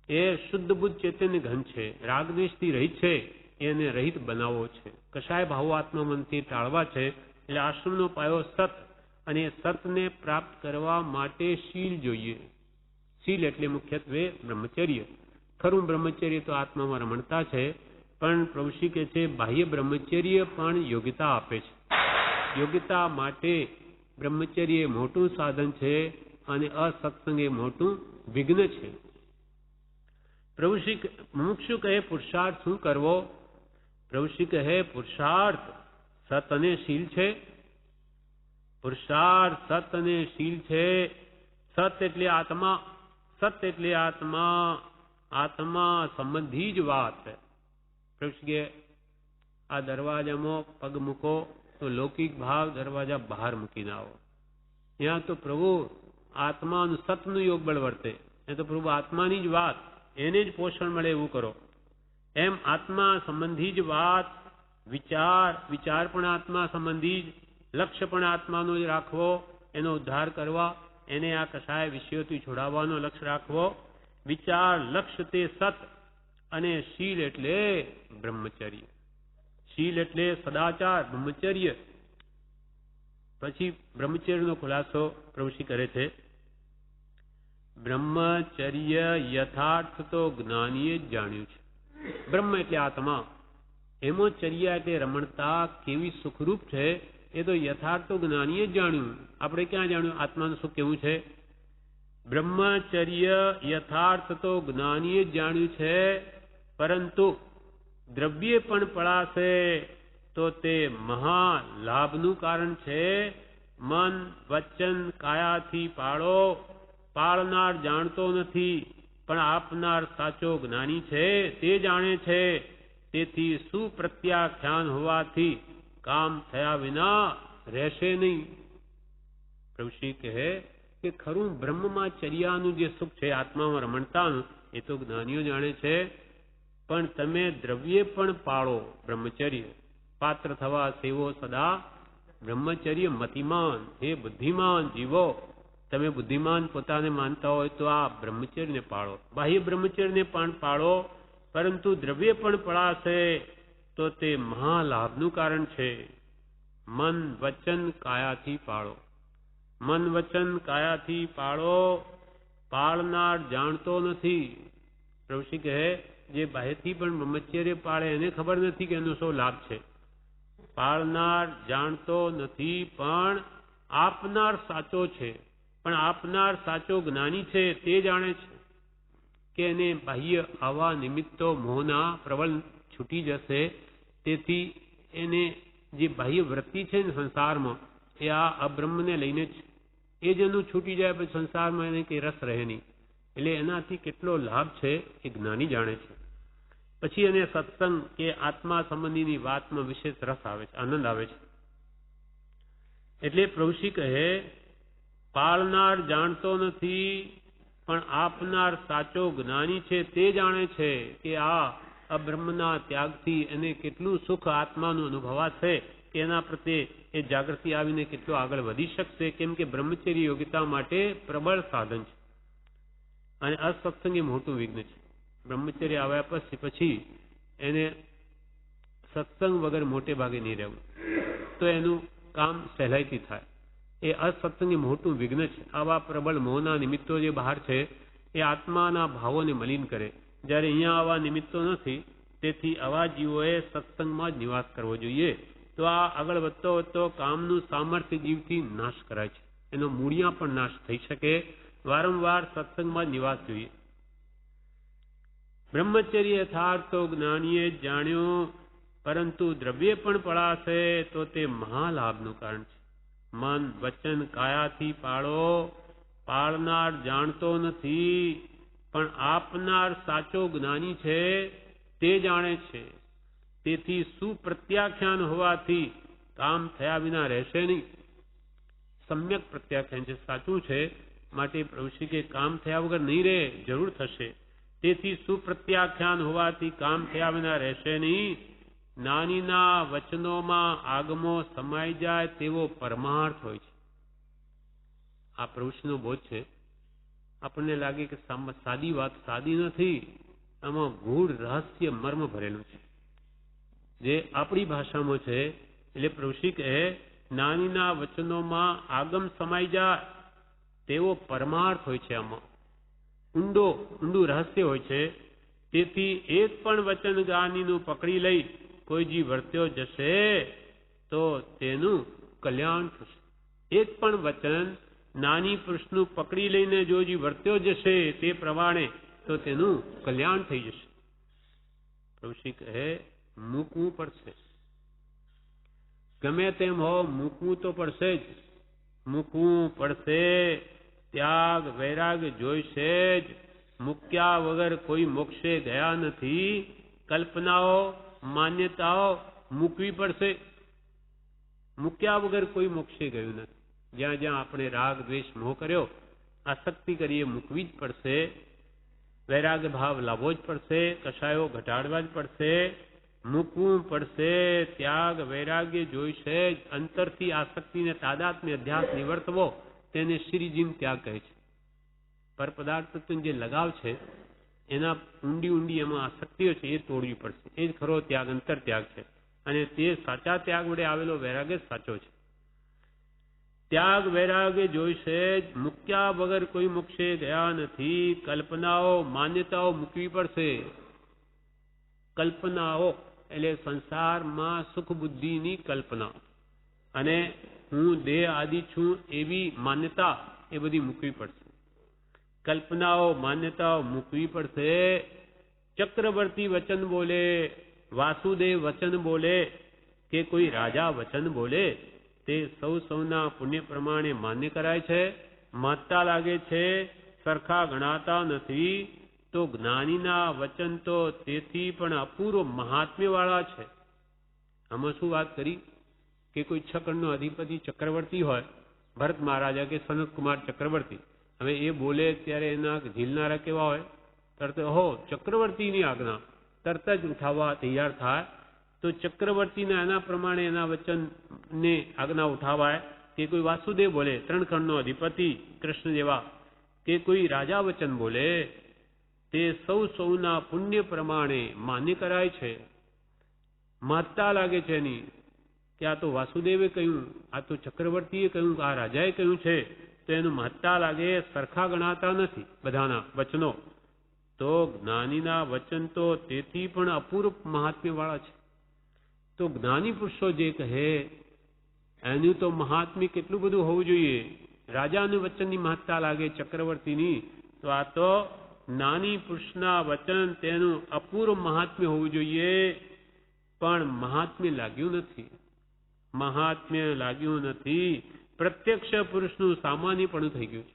Speaker 1: એ શુદ્ધ બુદ્ધ ચૈતન્ય ઘન છે, રાગદ્વેષથી રહિત છે, એને રહિત બનાવવો છે, કશાય ભાવો આત્મા મનથી ટાળવા છે. એટલે આશ્રમનો પાયો સત, અને સતને પ્રાપ્ત કરવા માટે શીલ જોઈએ. શીલ એટલે મુખ્યત્વે બ્રહ્મચર્ય. ખરું બ્રહ્મચર્ય તો આત્મામાં રમણતા છે, પણ પ્રભુશ્રી કહે છે બાહ્ય બ્રહ્મચર્ય પણ યોગ્યતા આપે છે. યોગ્યતા માટે બ્રહ્મચર્ય મોટું સાધન છે અને અસત્સંગ એ મોટું વિઘ્ન છે. પ્રભુશ્રી મુમુક્ષુ કહે પુરુષાર્થ શું કરવો? પ્રભુશ્રી કહે પુરુષાર્થ સત અને શીલ છે. પુરુષાર્થ સત અને શીલ છે. સત એટલે આત્મા, સત એટલે આત્મા, આત્મા સંબંધી જ વાત. પ્રભુશ્રી આ દરવાજામાં પગ મૂકો, તો લૌકિક ભાવ દરવાજા બહાર મૂકીને આવો. ત્યાં તો પ્રભુ આત્માનું સતનું યોગ બળ વર્તે. એ તો પ્રભુ આત્માની જ વાત, એને જ પોષણ મળે એવું કરો. એમ આત્મા સંબંધી જ વાત, વિચાર પણ આત્મા સંબંધી જ, લક્ષ્ય પણ આત્માનો જ રાખવો, એનો ઉદ્ધાર કરવા, એને આ કસાય વિષયોથી છોડાવવાનો લક્ષ્ય રાખવો. વિચાર, લક્ષ્ય તે સત, અને શીલ એટલે બ્રહ્મચર્ય. શીલ એટલે સદાચાર, બ્રહ્મચર્ય. પછી બ્રહ્મચર્યનો ખુલાસો પ્રભુશ્રી કરે છે. બ્રહ્મચર્ય યથાર્થ તો જ્ઞાનીએ જ જાણ્યું છે. બ્રહ્મ એટલે આત્મા, એમાં ચર્યા એટલે રમણતા કેવી સુખરૂપ છે એ તો યથાર્થ તો જ્ઞાનીએ જ જાણ્યું. આપણે ક્યાં જાણ્યું આત્માનું સુખ કેવું છે? બ્રહ્મચર્ય યથાર્થ તો જ્ઞાનીએ જ જાણ્યું છે, પરંતુ દ્રવ્ય પણ પળાશે તો તે મહાલાભનું કારણ છે. મન, વચન, કાયાથી પાળો. પાળનાર જાણતો નથી, પણ આપનાર સાચો જ્ઞાની છે, તે જાણે છે. તેથી સુપ્રત્યાખ્યાન હોવાથી કામ થયા વિના રહેશે નહીં. પ્રભુશ્રી કહે કે ખરું બ્રહ્મમાં ચર્યાનું જે સુખ છે, આત્મામાં રમણતાનું, એ તો જ્ઞાનીઓ જાણે છે. પણ તમે દ્રવ્ય પણ પાળો, બ્રહ્મચર્ય. પાત્ર થવા સેવો સદા બ્રહ્મચર્ય મતિમાન. હે બુદ્ધિમાન જીવો, તમે બુદ્ધિમાન પોતાને માનતા હોય તો આ બ્રહ્મચર્યને પાળો. બાહ્ય બ્રહ્મચર્યને પણ પાળો, પરંતુ દ્રવ્ય પણ પળાશે તો તે મહાલાભનું કારણ છે. મન, વચન, કાયાથી પાળો. મન, વચન, કાયાથી પાળો. પાળનાર જાણતો નથી. પ્રભુશ્રી કહે જે બાહ્યથી પણ બ્રહ્મચર્ય પાળે એને ખબર નથી કે એનો શું લાભ છે. પાળનાર જાણતો નથી, પણ આપનાર સાચો છે. પણ આપનાર સાચો જ્ઞાની છે, તે જાણે છે કે એને બાહ્ય આવા નિમિત્તો મોહના પ્રબળ છૂટી જશે. તેથી એને જે બાહ્ય વૃત્તિ છે ને સંસારમાં, એ આ અબ્રહ્મને લઈને જ, એ જ એનું છૂટી જાય પછી સંસારમાં એને કંઈ રસ રહે નહીં. એટલે એનાથી કેટલો લાભ છે એ જ્ઞાની જાણે છે. પછી એને સત્સંગ કે આત્મા સંબંધીની વાતમાં વિશેષ રસ આવે છે, આનંદ આવે છે. એટલે પ્રભુશ્રી કહે પાળનાર જાણતો નથી, પણ આપનાર સાચો જ્ઞાની છે, તે જાણે છે કે આ અબ્રહ્મના ત્યાગથી એને કેટલું સુખ આત્માનું અનુભવાશે, કે એના પ્રત્યે એ જાગૃતિ આવીને કેટલો આગળ વધી શકશે. કેમ કે બ્રહ્મચર્ય યોગ્યતા માટે પ્રબળ સાધન છે અને અસત્સંગ એ મોટું વિઘ્ન છે. બ્રહ્મચર્ય આવ્યા પછી એને સત્સંગ વગર મોટે ભાગે નહીં રહેવું, તો એનું કામ સહેલાઈથી થાય. એ અસત્સંગ એ મોટું વિઘ્ન છે. આવા પ્રબળ મોહના નિમિત્તો જે બહાર છે એ આત્માના ભાવોને મલિન કરે, જ્યારે અહીંયા આવા નિમિત્તો નથી. તેથી આવા જીવોએ સત્સંગમાં જ નિવાસ કરવો જોઈએ. તો આ આગળ વધતો કામનું સામર્થ્ય જીવથી નાશ કરાય છે, એનો મૂળિયા પણ નાશ થઈ શકે. વારંવાર સત્સંગમાં જ નિવાસ જોઈએ. બ્રહ્મચર્ય યથાર્થ તો જ્ઞાનીએ જ જાણ્યું, પરંતુ દ્રવ્ય પણ પળાશે તો તે મહાલાભનું કારણ છે. મન, વચન, કાયાથી પાળો. પાળનાર જાણતો નથી, પણ આપનાર સાચો જ્ઞાની છે, તે જાણે છે. તેથી સુપ્રત્યાખ્યાન હોવાથી કામ થયા વિના રહેશે નહીં. સમ્યક પ્રત્યાખ્યાન છે, સાચું છે, માટે પ્રભુશ્રી કે કામ થયા વગર નહીં રહે, જરૂર થશે. તેથી સુપ્રત્યાખ્યાન હોવાથી કામ થયા વિના રહેશે નહીં. જ્ઞાનીના વચનોમાં આગમો સમાઈ જાય તેવો પરમાર્થ હોય છે. આ પ્રભુશ્રીનો બોધ છે. આપણને લાગે કે સાદી વાત સાદી નથી, આમાં ગૂઢ રહસ્ય મર્મ ભરેલું છે, જે આપણી ભાષામાં છે. એટલે પ્રભુશ્રી કહે જ્ઞાનીના વચનોમાં આગમ સમાઈ જાય તેવો પરમાર્થ હોય છે. આમાં ઊંડું રહસ્ય હોય છે. તેથી એક પણ વચન જ્ઞાનીનું પકડી લઈ કોઈ જી વર્ત્યો જશે તો તેનું કલ્યાણ થશે. એક પણ વચન જ્ઞાની પુરુષનું પકડી લઈને જો જી વર્ત્યો જશે તે પ્રમાણે, તો તેનું કલ્યાણ થઈ જશે. પ્રભુશ્રી કહે મૂકવું પડશે. ગમે તેમ હો, મૂકવું તો પડશે જ. મૂકવું પડશે. ત્યાગ વૈરાગ્ય જોઈશે જ. મૂક્યા વગર કોઈ મોક્ષે ગયા નથી. કલ્પનાઓ, માન્યતાઓ મૂકવી પડશે. મૂક્યા વગર કોઈ મોક્ષે ગયું નથી. જ્યાં જ્યાં આપણે રાગ દ્વેષ મોહ કર્યો, આસક્તિ કરીએ, મૂકવી જ પડશે. વૈરાગ ભાવ લાવવો જ પડશે. કશાયો ઘટાડવા જ પડશે. મૂકવું પડશે. ત્યાગ વૈરાગ્ય જોઈશે. અંતરથી આસક્તિને તાદાત્મ્ય અધ્યાસ નિવર્તવો, તેને શ્રીજીમ ત્યાગ કહે છે. પર પદાર્થ જે લગાવ છે, એના ઊંડી એમાં આસક્તિઓ છે, એ તોડવી પડશે. એ જ ખરો ત્યાગ, અંતર ત્યાગ છે. અને તે સાચા ત્યાગ વડે આવેલો વૈરાગ્ય જ સાચો છે. ત્યાગ વૈરાગ્ય જોઈશે. મૂક્યા વગર કોઈ મોક્ષે ગયા નથી. કલ્પનાઓ માન્યતાઓ મૂકવી પડશે. કલ્પનાઓ એટલે સંસારમાં સુખ બુદ્ધિની કલ્પના અને હું દેહ આદિ છું એવી માન્યતા, એ બધી મૂકવી પડશે. કલ્પનાઓ માન્યતાઓ મૂકવી પડશે. ચક્રવર્તી વચન બોલે, વાસુદેવ વચન બોલે, કે કોઈ રાજા વચન બોલે, તે સૌના પુણ્ય પ્રમાણે માન્ય કરાય છે, મહત્તા લાગે છે, સરખા ગણાતા નથી. તો જ્ઞાનીના વચન તો તેથી પણ અપૂર્વ મહાત્મ્ય વાળા છે. આમાં શું વાત કરી કે કોઈ છકણનો અધિપતિ ચક્રવર્તી હોય, ભરત મહારાજા કે સનત કુમાર ચક્રવર્તી, હવે એ બોલે ત્યારે એના ઝીલનારા કેવા હોય? તરત ચક્રવર્તીની આજ્ઞા, તરત જ ઉઠાવવા તૈયાર થાય. તો ચક્રવર્તીના એના પ્રમાણે એના વચનને આજ્ઞા ઉઠાવાય. કે કોઈ વાસુદેવ બોલે, 3 ખંડનો અધિપતિ કૃષ્ણ જેવા, કે કોઈ રાજા વચન બોલે, તે સૌના પુણ્ય પ્રમાણે માન્ય કરાય છે. મહત્તા લાગે છે એની, કે આ તો વાસુદેવે કહ્યું, આ તો ચક્રવર્તીએ કહ્યું, આ રાજાએ કહ્યું છે, તો એનું મહત્તા લાગે. સરખા ગણાતા નથી બધાના વચનો. તો જ્ઞાનીના વચન તો તેથી પણ અપૂર્વ મહાત્મ્ય વાળા છે. તો જ્ઞાની પુરુષો જે કહે એનું તો મહાત્મ્ય કેટલું બધું હોવું જોઈએ. રાજાનું વચનની મહત્તા લાગે, ચક્રવર્તીની, તો આ તો જ્ઞાની પુરુષના વચન, તેનું અપૂર્વ મહાત્મ્ય હોવું જોઈએ. પણ મહાત્મ્ય લાગ્યું નથી. મહાત્મ્ય લાગ્યું નથી. પ્રત્યક્ષ પુરુષનું સામાન્યપણું થઈ ગયું છે.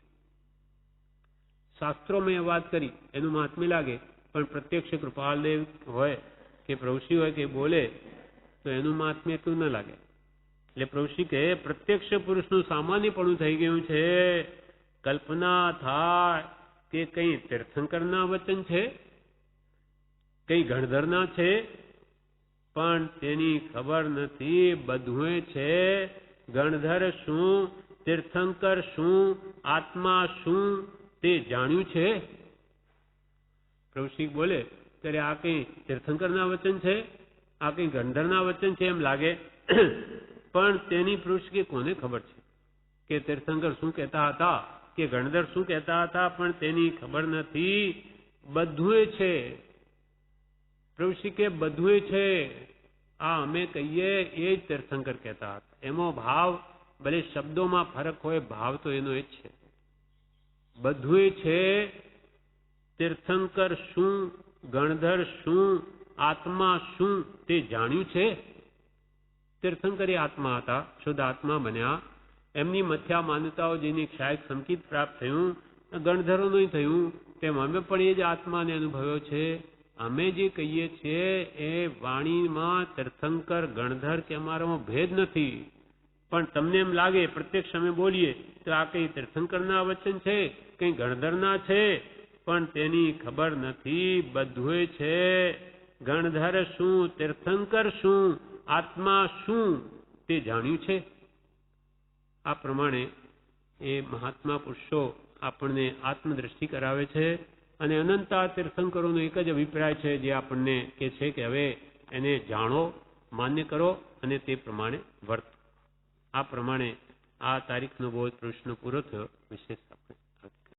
Speaker 1: શાસ્ત્રોમાં એ વાત કરી, એનું મહાત્મ્ય લાગે, પણ પ્રત્યક્ષ કૃપાલદેવ હોય કે પ્રવૃષિ હોય કે બોલે, તો એનું મહાત્મ્ય એટલું ન લાગે. એટલે પ્રવૃષિ કહે પ્રત્યક્ષ પુરુષનું સામાન્યપણું થઈ ગયું છે. કલ્પના થાય કે કઈ તીર્થંકરના વચન છે, કઈ ગણધરના છે, પણ તેની ખબર નથી. બધું છે. ગણધર શું, તીર્થંકર શું, આત્મા શું, તે જાણ્યું છે? પ્રવૃષિ બોલે ત્યારે આ કઈ તીર્થંકરના વચન છે, આ કઈ ગણધરના વચન છે એમ લાગે. પણ તેની પુરુષ કે કોને ખબર છે કે તીર્થંકર શું કહેતા હતા, કે ગણધર શું કહેતા હતા? પણ તેની ખબર નથી. બધું છે. પ્રવૃષિ કે બધું છે. આ અમે કહીએ એ જ તીર્થંકર કહેતા હતા. એમાં ભાવ, ભલે શબ્દોમાં ફરક હોય, ભાવ તો એનો એ જ છે. બધું છે. તીર્થંકર શું, ગણધર શું, આત્મા શું, તે જાણ્યું છે? તીર્થંકર એ આત્મા હતા, શુદ્ધ આત્મા બન્યા. એમની મથ્યા માન્યતાઓ જેની ક્ષાયક સંકિત પ્રાપ્ત થયું, ગણધરોનું થયું, તેમ અમે પણ એ જ આત્માને અનુભવ્યો છે. અમે જે કહીએ છીએ એ વાણીમાં તીર્થંકર ગણધર કે અમારામાં ભેદ નથી. પણ તમને એમ લાગે, પ્રત્યક્ષ અમે બોલીએ તો આ કઈ તીર્થંકરના વચન છે, કઈ ગણધરના છે, પણ તેની ખબર નથી. બધું છે. ગણધર શું, તીર્થંકર શું, આત્મા શું, તે જાણ્યું છે? આ પ્રમાણે એ મહાત્મા પુરુષો આપણને આત્મદ્રષ્ટિ કરાવે છે. અને અનંતા તીર્થંકરોનો એક જ અભિપ્રાય છે, જે આપણને કે છે કે હવે એને જાણો, માન્ય કરો અને તે પ્રમાણે વર્તો. આ પ્રમાણે આ તારીખનો બોધ પુરુષનો પૂરો થયો. વિશેષ આપણે